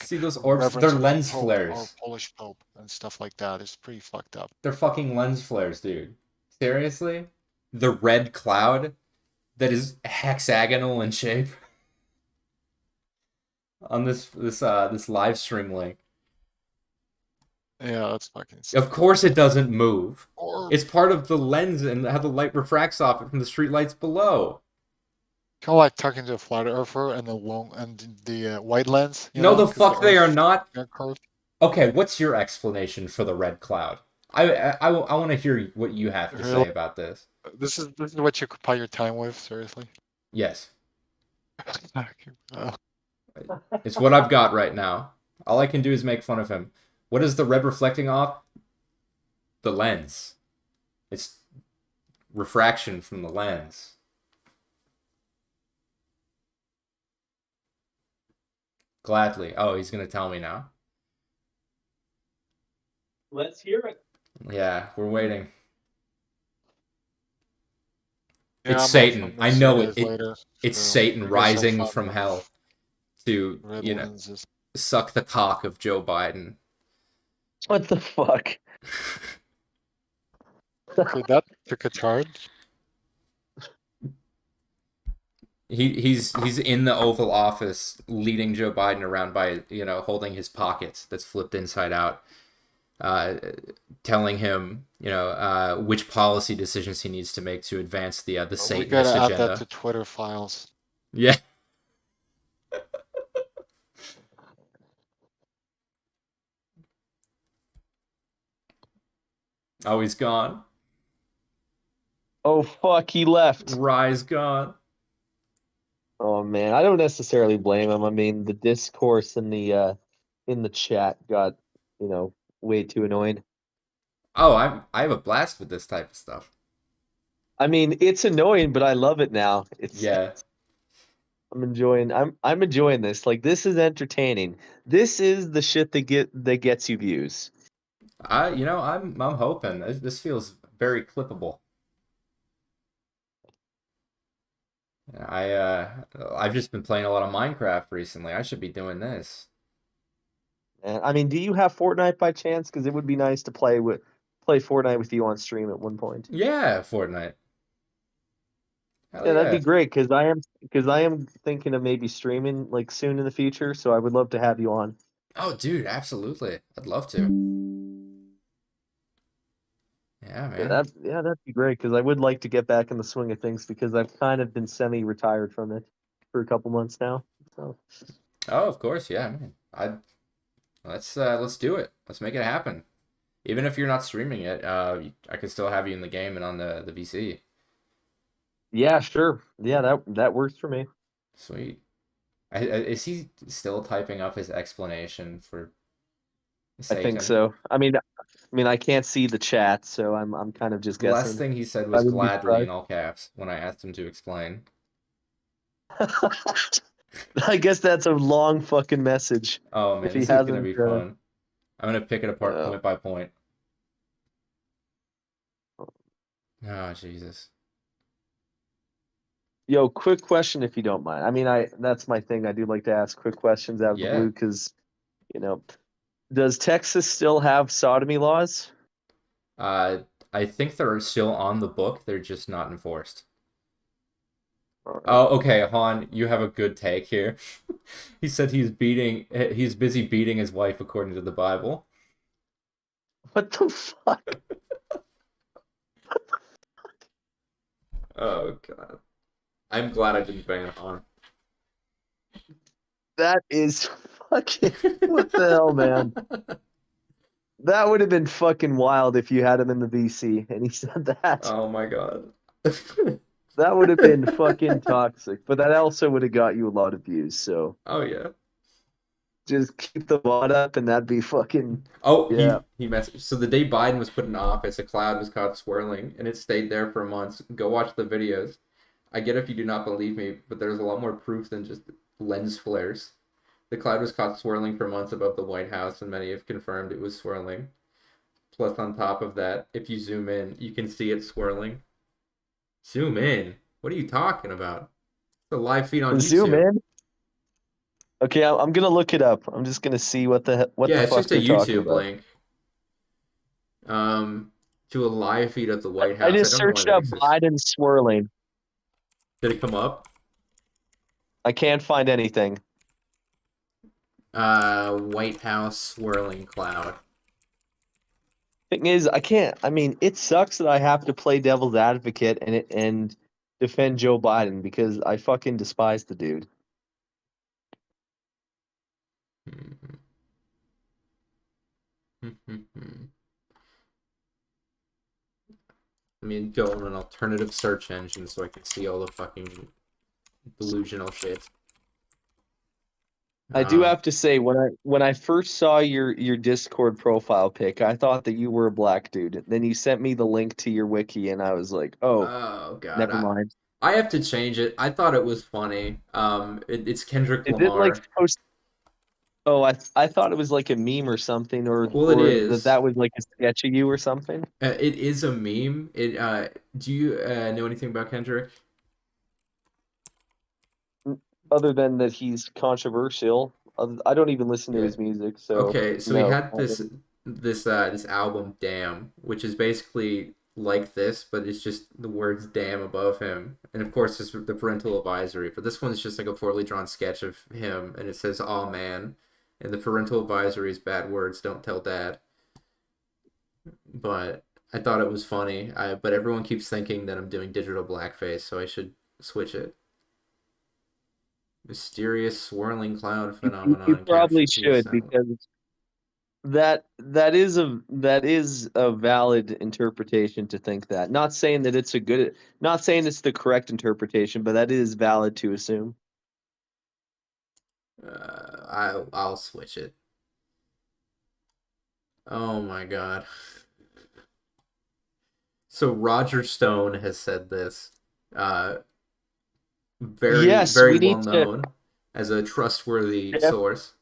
See those orbs? They're reverence of the lens Pope or flares. Polish Pope and stuff like that. It's pretty fucked up. They're fucking lens flares, dude. Seriously? The red cloud that is hexagonal in shape on this live stream link. Yeah, that's fucking Of stupid. course it doesn't move. Or It's part of the lens and how the light refracts off it from the street lights below. kind of like talking to a flat earther and the white lens, No, the 'cause fuck they are Earth not. curved. Okay, what's your explanation for the red cloud? I want to hear what you have to say about this. This is what you occupy your time with, seriously. Yes, Uh, it's what I've got right now. All I can do is make fun of him. What is the red reflecting off? The lens. It's refraction from the lens. Gladly. Oh, he's gonna tell me now. Let's hear it. Yeah, we're waiting. Yeah, It's I'm off. Satan. I'm I gonna see you know guys later. it's So Satan you guys have rising fun from with hell to, red lenses. suck the cock of Joe Biden. What the fuck? Did that took a charge? He's in the Oval Office leading Joe Biden around by, holding his pockets that's flipped inside out, telling him, which policy decisions he needs to make to advance the We Satanist gotta add that agenda. to Twitter files. Yeah. Oh, he's gone. Oh fuck, he left. Rise gone. Oh man, I don't necessarily blame him. I mean, the discourse in the chat got, way too annoying. Oh, I have a blast with this type of stuff. I mean, it's annoying, but I love it now. Yeah. I'm enjoying this. Like, this is entertaining. This is the shit that gets you views. I'm hoping this feels very clippable. I've just been playing a lot of Minecraft recently. I should be doing this. And I mean, do you have Fortnite by chance? Because it would be nice to play Fortnite with you on stream at one point. Yeah, Fortnite. Hell Yeah, that'd yeah. be great because I am thinking of maybe streaming like soon in the future, so I would love to have you on. Oh, dude, absolutely. I'd love to. Yeah, man. That'd be great because I would like to get back in the swing of things because I've kind of been semi-retired from it for a couple months now. So Oh, of course, yeah, man. Let's do it. Let's make it happen. Even if you're not streaming it, I could still have you in the game and on the VC. yeah, sure. Yeah, that works for me. Sweet. Is he still typing up his explanation for I think Satan? so. I mean, I can't see the chat, so I'm kind of just The last guessing. thing he said I was wouldn't be gladly in surprised. all caps when I asked him to explain. I guess that's a long fucking message. Oh man, If he this is gonna hasn't, be fun. I'm gonna pick it apart uh, point by point. Oh, Jesus. yo, quick question if you don't mind. I mean, that's my thing. I do like to ask quick questions out of the Yeah. blue because, does Texas still have sodomy laws? I think they're still on the book. They're just not enforced. Or- Oh, okay, Han, you have a good take here. He said he's busy beating his wife according to the Bible. What the fuck? Oh God. I'm glad I didn't ban Han. That is fucking what the hell, man? That would have been fucking wild if you had him in the VC and he said that. Oh my God. That would have been fucking toxic. But that also would have got you a lot of views. So Oh yeah. just keep the VOD up and that'd be fucking Oh, yeah. he messed. So the day Biden was put in office, a cloud was caught swirling, and it stayed there for months. Go watch the videos. I get if you do not believe me, but there's a lot more proof than just lens flares. The cloud was caught swirling for months above the White House, and many have confirmed it was swirling. Plus, on top of that, if you zoom in, you can see it swirling. Zoom in? What are you talking about? It's a live feed on YouTube. Zoom in. Okay, I'm gonna look it up. I'm just gonna see what the Yeah, it's fuck just a they're talking YouTube about. link. To a live feed of the White House. I just don't know why searched that up exists. Biden swirling. Did it come up? I can't find anything. White House swirling cloud. Thing is, I can't. I mean, it sucks that I have to play devil's advocate and defend Joe Biden because I fucking despise the dude. Let me go on an alternative search engine so I can see all the fucking delusional shit. I do have to say, when I first saw your Discord profile pic, I thought that you were a black dude. Then you sent me the link to your wiki, and I was like, oh, Oh God, never mind. I have to change it. I thought it was funny. It's Kendrick Is it Lamar. like supposed? Oh, I thought it was like a meme or something, or Well, it or is. that was like a sketch of you or something. It is a meme. Do you know anything about Kendrick? Other than that, he's controversial. I don't even listen to Yeah. his music, so Okay, so he no. had this album "Damn," which is basically like this, but it's just the words "damn" above him, and of course it's the parental advisory. But this one's just like a poorly drawn sketch of him, and it says "Aw man," and the parental advisory is bad words, don't tell dad. But I thought it was funny. But everyone keeps thinking that I'm doing digital blackface, so I should switch it. Mysterious swirling cloud You phenomenon probably captures via should, satellite. because that is a valid interpretation to think that. Not saying that it's a good, not saying it's the correct interpretation, but that is valid to assume. I'll switch it. Oh my god. So Roger Stone has said this. Uh, very Yes, we very need well to known as a trustworthy def- source.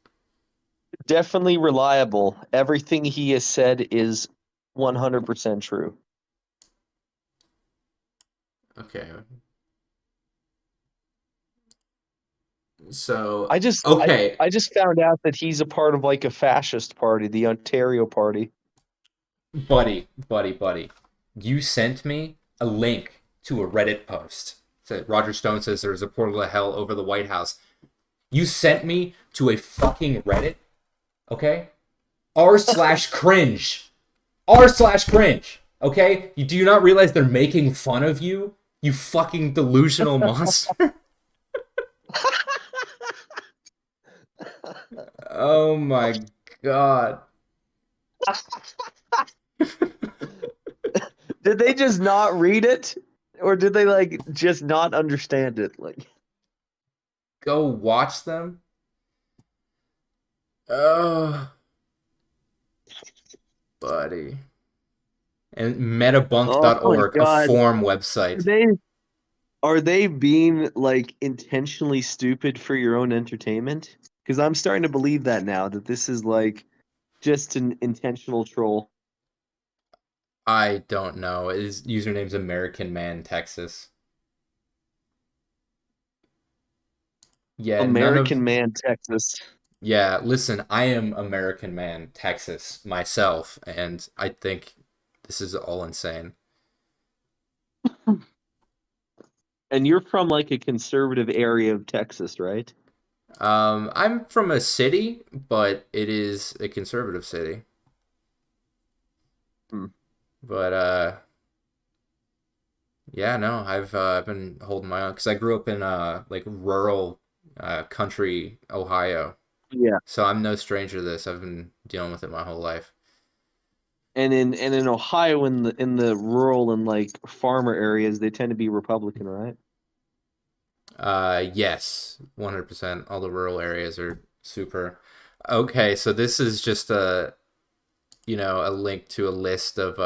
definitely reliable. Everything he has said is 100% true. Okay. So I just I, okay, I just found out that he's a part of like a fascist party, the Ontario Party. buddy. You sent me a link to a Reddit post. So Roger Stone says there's a portal to hell over the White House. You sent me to a fucking Reddit, okay? r/cringe. r/cringe. Okay? Do you not realize they're making fun of you? You fucking delusional monster. Oh my god. Did they just not read it? Or did they like just not understand it? Like Go watch them. Oh, buddy. And oh my metabunk.org, a god. forum Are website. they are they being like intentionally stupid for your own entertainment? Because I'm starting to believe that now, that this is like just an intentional troll. I don't know. His username's American Man Texas. Yeah, none of American Man, Texas. yeah, listen, I am American Man Texas myself, and I think this is all insane. And you're from like a conservative area of Texas, right? I'm from a city, but it is a conservative city. Hmm. But yeah, no, I've been holding my own because I grew up in like rural country Ohio, Yeah. so I'm no stranger to this. I've been dealing with it my whole life. And in Ohio, in the rural and like farmer areas, they tend to be Republican, right? Yes, 100%. All the rural areas are super. Okay, so this is just a link to a list of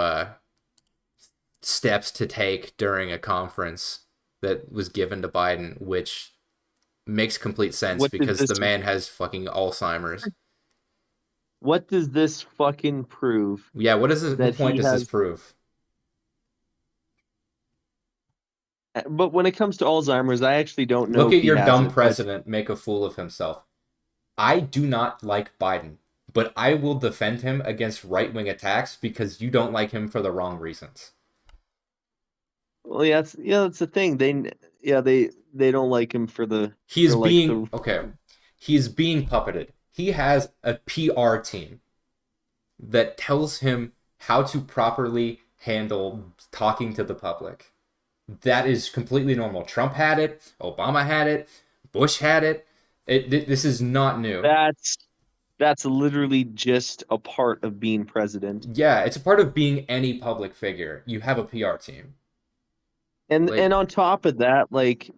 steps to take during a conference that was given to Biden, which makes complete sense What does because this the man has fucking Alzheimer's. what does this fucking prove? Yeah, what That point he does this has, prove? but when it comes to Alzheimer's, I actually don't know Look if at he your has dumb it, but president make a fool of himself. I do not like Biden, but I will defend him against right-wing attacks because you don't like him for the wrong reasons. well, that's the thing. They don't like him for the He is for like being the okay. He is being puppeted. He has a PR team that tells him how to properly handle talking to the public. That is completely normal. Trump had it. Obama had it. Bush had it. This is not new. that's literally just a part of being president. Yeah, it's a part of being any public figure. You have a PR team. And Like, on top of that, like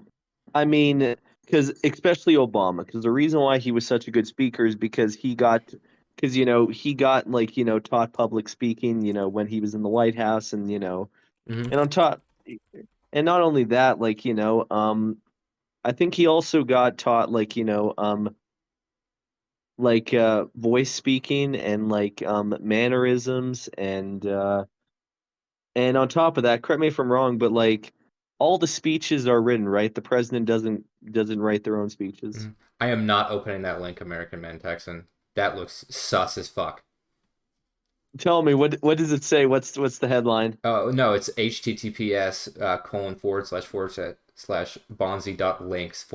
I mean, because especially Obama, because the reason why he was such a good speaker is because he got like taught public speaking, when he was in the White House, mhm. and on top, and not only that, like I think he also got taught like voice speaking and like mannerisms and And on top of that, correct me if I'm wrong, but like all the speeches are written, right? The president doesn't write their own speeches. I am not opening that link, American Man Texan. That looks sus as fuck. Tell me what does it say? What's the headline? Oh no, it's https colon / bonzi.links /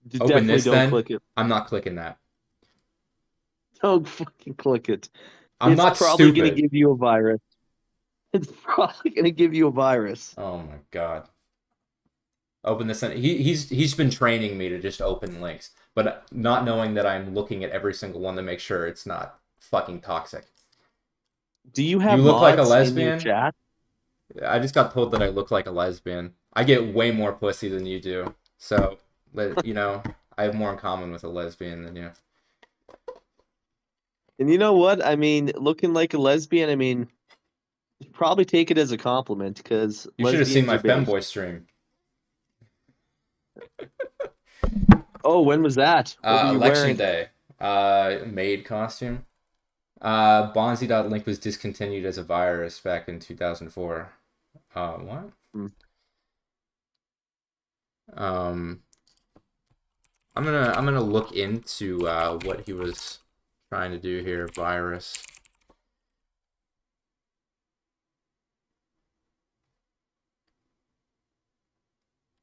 Just Open definitely this don't then. click it. I'm not clicking that. Don't fucking click it. I'm It's not probably gonna stupid. give you a virus. It's probably gonna give you a virus. Oh my god. Open this then. He's been training me to just open links, but not knowing that I'm looking at every single one to make sure it's not fucking toxic. Do you You have look like a mods in your lesbian? chat? I just got told that I look like a lesbian. I get way more pussy than you do. So, you know, I have more in common with a lesbian than you. And you know what? I mean, looking like a lesbian, I mean, probably take it as a compliment because You should have seen lesbians my are big. femboy stream. Oh, when was that? What were you Election wearing? day. Maid costume. Bonzi.link was discontinued as a virus back in 2004. What? Hmm. I'm gonna look into what he was trying to do here. Virus.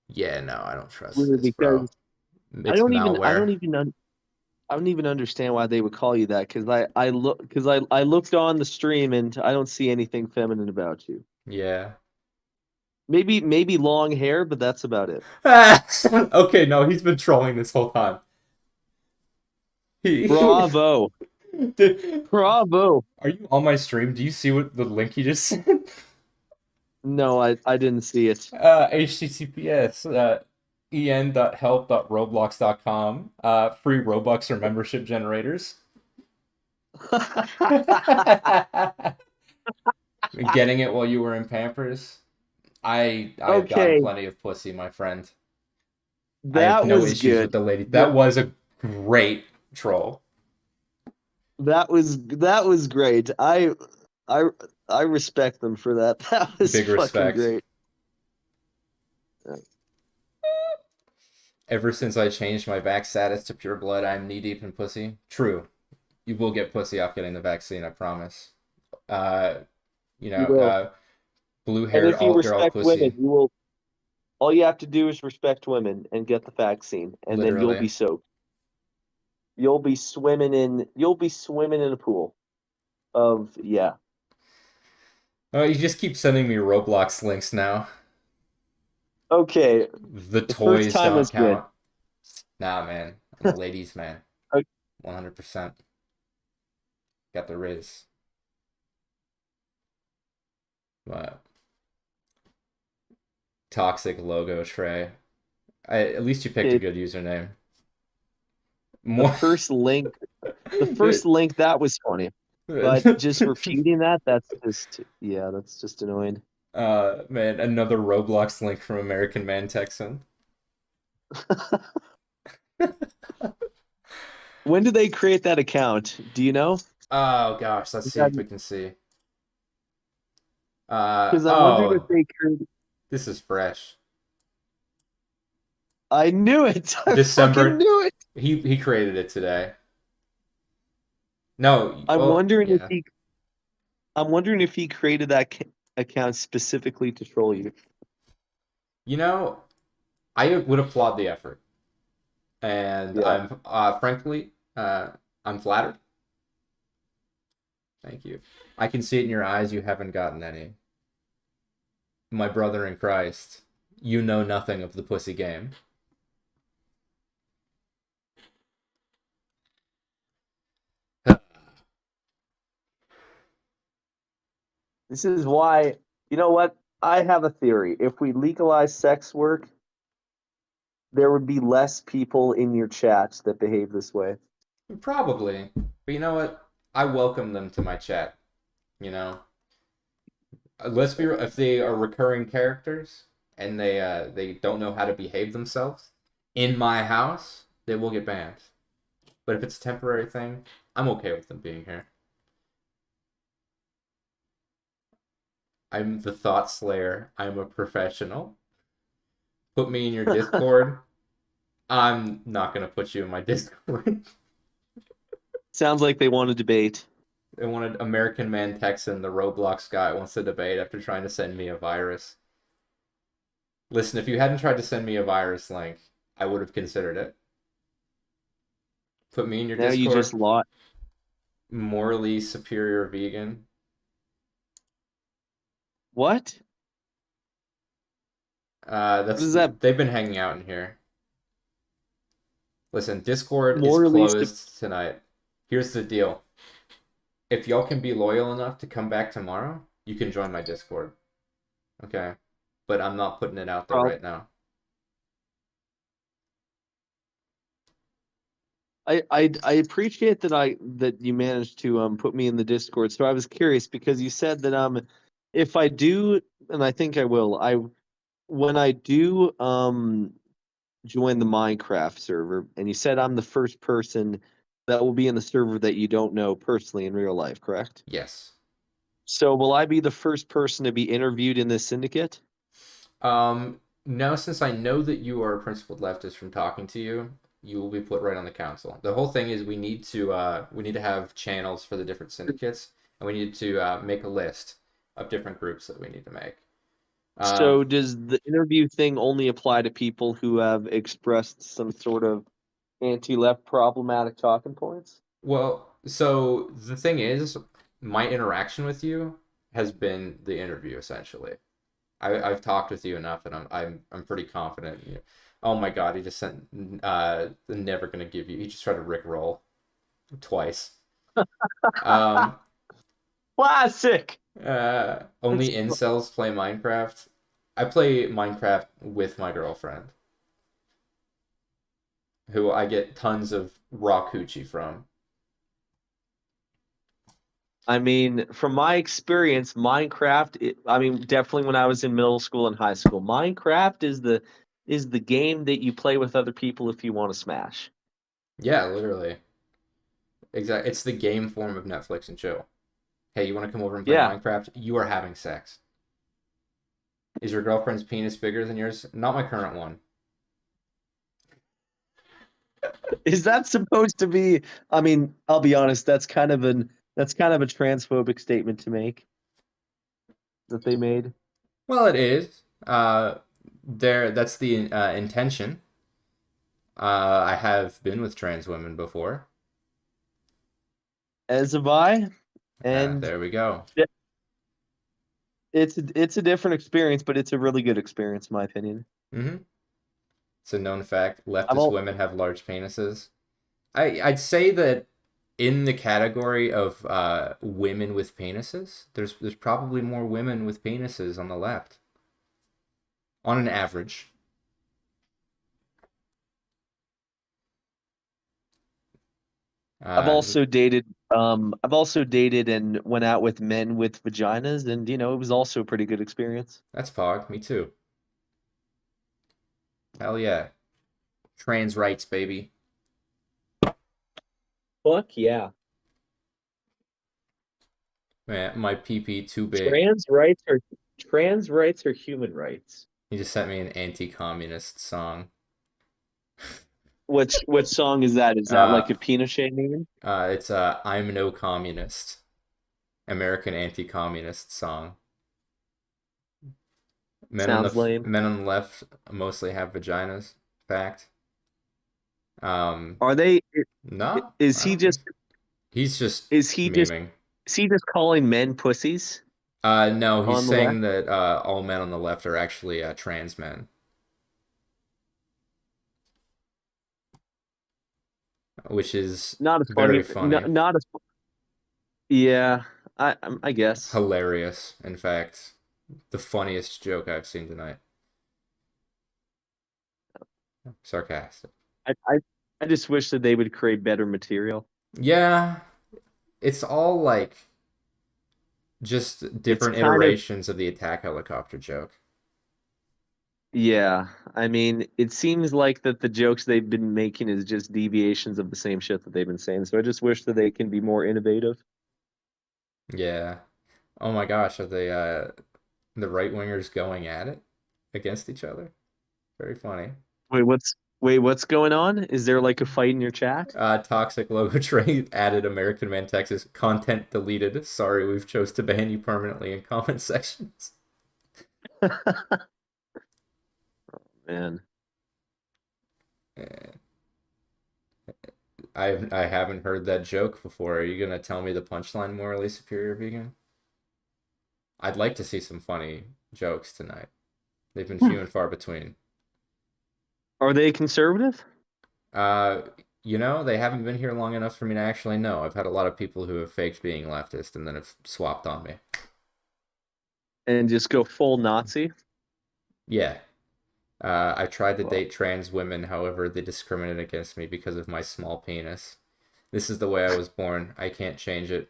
Yeah, no, I don't trust Weird this, bro. because I It's don't even I malware. don't even I don't even understand why they would call you that because I looked on the stream and I don't see anything feminine about you. Yeah. Maybe long hair, but that's about it. Okay, no, he's been trolling this whole time. Bravo. Did- Bravo. Are you on my stream? Do you see what the link he just sent? No, I didn't see it. HTTPS en.help.roblox.com free Robux or membership generators. Getting it while you were in Pampers. I've gotten Okay, plenty of pussy, my friend. I have that no was issues with good. the lady. The- That was a great troll. That was great. I I respect them for that. That was Big fucking respect. great. Ever since I changed my vax status to pure blood, I'm knee deep in pussy. True. You will get pussy off getting the vaccine, I promise. Uh, You will. Blue And haired if you all girl respect women, pussy. you will. All you have to do is respect women and get the vaccine, and then you'll Literally. be soaked. You'll be swimming in a pool of yeah. Oh, you just keep sending me Roblox links now. Okay, The the first toys time don't was good. count. Nah, man. I'm a ladies' man. Okay. 100%. Got the Riz. What? Toxic logo tray. At least you picked a good username. The More. first link, that was funny, but just repeating that's just annoying. Man, another Roblox link from American Man Texan. When did they create that account? Do you know? Oh gosh, let's see if we can see. Because I'm wondering if Oh, they created. this is fresh. I knew it. I fucking December. knew it. He created it today. No, I'm well, wondering yeah. I'm wondering if he created that account specifically to troll you. You know, I would applaud the effort, and Yeah. I'm frankly, I'm flattered. Thank you. I can see it in your eyes. You haven't gotten any. My brother in Christ, you know nothing of the pussy game. This is why, you know what? I have a theory. If we legalize sex work, there would be less people in your chat that behave this way. Probably, but you know what? I welcome them to my chat. You know, let's be if they are recurring characters and they don't know how to behave themselves in my house, they will get banned. But if it's a temporary thing, I'm okay with them being here. I'm the Thought Slayer. I'm a professional. Put me in your Discord. I'm not gonna put you in my Discord. Sounds like they want to debate. They wanted American Man Texan, the Roblox guy, wants to debate after trying to send me a virus. Listen, if you hadn't tried to send me a virus link, I would have considered it. Put me in your Now you Discord. just lost. Morally superior vegan. What? That's What is that? they've been hanging out in here. Listen, Discord is Morally closed tonight. Here's the deal. If y'all can be loyal enough to come back tomorrow, you can join my Discord. Okay? But I'm not putting it out there right now. I appreciate that you managed to put me in the Discord. So I was curious because you said that if I do, and I think I will, when I do join the Minecraft server, and you said I'm the first person that will be in the server that you don't know personally in real life, correct? Yes. So will I be the first person to be interviewed in this syndicate? No, since I know that you are a principled leftist from talking to you, you will be put right on the council. The whole thing is we need to have channels for the different syndicates, and we need to make a list of different groups that we need to make. So does the interview thing only apply to people who have expressed some sort of anti-left problematic talking points? Well, so the thing is, my interaction with you has been the interview essentially. I've talked with you enough, and I'm pretty confident. You know, oh my God, he just sent never gonna give you. He just tried to rickroll twice. Classic. Only incels play Minecraft. I play Minecraft with my girlfriend, who I get tons of raw coochie from. I mean, from my experience, Minecraft, definitely when I was in middle school and high school, Minecraft is the game that you play with other people if you want to smash. Yeah, literally. Exactly. It's the game form of Netflix and chill. Hey, you want to come over and play Yeah. Minecraft? You are having sex. Is your girlfriend's penis bigger than yours? Not my current one. Is that supposed to be, I mean, I'll be honest, that's kind of a transphobic statement to make that they made. Well, it is. That's the intention. I have been with trans women before. As have I. And there we go. it's a different experience, but it's a really good experience, in my opinion. Mm-hmm. It's a known fact. Leftist women have large penises. I'd say that in the category of women with penises, there's probably more women with penises on the left. On an average. I've also dated and went out with men with vaginas, and it was also a pretty good experience. That's pog. Me too. Hell yeah. Trans rights, baby. Fuck yeah. Man, my PP too big. Trans rights are human rights. He just sent me an anti-communist song. What song is that? Is that like a Pinochet meme? It's I'm No Communist. American anti-communist song. Sounds lame. Men on the left mostly have vaginas. Fact. Are they? No. Is he just? He's just. Is he memeing. Is he just calling men pussies? No, he's saying that all men on the left are actually trans men. Which is not as very funny. funny. Not as. Yeah, I guess. Hilarious, in fact. The funniest joke I've seen tonight. Sarcastic. I just wish that they would create better material. Yeah, it's all like just different iterations of the attack helicopter joke. Yeah, I mean, it seems like that the jokes they've been making is just deviations of the same shit that they've been saying. So I just wish that they can be more innovative. Yeah. Oh my gosh, are they The right wingers going at it against each other. Very funny. What's going on? Is there like a fight in your chat? Toxic logo tray added American Man Texas. Content deleted. Sorry, we've chose to ban you permanently in comment sections. Man. I haven't heard that joke before. Are you gonna tell me the punchline, morally superior vegan? I'd like to see some funny jokes tonight. They've been few and far between. Are they conservative? They haven't been here long enough for me to actually know. I've had a lot of people who have faked being leftist and then have swapped on me. And just go full Nazi? Yeah. I tried to Well, date trans women, however, they discriminate against me because of my small penis. This is the way I was born. I can't change it.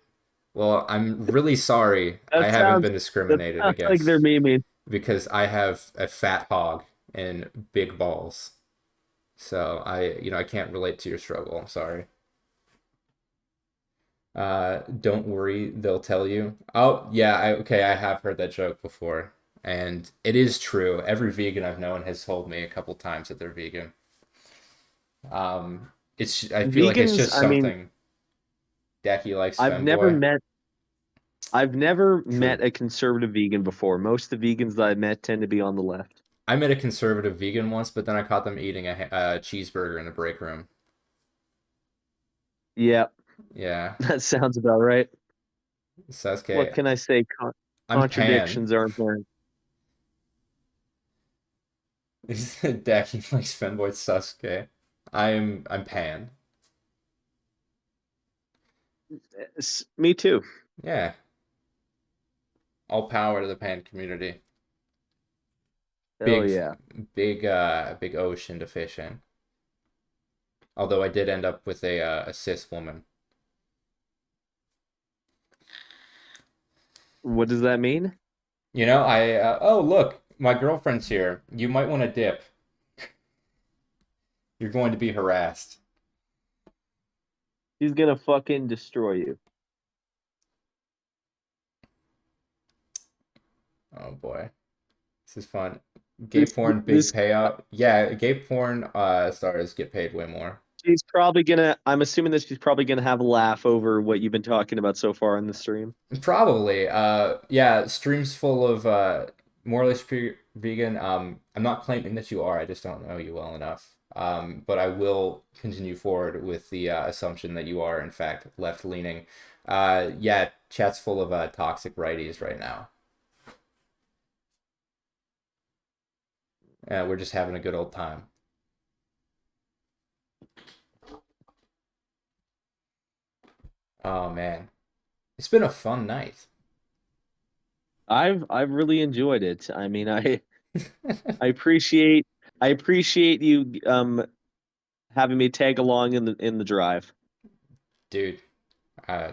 Well, I'm really sorry. I that haven't sounds been that discriminated sounds like they're against memeing. because I have a fat hog and big balls. So I can't relate to your struggle. I'm sorry. Don't worry, they'll tell you. Oh, yeah, I have heard that joke before. And it is true. Every vegan I've known has told me a couple times that they're vegan. I feel like it's Vegans, just I mean, something Decky likes I've never femboy. met I've never True. met a conservative vegan before. Most of the vegans that I've met tend to be on the left. I met a conservative vegan once, but then I caught them eating a cheeseburger in the break room. Yeah, Yeah. that sounds about right. What Sasuke, can I say? I'm Pan. Contradictions aren't there. Decky likes femboy Sasuke. I'm Pan. Me too. Yeah. All power to the Pan community. Hell Big, yeah. big ocean to fish in. Although I did end up with a cis woman. What does that mean? Oh look, my girlfriend's here. You might want to dip. You're going to be harassed. He's gonna fucking destroy you. Oh boy, this is fun. Gay porn, big This payout. Yeah, gay porn stars get paid way more. she's probably gonna. I'm assuming that she's probably gonna have a laugh over what you've been talking about so far in the stream. Probably. Yeah, streams full of morally superior vegan. I'm not claiming that you are. I just don't know you well enough. But I will continue forward with the assumption that you are, in fact, left-leaning. Yeah, chat's full of toxic righties right now. We're just having a good old time. Oh man, it's been a fun night. I've really enjoyed it. I mean, I appreciate you having me tag along in the drive. Dude,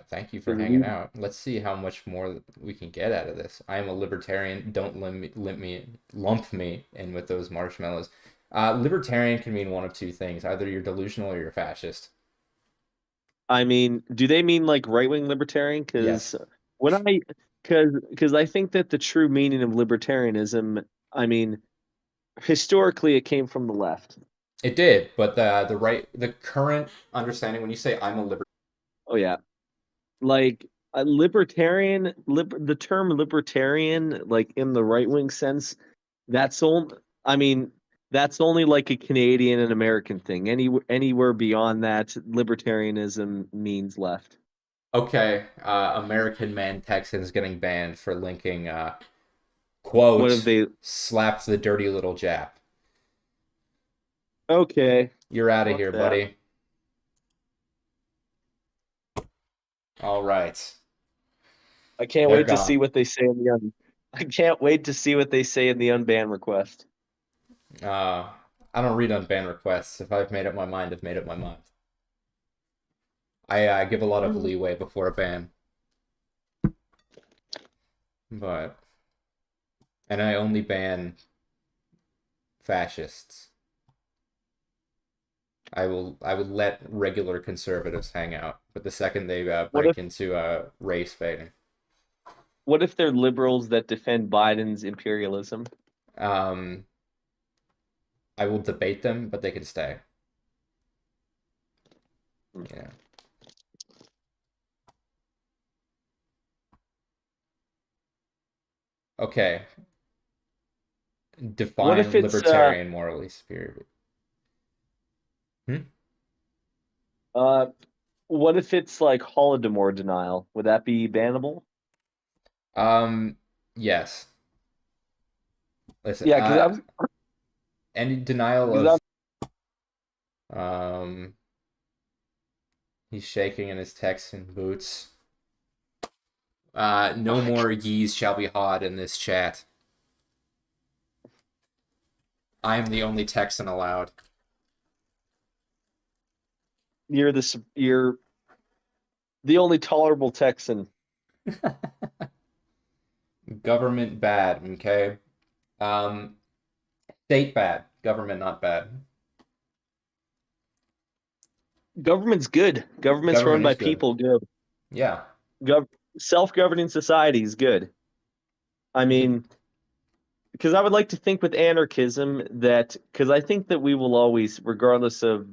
thank you for 'Cause hanging out. Let's see how much more we can get out of this. I am a libertarian. Don't lump me in with those marshmallows. Libertarian can mean one of two things. Either you're delusional or you're fascist. I mean, do they mean like right-wing libertarian? Yes. Because I think that the true meaning of libertarianism, I mean, historically it came from the left. It did, but the current understanding when you say I'm a libertarian. Oh yeah. Like a the term libertarian, like in the right-wing sense, that's only I mean, that's only like a Canadian and American thing. Anywhere beyond that, libertarianism means left. Okay, American Man Texans getting banned for linking What have quote they slapped the dirty little Jap. Okay. You're out of Fuck here, that. buddy. All right. I can't They're wait to gone. see what they say in the I can't wait to see what they say in the unban request. I don't read unban requests. If I've made up my mind, I've made up my mind. I give a lot of leeway before a ban. And I only ban fascists. I would let regular conservatives hang out, but the second they What break if into race baiting. What if they're liberals that defend Biden's imperialism? I will debate them, but they can stay. Yeah. Okay. What if Define it's libertarian morally superior. uh what if it's like Holodomor denial? Would that be bannable? Yes. Listen, Yeah, because any denial I'm of he's shaking in his Texan boots. No more yees shall be hot in this chat. I am the only Texan allowed. you're the only tolerable Texan. Government bad, okay? State bad. Government not bad. Government's good. Government's run Government by is good. people. Good. Yeah. Self-governing society is good. I mean, because I would like to think with anarchism that because I think that we will always, regardless of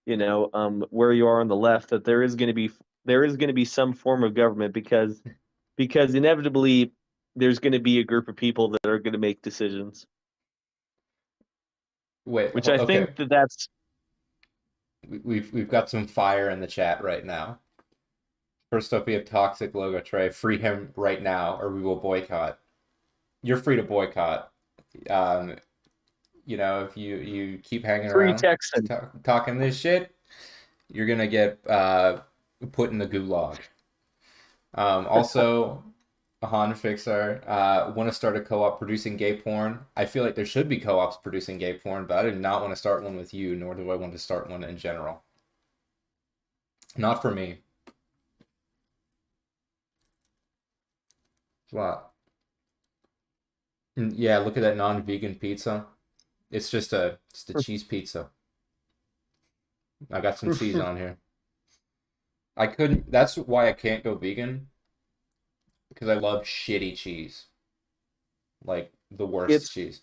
where you are on the left, that there is going to be some form of government because inevitably there's going to be a group of people that are going to make decisions, Wait, which I okay. think that's We've got some fire in the chat right now. First up, we have Toxic Logo Trey. Free him right now, or we will boycott. You're free to boycott. If you keep hanging free around Texan. talking this shit, you're gonna get put in the gulag. Also, Han Fixer, want to start a co-op producing gay porn. I feel like there should be co-ops producing gay porn, but I do not want to start one with you, nor do I want to start one in general. Not for me. What? Yeah, look at that non-vegan pizza. It's just a cheese pizza. I got some cheese on here. I couldn't. That's why I can't go vegan, because I love shitty cheese, like the worst cheese.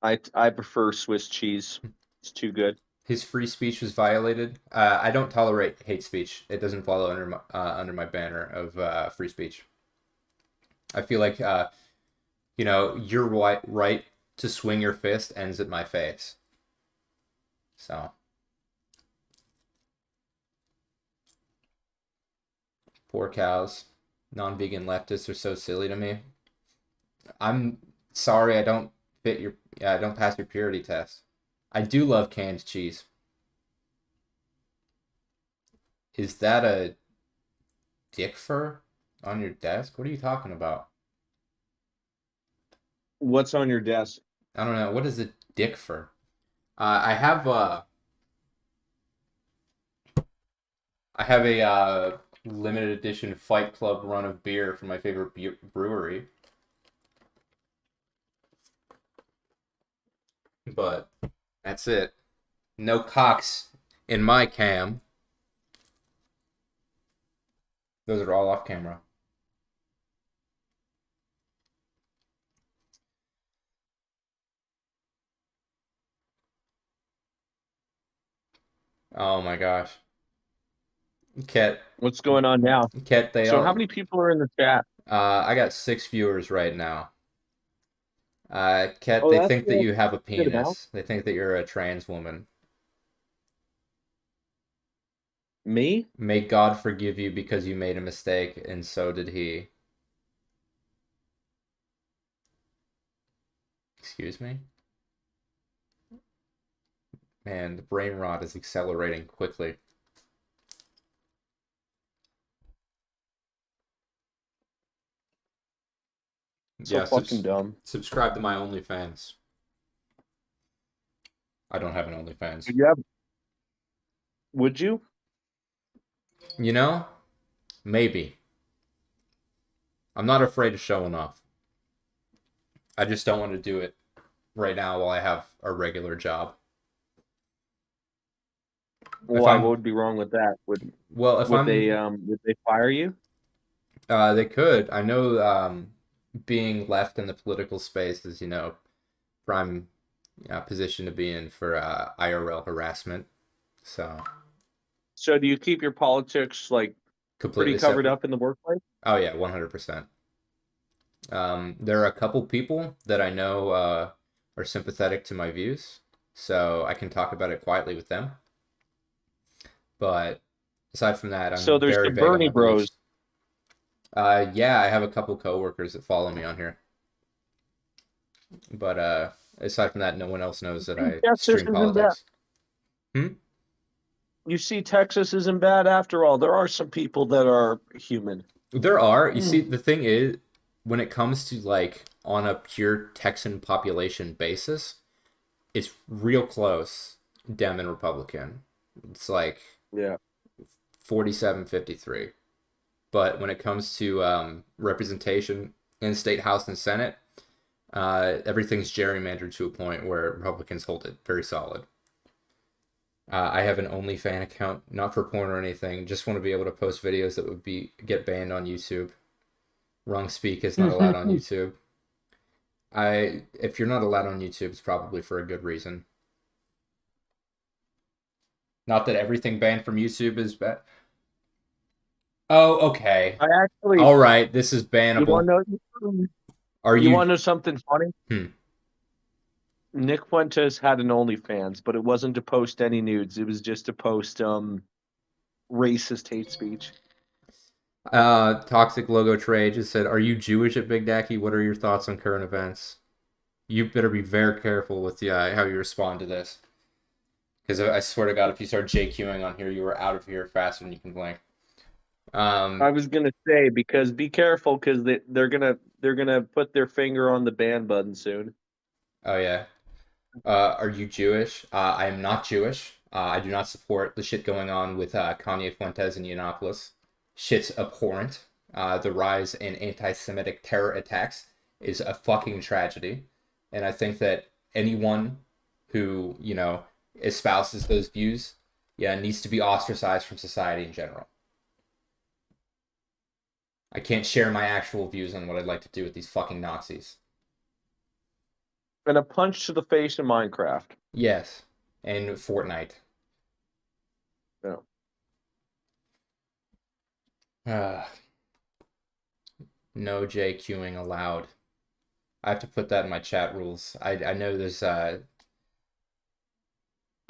I prefer Swiss cheese. It's too good. His free speech was violated. I don't tolerate hate speech. It doesn't follow under my banner of free speech. I feel like your right to swing your fist ends at my face. So poor cows. Non-vegan leftists are so silly to me. I'm sorry I don't I don't pass your purity test. I do love canned cheese. Is that a dick fur on your desk? What are you talking about? What's on your desk? I don't know. What is a dick fur? I have a limited edition Fight Club run of beer from my favorite brewery. But that's it. No cocks in my cam. Those are all off camera. Oh my gosh. Ket, What's going on now? Ket, So how many people are in the chat? I got 6 viewers right now. Ket, Oh, they that's think that you have a good amount. penis. They think that you're a trans woman. Me? May God forgive you because you made a mistake, and so did he. Excuse me? Man, the brain rot is accelerating quickly. So fucking dumb. Subscribe to my OnlyFans. I don't have an OnlyFans. Yeah. Would you? Maybe. I'm not afraid of showing off. I just don't want to do it right now while I have a regular job. Why? What would be wrong with that? Would they fire you? They could. I know being left in the political space is, prime position to be in for IRL harassment. So So do you keep your politics like pretty completely covered separate. up in the workplace? Oh yeah, 100%. There are a couple people that I know are sympathetic to my views, so I can talk about it quietly with them. But aside from that, So I'm there's very the vague on Bernie my beliefs. Bros. Yeah, I have a couple coworkers that follow me on here, but aside from that, no one else knows that I Texas stream isn't bad. politics. Hmm? You see, Texas isn't bad after all. There are some people that are human. There are. You see, the thing is, when it comes to like on a pure Texan population basis, it's real close, Dem and Republican. It's like Yeah. 47-53. But when it comes to representation in state house and senate, everything's gerrymandered to a point where Republicans hold it very solid. I have an OnlyFans account, not for porn or anything. Just want to be able to post videos that would get banned on YouTube. Wrong speak is not allowed on YouTube. If you're not allowed on YouTube, it's probably for a good reason. Not that everything banned from YouTube is bad. Oh, okay. I actually. All right, this is You want bannable. to know? Are You you? want to know something funny? Hmm. Nick Fuentes had an OnlyFans, but it wasn't to post any nudes. It was just to post racist hate speech. Toxic Logo Trade just said, "Are you Jewish at Big Dacky? What are your thoughts on current events?" You better be very careful with how you respond to this, because I swear to God, if you start JQing on here, you are out of here faster than you can blink. I was gonna say because be careful because they're gonna put their finger on the ban button soon. Oh yeah. Are you Jewish? I am not Jewish. I do not support the shit going on with Kanye Fuentes in Yiannopoulos. Shit's abhorrent. The rise in anti-Semitic terror attacks is a fucking tragedy. And I think that anyone who, espouses those views, needs to be ostracized from society in general. I can't share my actual views on what I'd like to do with these fucking Nazis. And a punch to the face in Minecraft. Yes. And Fortnite. No. No JQing allowed. I have to put that in my chat rules. I know there's I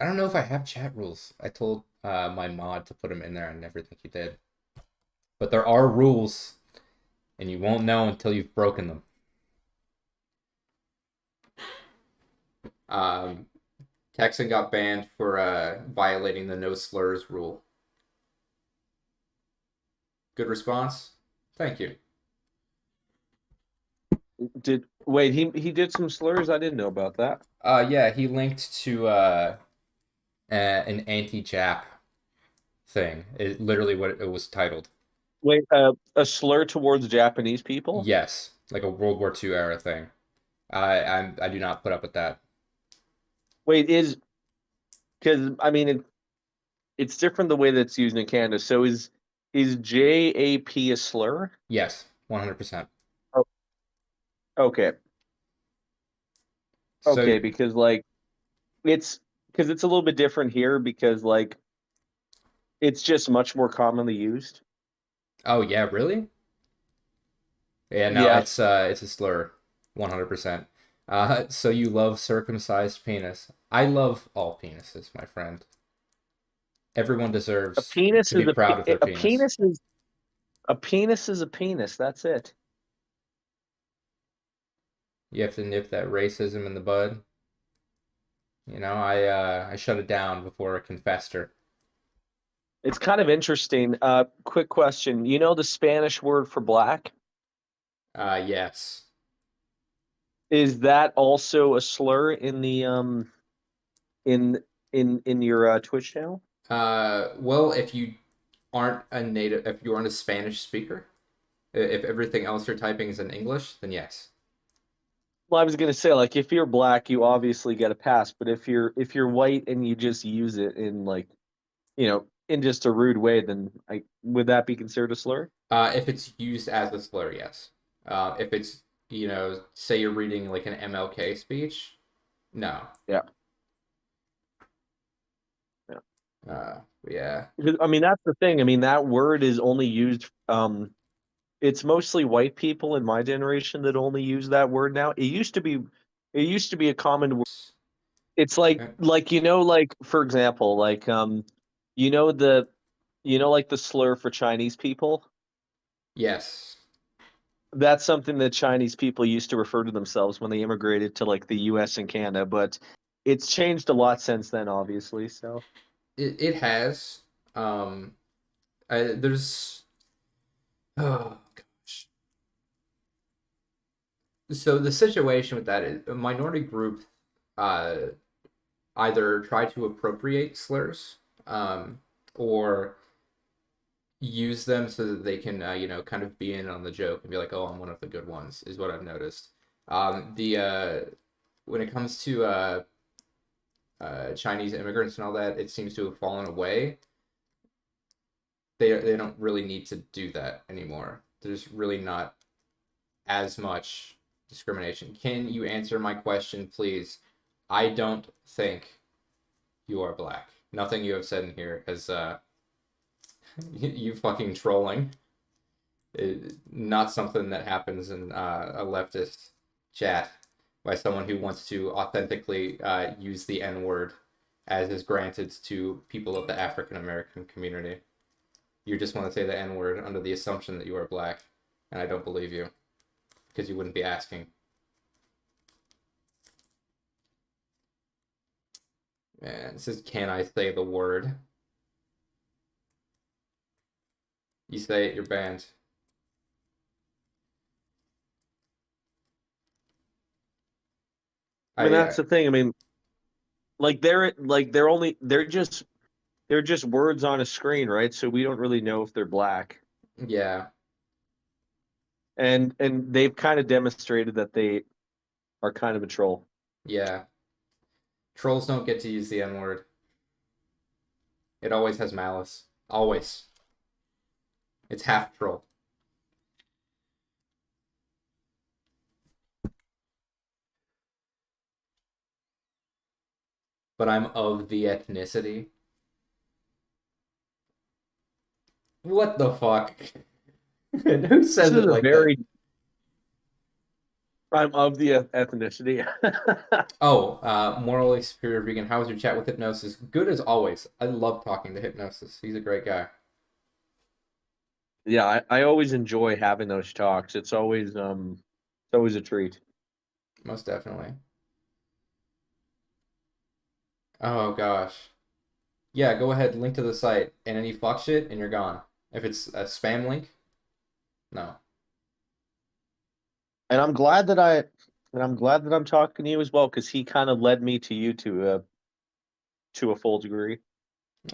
don't know if I have chat rules. I told my mod to put them in there. I never think he did. But there are rules, and you won't know until you've broken them. Texan got banned for violating the no slurs rule. Good response. Thank you. He did some slurs? I didn't know about that. Yeah, he linked to an anti-Jap thing. Literally what it was titled. Wait, a slur towards Japanese people? Yes, like a World War II era thing. I do not put up with that. Wait, because I mean it's different the way that's used in Canada. So is JAP a slur? Yes, 100%. Oh, okay. So, Okay, because it's a little bit different here because it's just much more commonly used. oh yeah, really? Yeah, no, Yeah. it's a slur, 100%. So you love circumcised penis. I love all penises, my friend. Everyone A deserves penis to be is proud of their a penis. penis is a penis. That's it. You have to nip that racism in the bud. I shut it down before I confessed her. It's kind of interesting. Quick question. You know the Spanish word for black? Yes. Is that also a slur in the in your Twitch channel? Well, if you aren't a Spanish speaker, if everything else you're typing is in English, then yes. Well, I was gonna say if you're black, you obviously get a pass, but if you're white and you just use it in in just a rude way, then would that be considered a slur? If it's used as a slur, yes. If it's, say you're reading like an MLK speech, no. Yeah. Yeah. I mean, that's the thing. I mean, that word is only used. It's mostly white people in my generation that only use that word now. It used to be a common word. It's like Okay. like for example, like you know the like the slur for Chinese people. Yes. That's something that Chinese people used to refer to themselves when they immigrated to like the U.S. and Canada, but it's changed a lot since then, obviously. So It has. There's. Oh gosh. So the situation with that is a minority group uh, either try to appropriate slurs or use them so that they can, kind of be in on the joke and be like, "Oh, I'm one of the good ones," is what I've noticed. The when it comes to Chinese immigrants and all that, it seems to have fallen away. They don't really need to do that anymore. There's really not as much discrimination. Can you answer my question, please? I don't think you are black. Nothing you have said in here has you fucking trolling. Not something that happens in a leftist chat by someone who wants to authentically use the N word as is granted to people of the African American community. You just want to say the N word under the assumption that you are black, and I don't believe you because you wouldn't be asking. And it says, "Can I say the word?" You say it, you're banned. I mean, that's the thing. I mean, like they're just words on a screen, right? So we don't really know if they're black. Yeah, And they've kind of demonstrated that they are kind of a troll. yeah. Trolls don't get to use the N word. It always has malice. Always. It's half troll. But I'm of the ethnicity. What the fuck? Who This says is it a like that? very I'm of the ethnicity. Oh, morally superior vegan. How was your chat with Hypnosis? Good as always. I love talking to Hypnosis. He's a great guy. Yeah, I always enjoy having those talks. It's always a treat. Most definitely. Oh gosh. Yeah, go ahead, link to the site, and then you fuck shit, and you're gone. If it's a spam link, no. And I'm glad that I'm talking to you as well because he kind of led me to you to a full degree.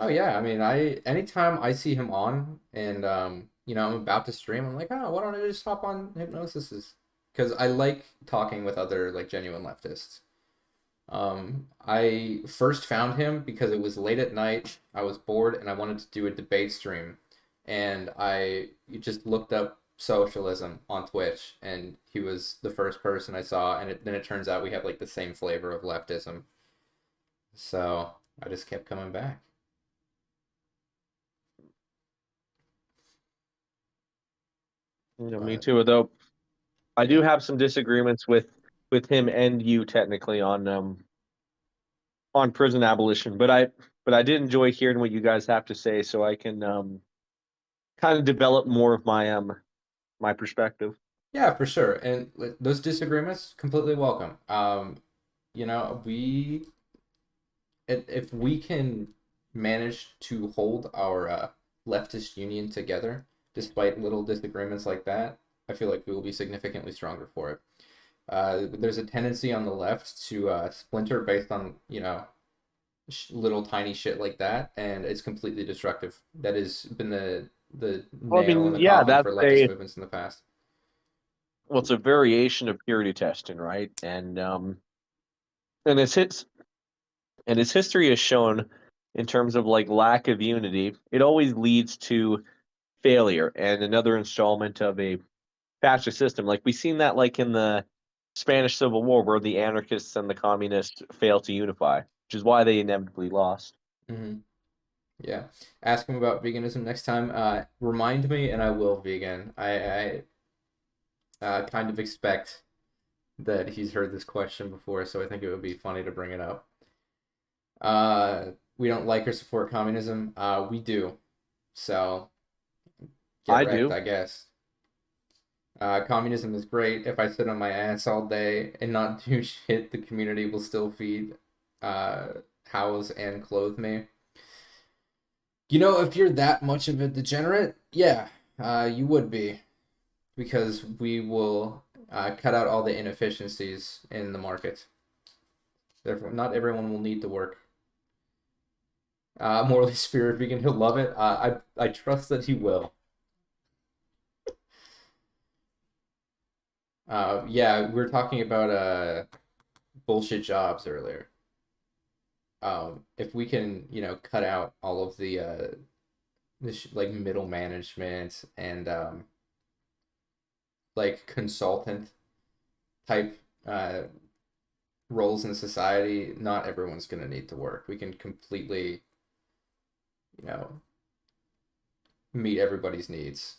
Oh yeah, I mean, anytime I see him on, and I'm about to stream, I'm like, oh, why don't I just hop on Hypnosis's? Because I like talking with other like genuine leftists. I first found him because it was late at night. I was bored and I wanted to do a debate stream, and I just looked up socialism on Twitch, and he was the first person I saw, and then it turns out we have like the same flavor of leftism. So I just kept coming back. Me But too, though I do yeah, have some disagreements with him and you technically on prison abolition, but I did enjoy hearing what you guys have to say so I can kind of develop more of my perspective. yeah, for sure. And those disagreements completely welcome. We if we can manage to hold our leftist union together despite little disagreements like that, I feel like we will be significantly stronger for it. There's a tendency on the left to splinter based on little tiny shit like that, and it's completely destructive. That has been the Well, I nail in mean, the yeah, coffin for leftist movements in the past. it's a variation of purity testing, right? And and his hits and his history has shown in terms of like lack of unity, it always leads to failure and another installment of a fascist system. Like we seen that like in the Spanish Civil War, where the anarchists and the communists failed to unify, which is why they inevitably lost. Hmm. Yeah. Ask him about veganism next time. Remind me, and I will vegan. I kind of expect that he's heard this question before, so I think it would be funny to bring it up. We don't like or support communism. We do. So get I wrecked, do. I guess. Communism is great. If I sit on my ass all day and not do shit, the community will still feed, house, and clothe me. You know, if you're that much of a degenerate, yeah, you would be, because we will cut out all the inefficiencies in the market. Therefore, not everyone will need to work. Morally spirit vegan, he'll love it. I trust that he will. Yeah, we were talking about bullshit jobs earlier. If we can, cut out all of the this like middle management and like consultant type roles in society, not everyone's gonna need to work. We can completely, you know, meet everybody's needs.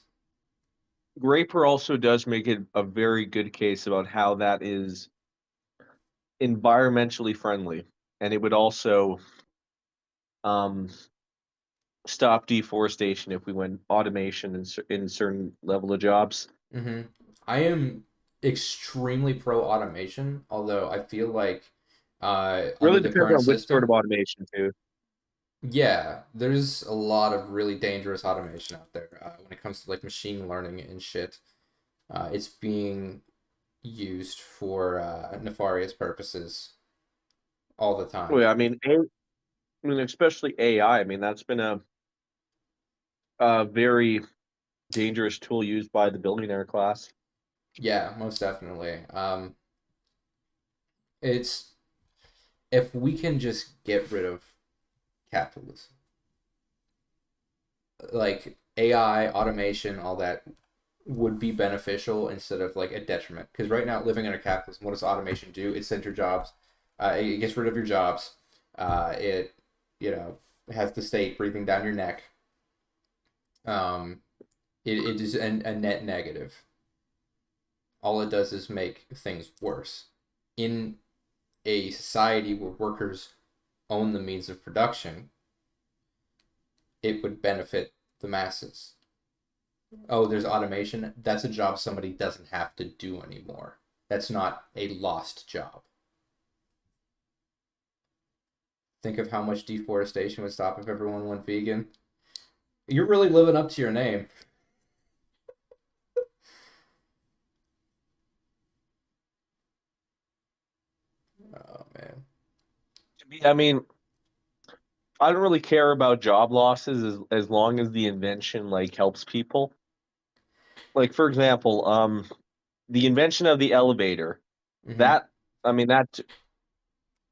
Graper also does make it a very good case about how that is environmentally friendly, and it would also um, stop deforestation if we went automation in certain level of jobs. Hmm. I am extremely pro automation, although I feel like under Really the depends current on which sort of system, automation too. yeah, there's a lot of really dangerous automation out there when it comes to like machine learning and shit. It's being used for nefarious purposes all the Well, time. yeah, I mean, especially AI. I mean, that's been a very dangerous tool used by the billionaire class. Yeah, most definitely. It's if we can just get rid of capitalism, like AI, automation, all that would be beneficial instead of like a detriment. Because right now, living under capitalism, what does automation do? It sends your jobs. It gets rid of your jobs. It, has the state breathing down your neck. Um, it is a net negative. All it does is make things worse. In a society where workers own the means of production, it would benefit the masses. Oh, there's automation. That's a job somebody doesn't have to do anymore. That's not a lost job. Think of how much deforestation would stop if everyone went vegan. You're really living up to your name. Oh man. I mean, I don't really care about job losses as long as the invention like helps people. Like for example, the invention of the elevator. Mm-hmm. That I mean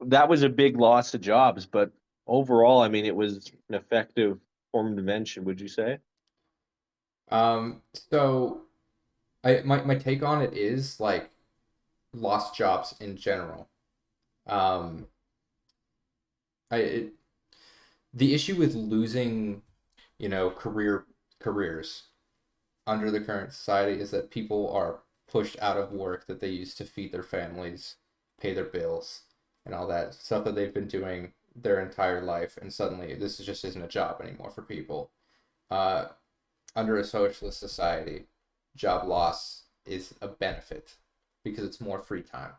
that was a big loss of jobs, but overall, I mean, it was an effective form of invention. Would you say? So my take on it is like lost jobs in general. Um, it, the issue with losing, careers under the current society is that people are pushed out of work that they used to feed their families, pay their bills, and all that stuff that they've been doing their entire life, and suddenly this just isn't a job anymore for people. Uh, Under a socialist society, job loss is a benefit because it's more free time.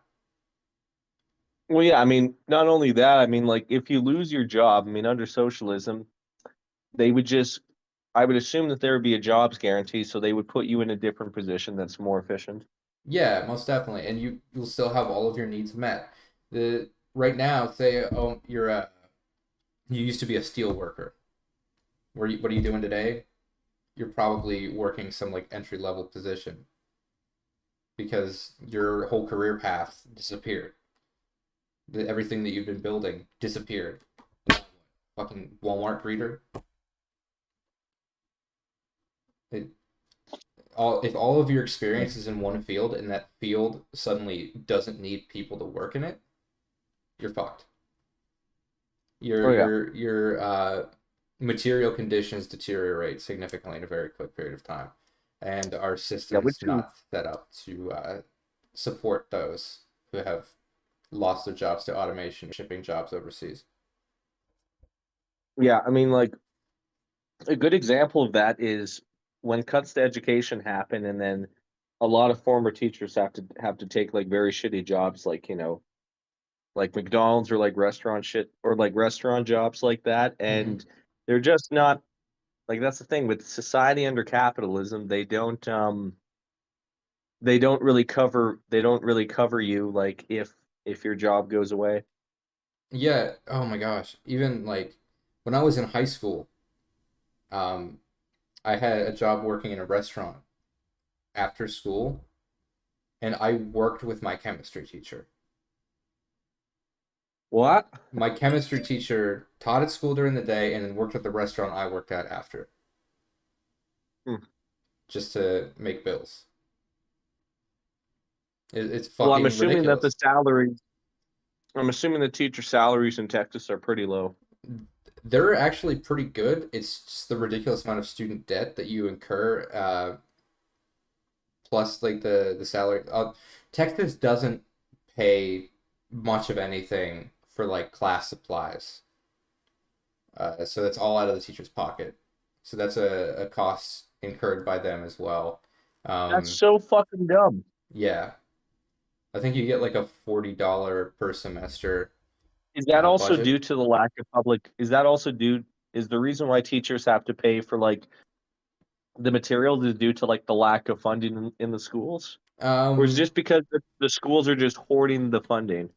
Well, yeah, I mean, not only that, I mean, like if you lose your job, I mean, under socialism, they would just, I would assume that there would be a jobs guarantee, so they would put you in a different position that's more efficient. Yeah, most definitely, and you'll still have all of your needs met. The right now, say, oh, you used to be a steel worker. What are you doing today? You're probably working some like entry level position because your whole career path disappeared. Everything that you've been building disappeared. fucking Walmart greeter. It, if all of your experience is in one field and that field suddenly doesn't need people to work in it, you're fucked. Oh yeah. Your material conditions deteriorate significantly in a very quick period of time, and our Yeah, system which is is not set up to support those who have lost their jobs to automation, shipping jobs overseas. yeah, I mean like a good example of that is when cuts to education happen and then a lot of former teachers have to take like very shitty jobs like, like McDonald's or like restaurant shit or like restaurant jobs like that. Mm-hmm. And they're just not like that's the thing with society under capitalism, they don't really cover you like if your job goes away. Yeah. Oh my gosh. Even like when I was in high school, um, I had a job working in a restaurant after school, and I worked with my chemistry teacher. What? My chemistry teacher taught at school during the day and then worked at the restaurant I worked at after, Hmm. just to make bills. It's Well, I'm fucking assuming that ridiculous. I'm assuming the teacher salaries in Texas are pretty low. They're actually pretty good. It's just the ridiculous amount of student debt that you incur, plus like the salary. Texas doesn't pay much of anything for like class supplies, so that's all out of the teacher's pocket. So that's a cost incurred by them as well. That's Um, so fucking dumb. yeah, I think you get like a $40 per semester Is that also budget. due to the lack of public? Is that also due? Is the reason why teachers have to pay for like the materials is due to like the lack of funding in the schools, or is it Um, just because the schools are just hoarding the funding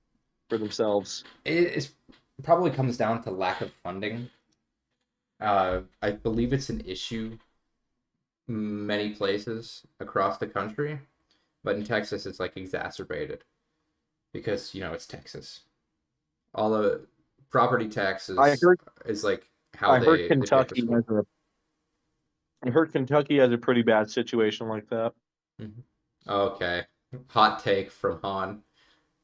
for themselves? it probably comes down to lack of funding. I believe it's an issue many places across the country, but in Texas it's like exacerbated because it's Texas. All the property I taxes heard is like how I heard they pay for Kentucky has school. a I heard Kentucky has a pretty bad situation like that. Mhm. Okay, hot take from Han.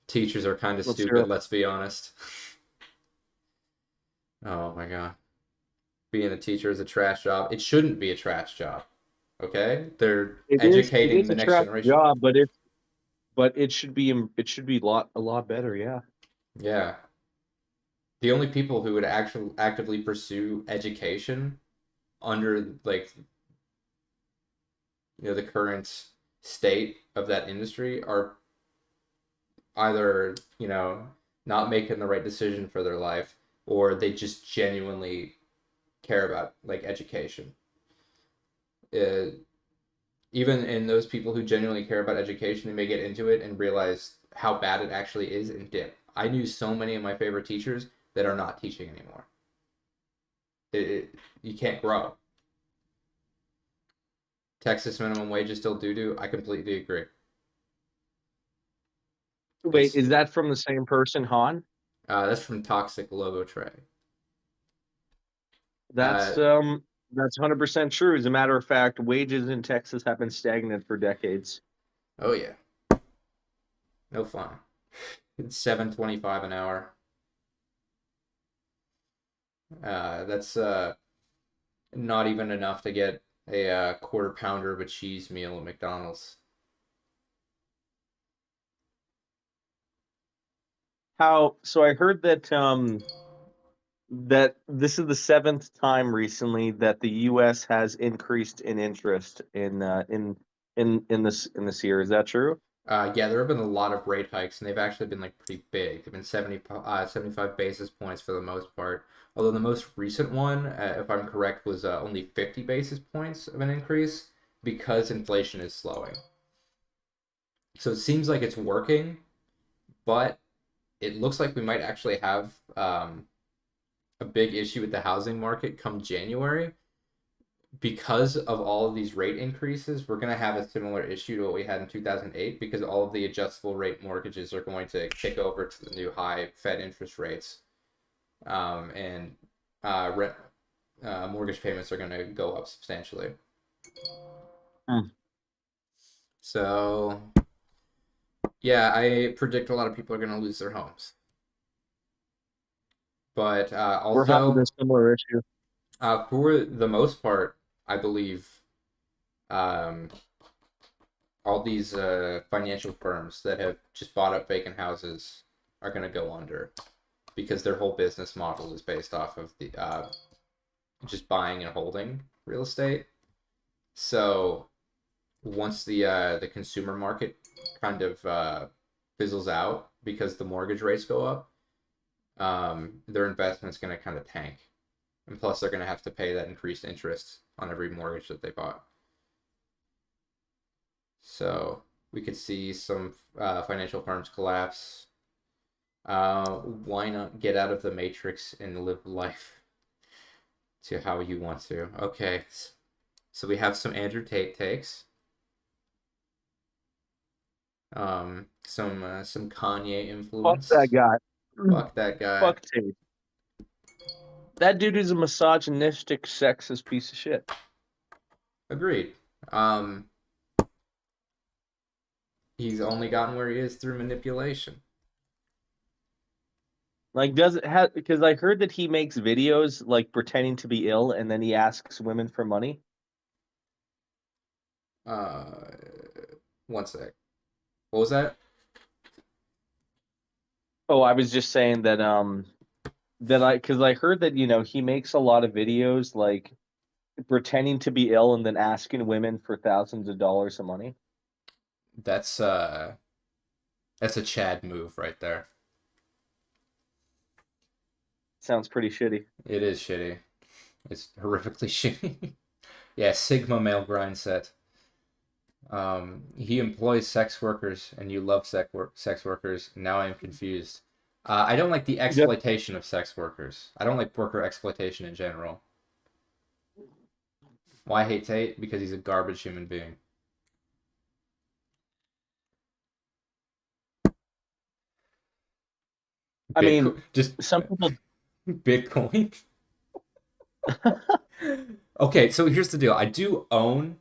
Teachers are kind of Let's hear stupid, it. let's be honest. Oh my god. Being a teacher is a trash job. It shouldn't be a trash job. Okay? They're It educating is the a next trash generation. job, but it should be a lot better. Yeah. Yeah. The only people who would actually actively pursue education under like the current state of that industry are either not making the right decision for their life, or they just genuinely care about like education. uh, Even in those people who genuinely care about education, they may get into it and realize how bad it actually is and dip. I knew so many of my favorite teachers that are not teaching anymore. You can't grow. Texas minimum wage is still doo-doo. I completely agree. Wait, It's is that from the same person, Han? That's from Toxic Logo Tray. That's Uh, um that's 100% true. As a matter of fact, wages in Texas have been stagnant for decades. oh yeah, no fun. It's 7.25 an hour. That's not even enough to get a quarter pounder of a cheese meal at McDonald's. So I heard that this is the seventh time recently that the U.S. has increased in interest in this year. Is that true? Yeah, there have been a lot of rate hikes, and they've actually been like pretty big. They've been 75 basis points for the most part. Although the most recent one, if I'm correct, was only 50 basis points of an increase because inflation is slowing. So it seems like it's working, but it looks like we might actually have a big issue with the housing market come January. Because of all of these rate increases, we're going to have a similar issue to what we had in 2008 because all of the adjustable rate mortgages are going to kick over to the new high Fed interest rates. And rent mortgage payments are going to go up substantially. Hmm. So yeah, I predict a lot of people are going to lose their homes. But We're having also, a similar issue. for the most part, I believe um, all these financial firms that have just bought up vacant houses are going to go under because their whole business model is based off of the just buying and holding real estate. So once the consumer market kind of fizzles out because the mortgage rates go up, their investment's going to kind of tank, and plus they're going to have to pay that increased interest on every mortgage that they bought. So we could see some financial firms collapse. Why not get out of the matrix and live life to how you want to? Okay, so we have some Andrew Tate takes. Some Kanye Fuck influence. that guy. Fuck that guy. Fuck Tate. That dude is a misogynistic, sexist piece of shit. Agreed. He's only gotten where he is through manipulation. Like, does it have? Because I heard that he makes videos like pretending to be ill, and then he asks women for money. One sec. What was that? Oh, I was just saying that because I heard that he makes a lot of videos like pretending to be ill and then asking women for thousands of dollars of money. That's a Chad move right there. Sounds pretty shitty. It is shitty. It's horrifically shitty. Yeah, Sigma male grind set. He employs sex workers, and you love sex workers. Now I am confused. I don't like the exploitation of sex workers. I don't like worker exploitation in general. Why hate Tate? Because he's a garbage human being. I mean, just some people. Bitcoin. Okay, so here's the deal. I do own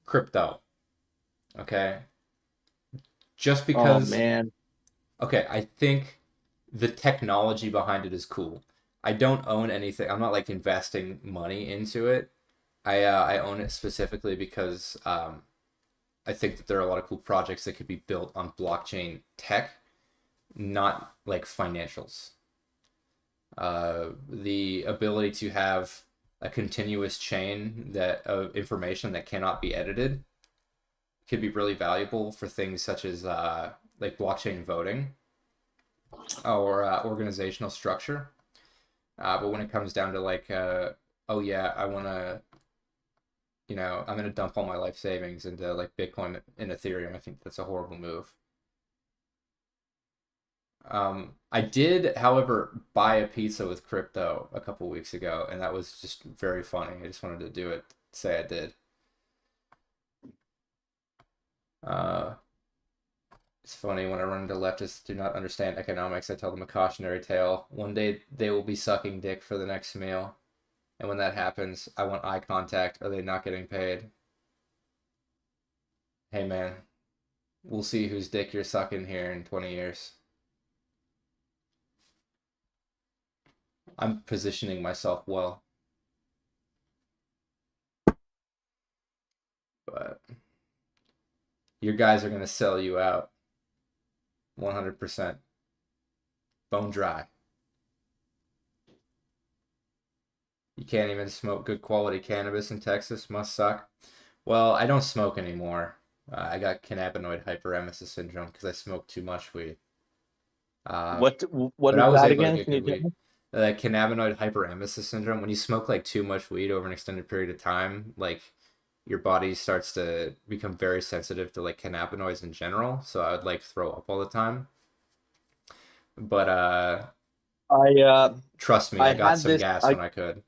crypto. Okay. Just Oh because. man. Okay, I think the technology behind it is cool. I don't own anything. I'm not like investing money into it. I own it specifically because I think that there are a lot of cool projects that could be built on blockchain tech, not like financials. The ability to have a continuous chain that of information that cannot be edited could be really valuable for things such as like blockchain voting or organizational structure. But when it comes down to like, oh yeah, I want to, I'm going to dump all my life savings into like Bitcoin and Ethereum, I think that's a horrible move. I did, however, buy a pizza with crypto a couple weeks ago, and that was just very funny. I just wanted to do it, say I did. It's funny when I run into leftists who do not understand economics, I tell them a cautionary tale. One day they will be sucking dick for the next meal. And when that happens, I want eye contact. Are they not getting paid? Hey man, we'll see whose dick you're sucking here in 20 years. I'm positioning myself well. But your guys are going to sell you out. 100%. Bone dry. You can't even smoke good quality cannabis in Texas. Must suck. Well, I don't smoke anymore. I got cannabinoid hyperemesis syndrome because I smoked too much weed. What But is I was that able to again? get Can you good tell weed. me? Cannabinoid hyperemesis syndrome. When you smoke like too much weed over an extended period of time, like your body starts to become very sensitive to like cannabinoids in general. So I would like throw up all the time. But trust me, I got had some this. gas when I could.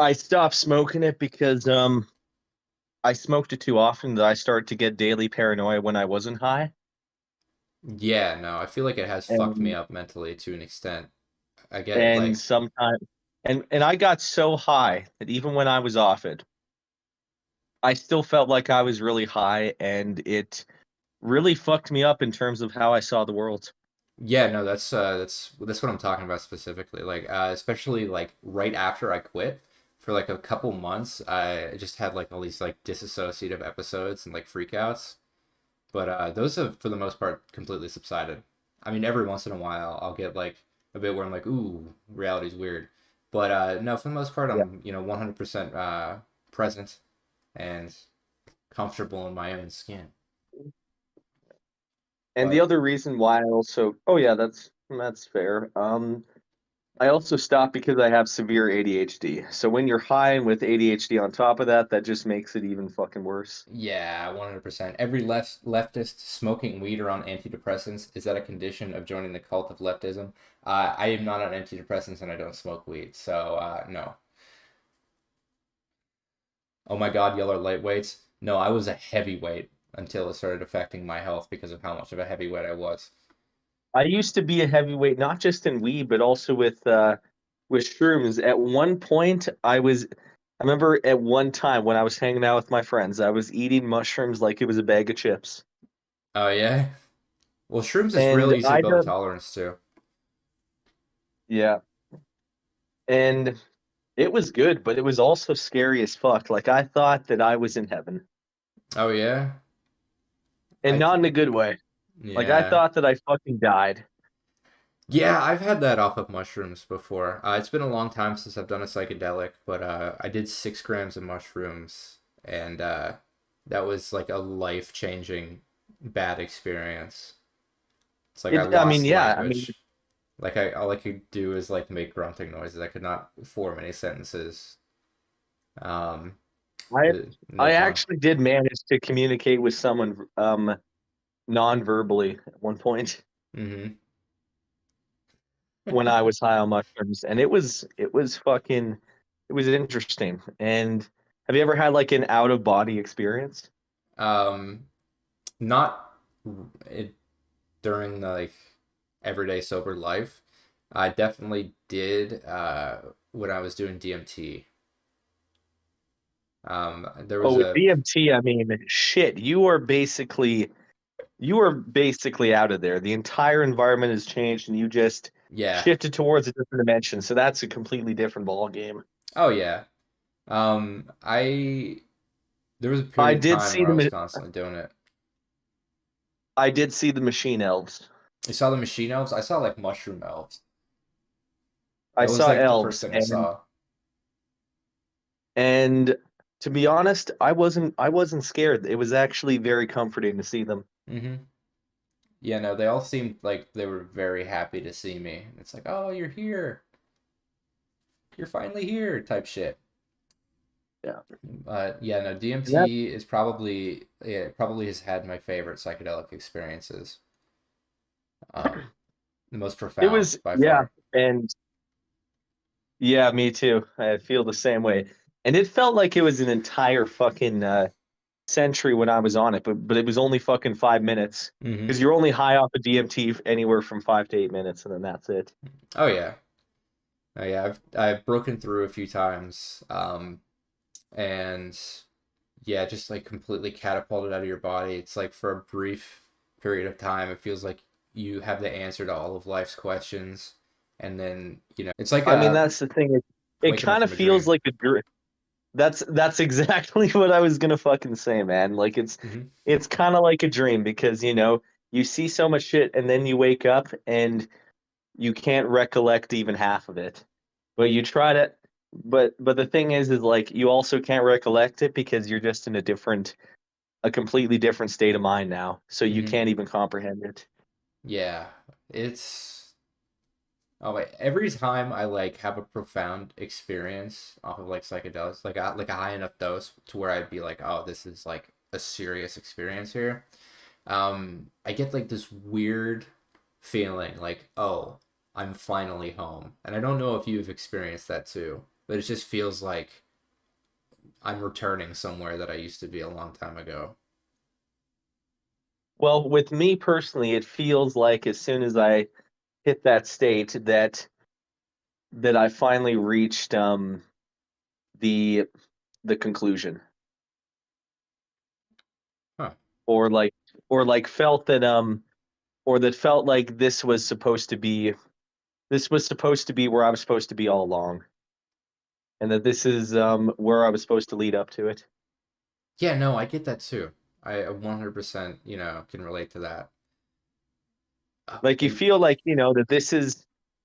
I stopped smoking it because I smoked it too often that I started to get daily paranoia when I wasn't high. Yeah, no, I feel like it has fucked me And up mentally to an extent. I get and like, sometimes and I got so high that even when I was off it, I still felt like I was really high, and it really fucked me up in terms of how I saw the world. yeah, no, that's what I'm talking about specifically. Like, especially like right after I quit for like a couple months, I just had like all these like disassociative episodes and like freakouts. But those have, for the most part, completely subsided. I mean, every once in a while, I'll get like a bit where I'm like, "Ooh, reality's weird," but no, for the most part, Yeah. I'm 100% present and comfortable in my own skin. And the But other reason why I also, oh yeah, that's fair. I also stopped because I have severe ADHD. So when you're high and with ADHD on top of that, that just makes it even fucking worse. yeah, 100%. Every leftist smoking weed or on antidepressants, is that a condition of joining the cult of leftism? I am not on antidepressants and I don't smoke weed, so no. Oh my God, y'all are lightweights. No, I was a heavyweight until it started affecting my health because of how much of a heavyweight I was. I used to be a heavyweight, not just in weed, but also with shrooms. At one point, I remember at one time when I was hanging out with my friends, I was eating mushrooms like it was a bag of chips. Oh yeah? Well, shrooms is real And easy to I build a don't, tolerance to. yeah. And it was good, but it was also scary as fuck. Like I thought that I was in heaven, Oh yeah? and I not d- in a good way. Like I yeah. thought that I fucking died. Yeah, I've had that off of mushrooms before. It's been a long time since I've done a psychedelic, but I did 6 grams of mushrooms, and that was like a life-changing bad experience. It's like I It, I mean, lost yeah, I mean, language. Like I all I could do is like make grunting noises. I could not form any sentences. Um, I no I fun. actually did manage to communicate with someone non-verbally at one point Hmm. when I was high on mushrooms, and it was fucking it was interesting. And have you ever had like an out-of-body experience? Um, not it, during the like everyday sober life. I definitely did when I was doing DMT. There Oh, was with a DMT, I mean, shit, you are basically out of there. The entire environment has changed, and you just yeah. shifted towards a different dimension. So that's a completely different ball game. Oh yeah. I there was a I period of did time see where I the was ma- constantly doing it. I did see the machine elves. I saw the machine elves. I saw like mushroom elves. I That was saw like the first elves, thing I and saw. and to be honest, I wasn't scared. It was actually very comforting to see them. Hmm. Yeah, no, they all seemed like they were very happy to see me. It's like, oh, you're here. You're finally here, type shit. Yeah. Yeah, no, And that DMT is probably yeah, probably has had my favorite psychedelic experiences. Um, the most it profound was by yeah, far. and yeah, me too. I feel the same way. And it felt like it was an entire fucking century when I was on it, but it was only fucking 5 minutes Hmm. because you're only high off of DMT anywhere from 5 to 8 minutes, and then that's it. Oh yeah, oh yeah. I've broken through a few times, and yeah, just like completely catapulted out of your body. It's like for a brief period of time, it feels like you have the answer to all of life's questions, and then it's like I mean, that's the thing. It waking up kind of from a feels dream. like a dream. That's exactly what I was gonna fucking say, man. Like Hmm. it's kind of like a dream because you see so much shit and then you wake up and you can't recollect even half of it. But you try to but the thing is like you also can't recollect it because you're just in a completely different state of mind now. So you Hmm. can't even comprehend it. Yeah, it's oh wait, every time I like have a profound experience off of like psychedelics, like a high enough dose to where I'd be like, oh, this is like a serious experience here. I get like this weird feeling like, oh, I'm finally home. And I don't know if you've experienced that too, but it just feels like I'm returning somewhere that I used to be a long time ago. Well, with me personally, it feels like as soon as I hit that state that I finally reached the the conclusion, Huh. or like felt that or that felt like this was supposed to be where I was supposed to be all along, and that this is where I was supposed to lead up to it. Yeah, no, I get that too. I 100%, can relate to that. Like you And feel like,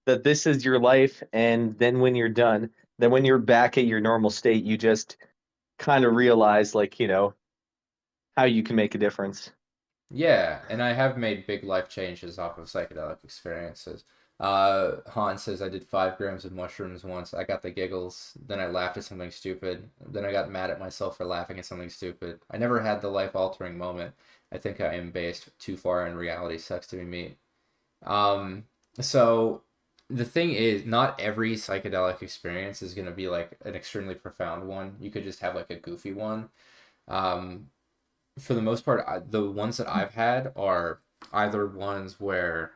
that this is your life, and then when you're done, then when you're back at your normal state, you just kind of realize, like, how you can make a difference. yeah, and I have made big life changes off of psychedelic experiences. Han says I did 5 grams of mushrooms once. I got the giggles. Then I laughed at something stupid. Then I got mad at myself for laughing at something stupid. I never had the life altering moment. I think I am based too far in reality. Sucks to be me. Um, so the thing is, not every psychedelic experience is going to be like an extremely profound one. You could just have like a goofy one. Um, for the most part, the ones that I've had are either ones where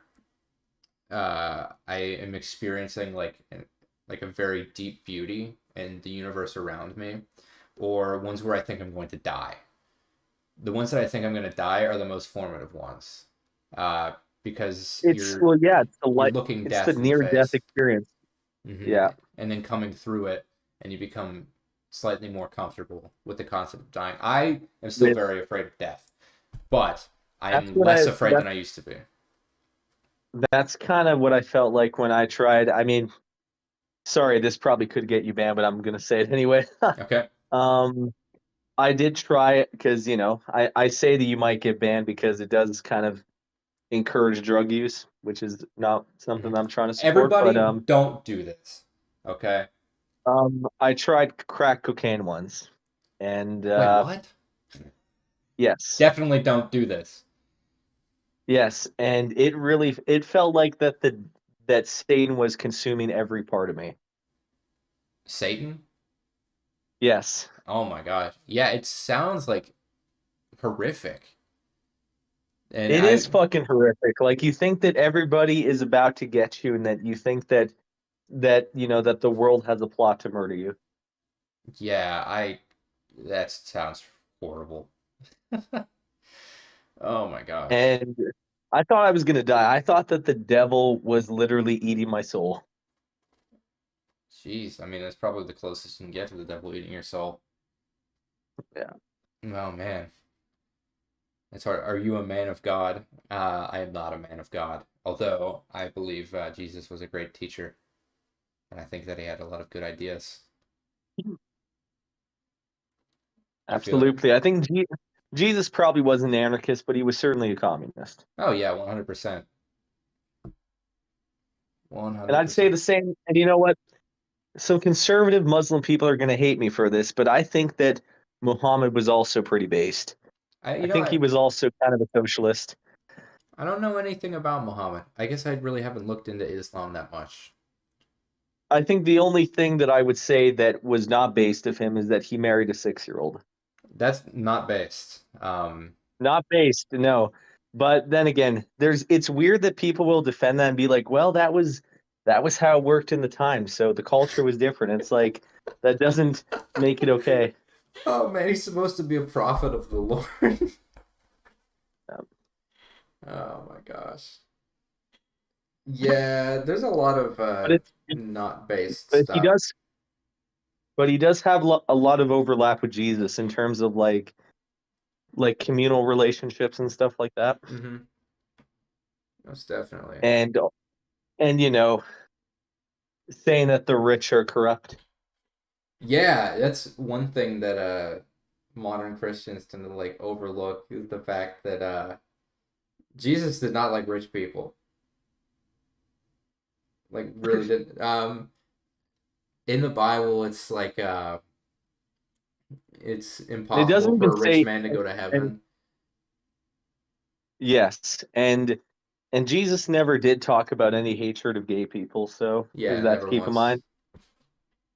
I am experiencing like a very deep beauty in the universe around me, or ones where I think I'm going to die. The ones that I think I'm going to die are the most formative ones, because It's well, yeah, you're looking it's the death in the near death face, experience. Yeah. and then coming through it, and you become slightly more comfortable with the concept of dying. I am still With very afraid of death, but I that's am what I less afraid than I used to be. that's kind of what I felt like when I tried. I mean, sorry, this probably could get you banned, but I'm gonna say it anyway. Okay. Um, I did try it because, I say that you might get banned because it does kind of encourage drug use, which is not Mhm. something I'm trying to support. But Everybody, don't do this. Okay. I tried crack cocaine once, and Wait, what? yes, Definitely don't do this. yes, and it felt like that Satan was consuming every part of me. Satan? Yes, Oh my gosh. Yeah, it sounds like horrific. And it is fucking horrific. Like you think that everybody is about to get you, and that you think that the world has a plot to murder you. yeah, that sounds horrible. Oh my gosh. And I thought I was gonna die. I thought that the devil was literally eating my soul. Jeez, I mean, that's probably the closest you can get to the devil eating your soul. Yeah. Oh man. It's hard. Are you a man of God? I am not a man of God. Although I believe Jesus was a great teacher, and I think that he had a lot of good ideas. I feel like, Absolutely. I think Jesus probably was an anarchist, but he was certainly a communist. oh yeah, 100%. And I'd say 100%. the same. And you know what? So conservative Muslim people are going to hate me for this, but I think that Muhammad was also pretty based. I I you know think he I was also kind of a socialist. I don't know anything about Muhammad. I guess I really haven't looked into Islam that much. I think the only thing that I would say that was not based of him is that he married a 6-year-old. That's not based. Not based, no. But then again, it's weird that people will defend that and be like, "Well, that was how it worked in the time. So the culture was different." It's like that doesn't make it okay. Oh man, he's supposed to be a prophet of the Lord. Um, Oh my gosh. Yeah, there's a lot of but it's not based but he stuff. does but he does have a lot of overlap with Jesus in terms of like communal relationships and stuff like that. Mm-hmm. Most definitely. And and saying that the rich are corrupt. Yeah, that's one thing that modern Christians tend to like overlook is the fact that Jesus did not like rich people. Like really did. In the Bible, it's like it's And it doesn't impossible even for a rich say man to go to and heaven. yes, and Jesus never did talk about any hatred of gay people, so there's Yeah, that to never keep in once. mind.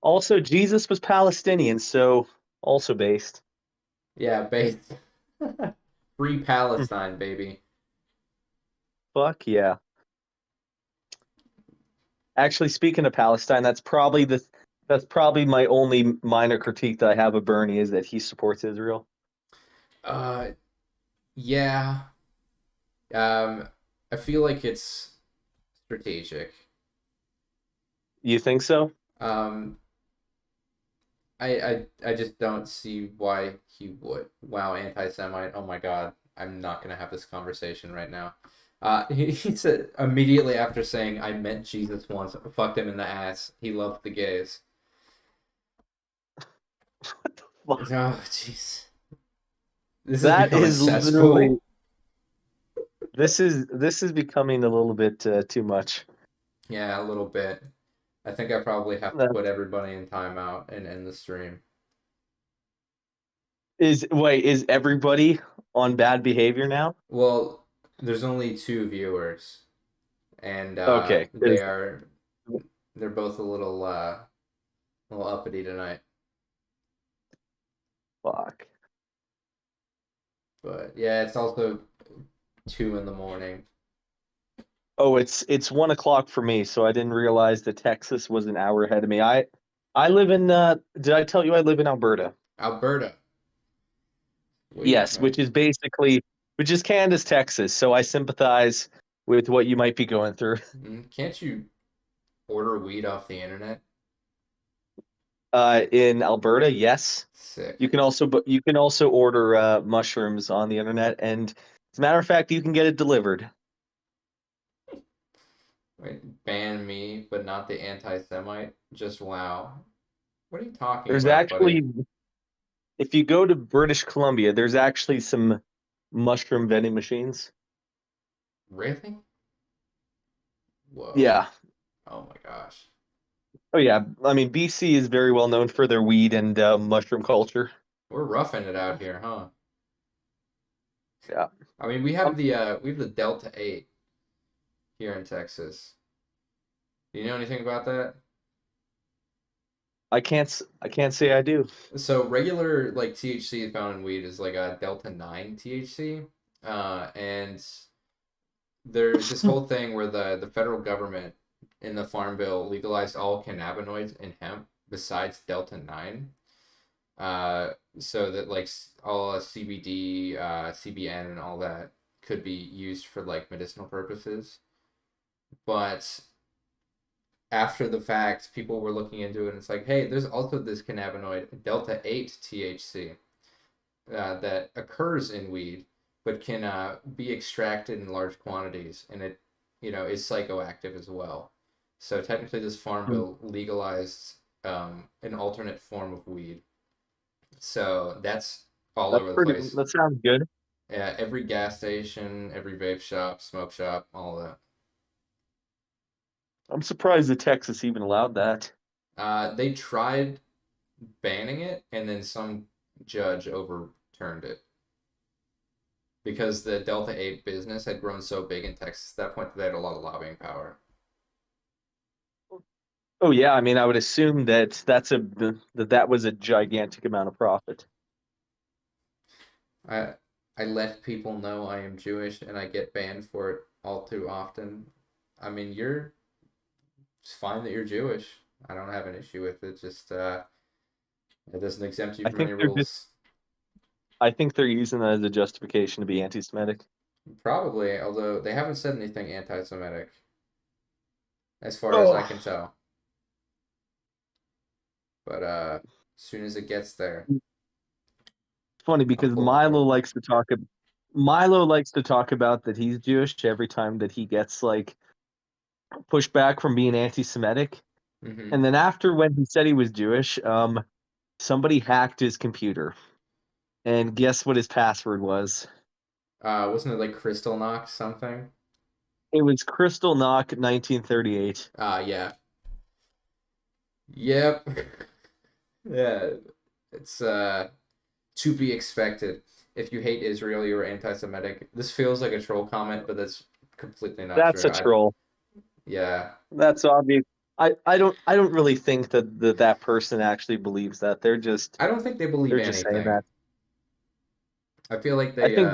Also, Jesus was Palestinian, so Also based. Yeah, based. Free Palestine, baby. Fuck yeah. Actually, speaking of Palestine, that's probably my only minor critique that I have of Bernie is that he supports Israel. Uh, yeah. I feel like it's strategic. You think so? Um, I just don't see why he would. Wow, anti-Semite. Oh my God, I'm not gonna have this conversation right now. He said immediately after saying, "I met Jesus once, fucked him in the ass. He loved the gays." Fuck. Oh, jeez. This is That becoming is literally cesspool. this is becoming a little bit too much. Yeah, a little bit. I think I probably have to That put everybody in timeout and end the stream. is everybody on bad behavior now? Well, there's only 2 viewers, and Okay. they're both a little uppity tonight. Fuck. But yeah, it's also 2 in the morning. Oh, it's 1 o'clock for me, so I didn't realize that Texas was an hour ahead of me. I live in did I tell you I live in Alberta? Alberta. Sweet, Yes, man. which is Canada's Texas, so I sympathize with what you might be going through. Can't you order weed off the internet? In Alberta, yes. Sick. You can also order mushrooms on the internet, and as a matter of fact, you can get it delivered. Wait, ban me, but not the anti-Semite? Just wow. What are you talking There's about, buddy? actually, if you go to British Columbia, there's actually some mushroom vending machines. Really? Whoa. Yeah. Oh my gosh. Oh yeah. I mean, BC is very well known for their weed and mushroom culture. We're roughing it out here, huh? Yeah. I mean, we have the Delta 8 here in Texas. Do you know anything about that? I can't say I do. So regular like THC found in weed is like a Delta 9 THC. And there's this whole thing where the federal government in the Farm Bill legalized all cannabinoids in hemp besides Delta 9. So that like all CBD, CBN, and all that could be used for like medicinal purposes. But after the fact, people were looking into it, and it's like, hey, there's also this cannabinoid, Delta 8 THC, that occurs in weed, but can be extracted in large quantities, and it, is psychoactive as well. So technically, this farm Hmm. bill legalized an alternate form of weed. So that's all over the place. That sounds good. Yeah, every gas station, every vape shop, smoke shop, all of that. I'm surprised that Texas even allowed that. They tried banning it, and then some judge overturned it because the Delta 8 business had grown so big in Texas at that point that they had a lot of lobbying power. Oh yeah, I mean, I would assume that that was a gigantic amount of profit. I I let people know I am Jewish and I get banned for it all too often. I mean, it's fine that you're Jewish. I don't have an issue with it. Just it doesn't exempt you I from think any they're just rules. I think they're using that as a justification to be anti-Semitic. Probably, although they haven't said anything anti-Semitic, as far as I Oh, can tell. But as soon as it gets there, funny I'll because pull the cord. Milo likes to talk about that he's Jewish every time that he gets like pushback from being anti-Semitic. Mm-hmm. And then after when he said he was Jewish, somebody hacked his computer. And guess what his password was? Wasn't it like Crystal Knock something? It was Crystal Knock 1938. Yeah. Yep. Yeah. It's to be expected. If you hate Israel, you're anti-Semitic. This feels like a troll comment, but that's completely not That's true. a troll. Yeah. That's obvious. I don't really think that person actually believes that. They're just I don't think they believe saying anything. that. I feel like I they think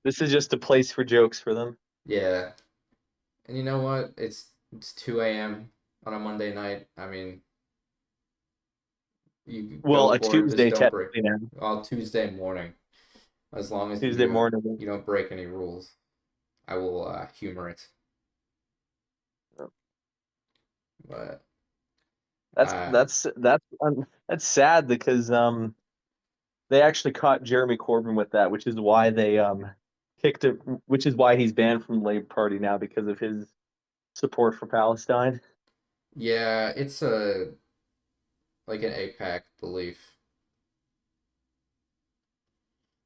this is just a place for jokes for them. yeah. And you know what? It's 2 a.m. on a Monday night. I mean, you Well, go a for it, just Tuesday don't break. technically now. Well, Tuesday morning, as long as Tuesday morning. you don't break any rules, I will humor it. But uh, That's sad because they actually caught Jeremy Corbyn with that, which is why they kicked it, which is why he's banned from the Labour Party now because of his support for Palestine. yeah, it's a like an APAC belief.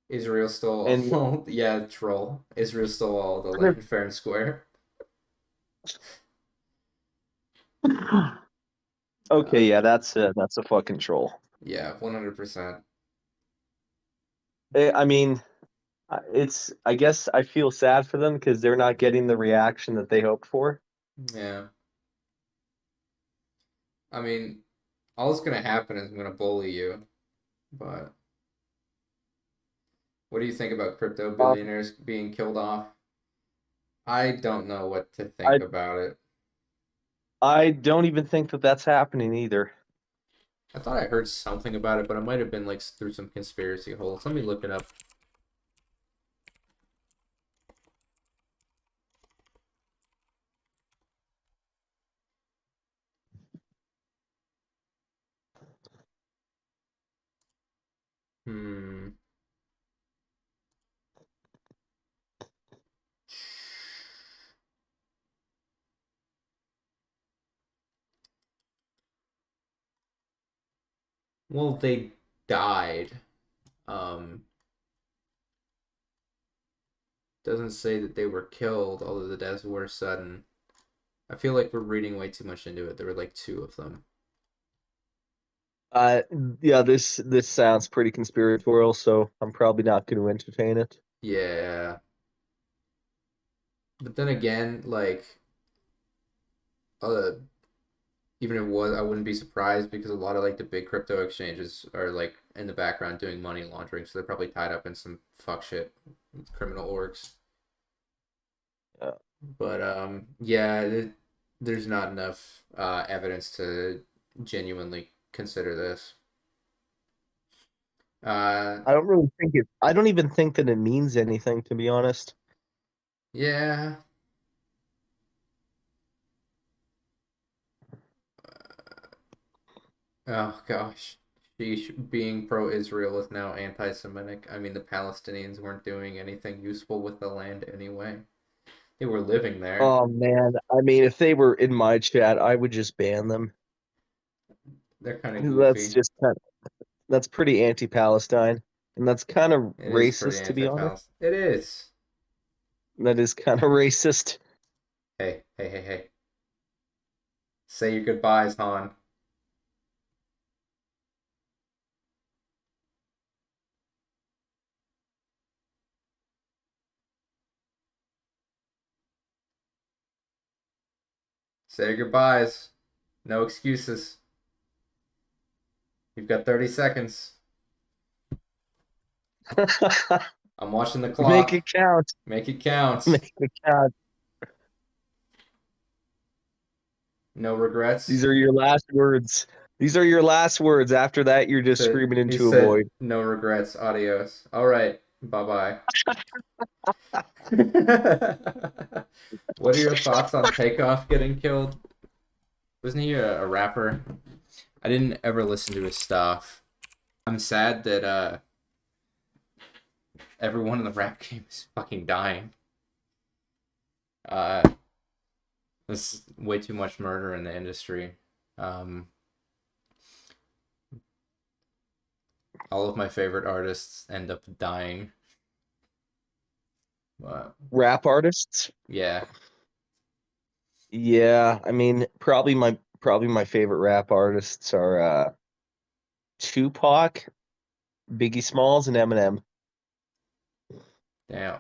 Israel stole And all, yeah, troll. Israel stole all the land fair and square. okay, yeah, that's a fucking troll. Yeah, 100%. I mean, I guess I feel sad for them because they're not getting the reaction that they hoped for. Yeah. I mean, all that's gonna happen is I'm gonna bully you. But what do you think about crypto Um, billionaires being killed off? I don't know what to I think about it. I don't even think that that's happening either. I thought I heard something about it, but it might have been like through some conspiracy holes. Let me look it up. Hmm. Well, they died. Um, doesn't say that they were killed, although the deaths were sudden. I feel like we're reading way too much into it. There were like two of them. Uh, yeah, this sounds pretty conspiratorial, so I'm probably not going to entertain it. Yeah. But then again, like, uh, even if it was, I wouldn't be surprised because a lot of like the big crypto exchanges are like in the background doing money laundering, so they're probably tied up in some fuck shit with criminal orgs. Yeah. But yeah, there's not enough evidence to genuinely consider this. Uh, I don't even think that it means anything, to be honest. yeah. Oh gosh. Sheesh, being pro-Israel is now anti-Semitic. I mean, the Palestinians weren't doing anything useful with the land anyway. They were living there. Oh man, I mean, if they were in my chat, I would just ban them. They're kind of That's goofy. just that's pretty anti-Palestine, and that's kind of It is pretty racist, to be honest. anti-Palestine. It is. That is kind of racist. Hey, hey, hey, hey. Say your goodbyes, Han. Say your goodbyes. No excuses. You've got 30 seconds. I'm watching the Make clock. it count. Make it count. Make it count. No regrets. These are your last words. These are your last words. After that, you're just screaming He into a said, void. no regrets. Adios. All right. Bye-bye. What are your thoughts on Takeoff getting killed? Wasn't he a rapper? I didn't ever listen to his stuff. I'm sad that everyone in the rap game is fucking dying. There's way too much murder in the industry. All of my favorite artists end up dying. Rap artists? Yeah. Yeah, I mean, probably my favorite rap artists are Tupac, Biggie Smalls, and Eminem. Damn.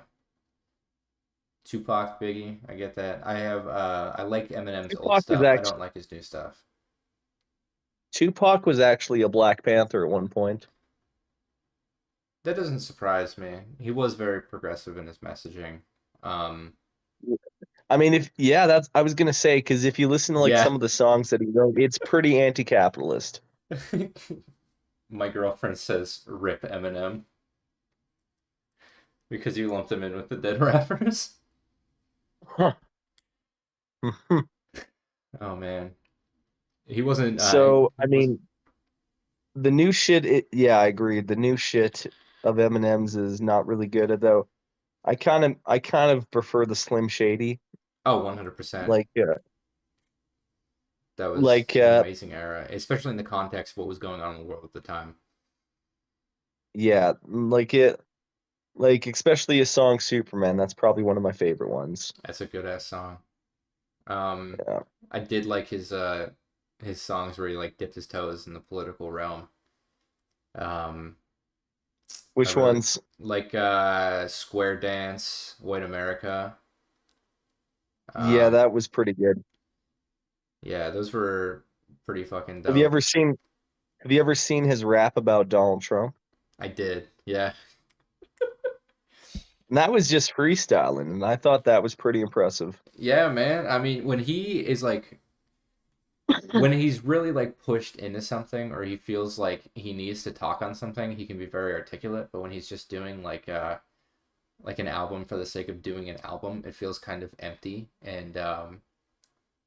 Tupac, Biggie, I get that. I like Eminem's old Tupac was stuff. I actually don't like his new stuff. Tupac was actually a Black Panther at one point. That doesn't surprise me. He was very progressive in his messaging. Um, I mean, if yeah, that's I was gonna say because if you listen to like yeah. some of the songs that he wrote, it's pretty anti-capitalist. My girlfriend says rip Eminem because you lumped him in with the dead rappers. Huh. Oh man. He wasn't So he I was mean, the new shit. Yeah, I agree. The new shit of Eminem's is not really good, though. I kind of prefer the Slim Shady. oh 100%. Like, That was like, an amazing era, especially in the context of what was going on in the world at the time. yeah, like especially his song Superman. That's probably one of my favorite ones. That's a good ass song. Um, Yeah. I did like his songs where he like dipped his toes in the political realm. Um, I Which really ones? like Square Dance, White America. Yeah, Um, that was pretty good. yeah, those were pretty fucking Have you dope. ever seen Have you ever seen his rap about Donald Trump? I did. Yeah. And that was just freestyling, and I thought that was pretty impressive. Yeah, man. I mean, when he is like when he's really like pushed into something or he feels like he needs to talk on something, he can be very articulate, but when he's just doing like an album for the sake of doing an album, it feels kind of empty and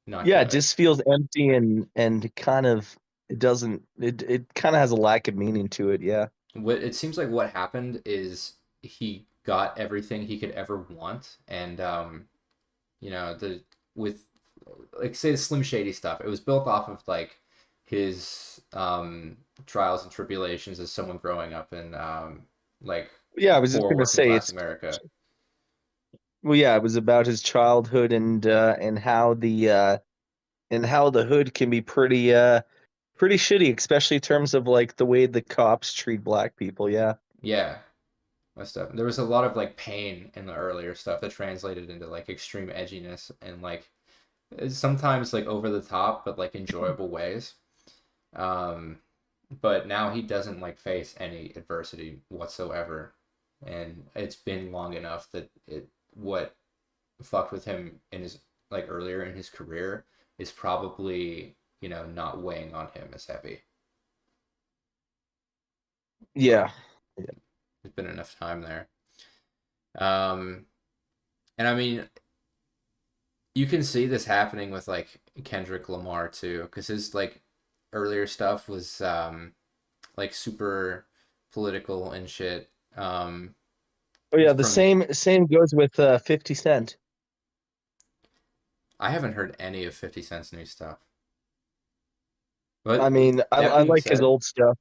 not Yeah, it good. just feels empty and kind of it kind of has a lack of meaning to it. Yeah. What it seems like what happened is he got everything he could ever want and the with like say the Slim Shady stuff, it was built off of like his trials and tribulations as someone growing up in like Yeah, I was just poor gonna working say class it's America. well, yeah, it was about his childhood and how the hood can be pretty shitty, especially in terms of like the way the cops treat black people. Yeah. Yeah, that stuff. There was a lot of like pain in the earlier stuff that translated into like extreme edginess and like sometimes like over the top but like enjoyable ways. Um, but now he doesn't like face any adversity whatsoever, and it's been long enough that it what fucked with him in his like earlier in his career is probably not weighing on him as heavy. But Yeah. there's been enough time there. Um, and I mean, you can see this happening with like Kendrick Lamar too, because his like earlier stuff was like super political and shit. Oh yeah, the From same goes with 50 Cent. I haven't heard any of 50 Cent's new stuff. I But mean, that I being like his said, old stuff.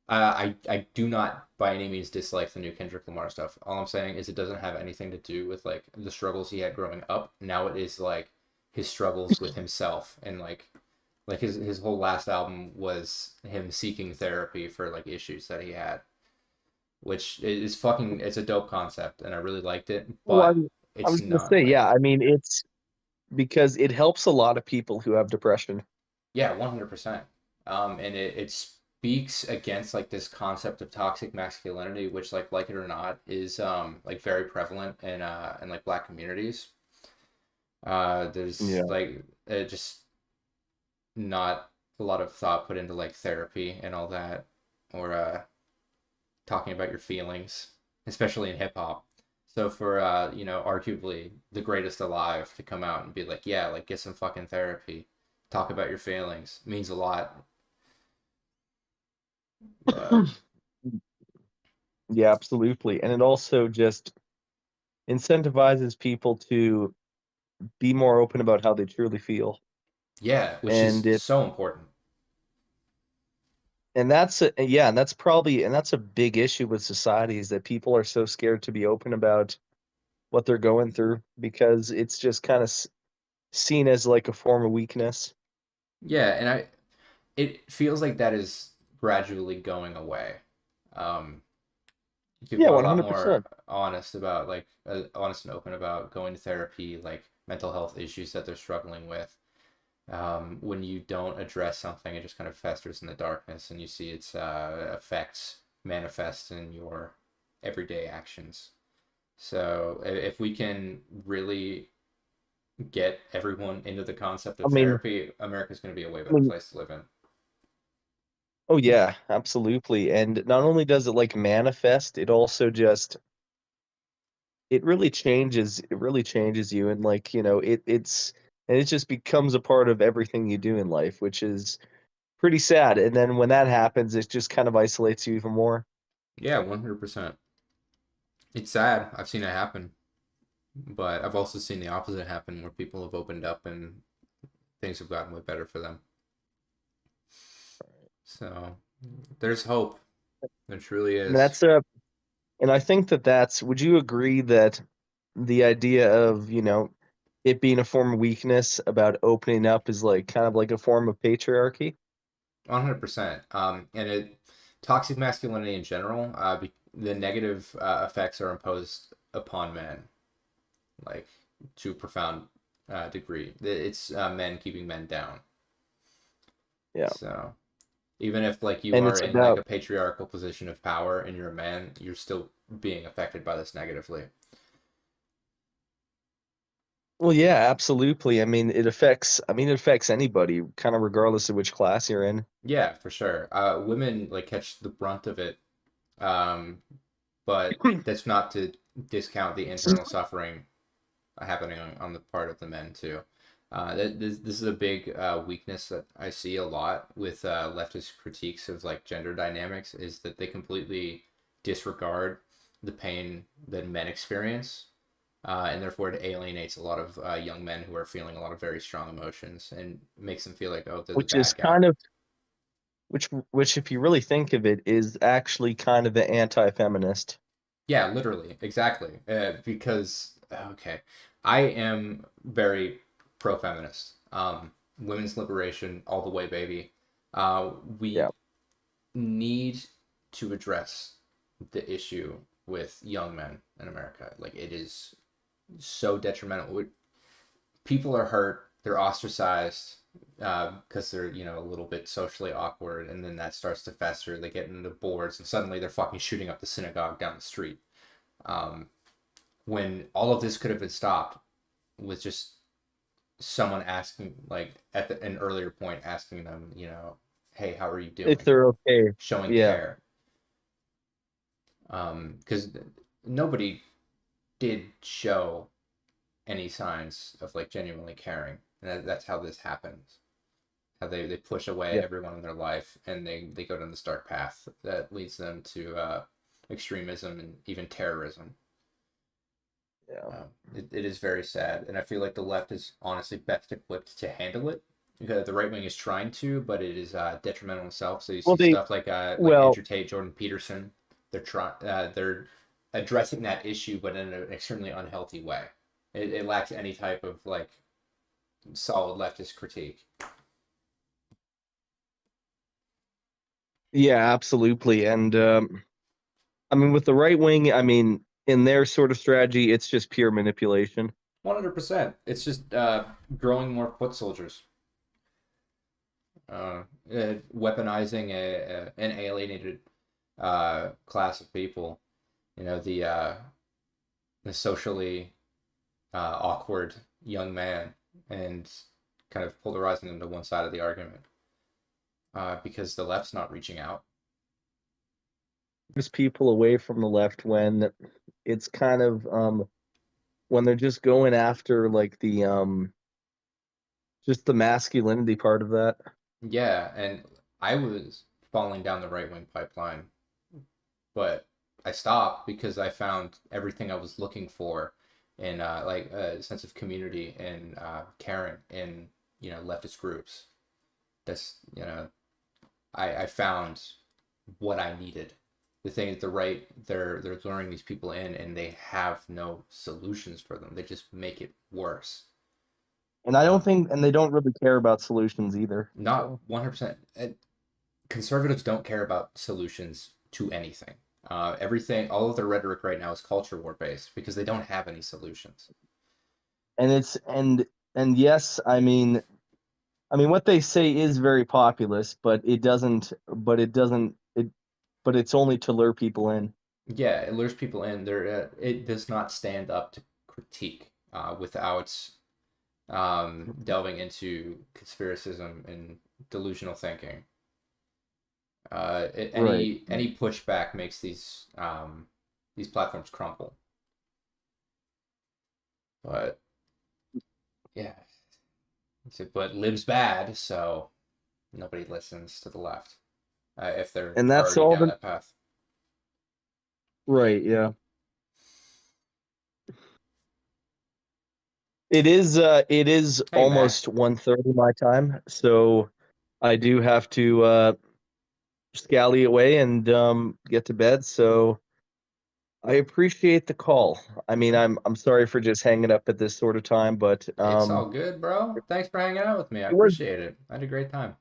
I do not by any means dislike the new Kendrick Lamar stuff. All I'm saying is it doesn't have anything to do with like the struggles he had growing up. Now it is like his struggles with himself and like his whole last album was him seeking therapy for like issues that he had, which is fucking it's a dope concept and I really liked it, Well, but I it's was gonna not say, like yeah, I mean, it's because it helps a lot of people who have depression. yeah, 100%. And it speaks against like this concept of toxic masculinity, which like it or not is like very prevalent in like black communities. There's Yeah. like just not a lot of thought put into like therapy and all that, or talking about your feelings, especially in hip hop. So for arguably the greatest alive to come out and be like, yeah, like get some fucking therapy, talk about your feelings means a lot. But Yeah, absolutely. And it also just incentivizes people to be more open about how they truly feel. yeah, which And is it so important. and that's a, yeah, and that's a big issue with society is that people are so scared to be open about what they're going through because it's just kind of seen as like a form of weakness. Yeah, and it feels like that is gradually going away. Um, People Yeah, are a one lot hundred more percent. honest about like honest and open about going to therapy, like mental health issues that they're struggling with. When you don't address something, it just kind of festers in the darkness, and you see its effects manifest in your everyday actions. So if we can really get everyone into the concept I of mean, therapy, America's going to be a way I better mean, place to live in. oh yeah, absolutely. And not only does it like manifest, it also just it really changes you, and like, it's and it just becomes a part of everything you do in life, which is pretty sad. And then when that happens, it just kind of isolates you even more. Yeah, 100%. It's sad. I've seen it happen, but I've also seen the opposite happen where people have opened up and things have gotten way better for them. So there's hope. There truly And is. that's and I think that that's, would you agree that the idea of, it being a form of weakness about opening up is like kind of like a form of patriarchy? 100%. And toxic masculinity in general, the negative effects are imposed upon men, like to a profound degree. It's men keeping men down. Yeah. So even if like you And are it's in like a about, patriarchal position of power and you're a man, you're still being affected by this negatively. well, yeah, absolutely. I mean, it affects anybody, kind of regardless of which class you're in. Yeah, for sure. Women like catch the brunt of it, um, but that's not to discount the internal suffering happening on the part of the men too. This is a big weakness that I see a lot with leftist critiques of like gender dynamics is that they completely disregard the pain that men experience, and therefore it alienates a lot of young men who are feeling a lot of very strong emotions and makes them feel like, oh, they're the Which is bad guy. kind of which if you really think of it is actually kind of the anti-feminist. Yeah, literally, exactly. Because okay, I am very pro-feminist. Women's liberation all the way, baby. Yeah. We need to address the issue with young men in America. Like it is so detrimental. People are hurt. They're ostracized because they're a little bit socially awkward, and then that starts to fester. They get into boards, and suddenly they're fucking shooting up the synagogue down the street. Um, when all of this could have been stopped with just someone asking, like at an earlier point, asking them, hey, how are you If doing? they're okay. Showing Yeah. care. Because nobody did show any signs of like genuinely caring, and that's how this happens. How they push away Yeah. everyone in their life, and they go down this dark path that leads them to extremism and even terrorism. Yeah. It is very sad, and I feel like the left is honestly best equipped to handle it. Because the right wing is trying to, but it is detrimental itself. So you Well, see stuff like well, Andrew Tate, Jordan Peterson. They're addressing that issue, but in an extremely unhealthy way. It lacks any type of like solid leftist critique. yeah, absolutely. And I mean, with the right wing, I mean, in their sort of strategy, it's just pure manipulation. 100%. It's just growing more foot soldiers. Weaponizing an alienated class of people. The socially awkward young man, and kind of polarizing them to one side of the argument because the left's not reaching out. There's people away from the left when it's kind of when they're just going after like the just the masculinity part of that. Yeah, and I was falling down the right wing pipeline, but I stopped because I found everything I was looking for in like a sense of community and caring in leftist groups. That's I found what I needed. The thing is, the right they're luring these people in, and they have no solutions for them. They just make it worse. And I don't think, and they don't really care about solutions either. Not So 100%. Conservatives don't care about solutions to anything. Everything, all of their rhetoric right now is culture war based because they don't have any solutions. And and yes, what they say is very populist, but it's only to lure people in. Yeah, it lures people in. It does not stand up to critique without delving into conspiracism and delusional thinking. Right. Any pushback makes these platforms crumble. But yeah, but lib's bad, so nobody listens to the left if they're And that's already all down the that path. right, yeah. It is Hey, Mac. almost 1:30 my time, so I do have to scally away and get to bed. So I appreciate the call. Sure. I'm sorry for just hanging up at this sort of time, but It's all good, bro. Thanks for hanging out with me. I it was appreciate it. I had a great time.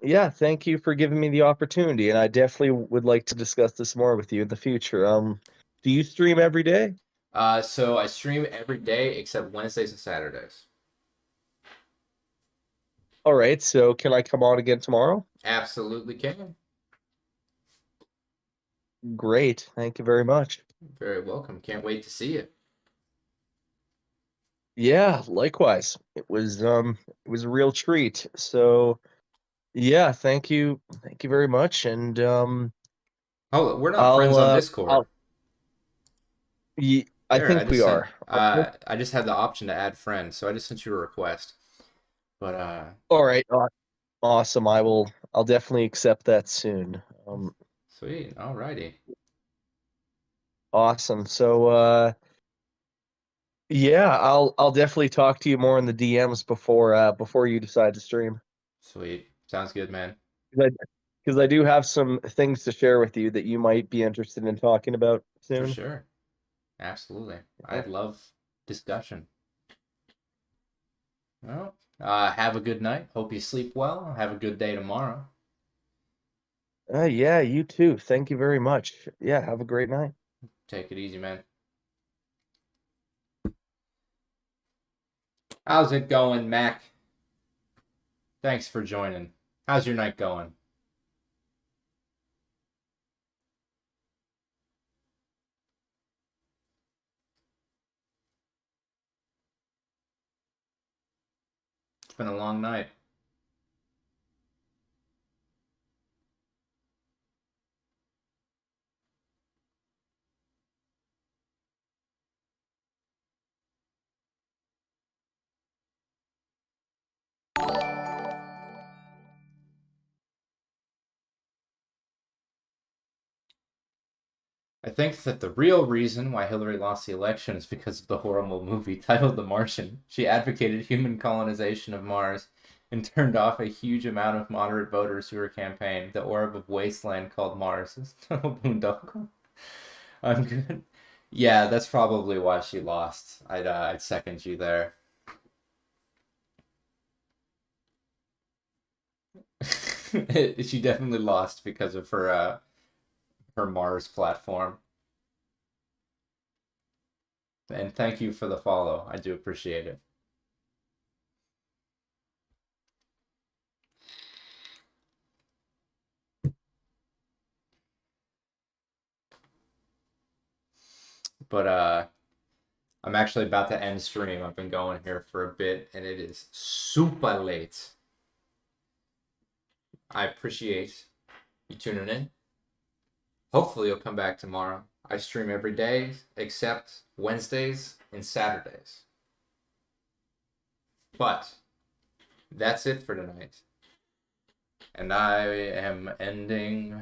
yeah, thank you for giving me the opportunity, and I definitely would like to discuss this more with you in the future. Do you stream every day? So I stream every day except Wednesdays and Saturdays. All right, so can I come on again tomorrow? Absolutely can. Great, thank you very much. Very welcome. Can't wait to see you. Yeah, likewise. It was a real treat. So yeah, thank you very much, and Oh, we're not friends on Discord. I There, I think we just sent. are. Okay. I just had the option to add friends, so I just sent you a request. But All right, awesome. I'll definitely accept that soon. sweet. Alrighty. Awesome. So yeah, I'll definitely talk to you more in the DMs before you decide to stream. Sweet. Sounds good, man. Because I do have some things to share with you that you might be interested in talking about For soon. sure. Absolutely. I Yeah. love discussion. Well, have a good night. Hope you sleep well. Have a good day tomorrow. Yeah, you too. Thank you very much. Yeah, have a great night. Take it easy, man. How's it going, Mac? Thanks for joining. How's your night going? It's been a long night. I think that the real reason why Hillary lost the election is because of the horrible movie titled The Martian. She advocated human colonization of Mars and turned off a huge amount of moderate voters who were campaigning. The orb of wasteland called Mars is no boondoggle. I'm good. Yeah, that's probably why she lost. I'd second you there. She definitely lost because of her Mars platform. And thank you for the follow. I do appreciate it. But I'm actually about to end stream. I've been going here for a bit and it is super late. I appreciate you tuning in. Hopefully you'll come back tomorrow. I stream every day except Wednesdays and Saturdays. But that's it for tonight. And I am ending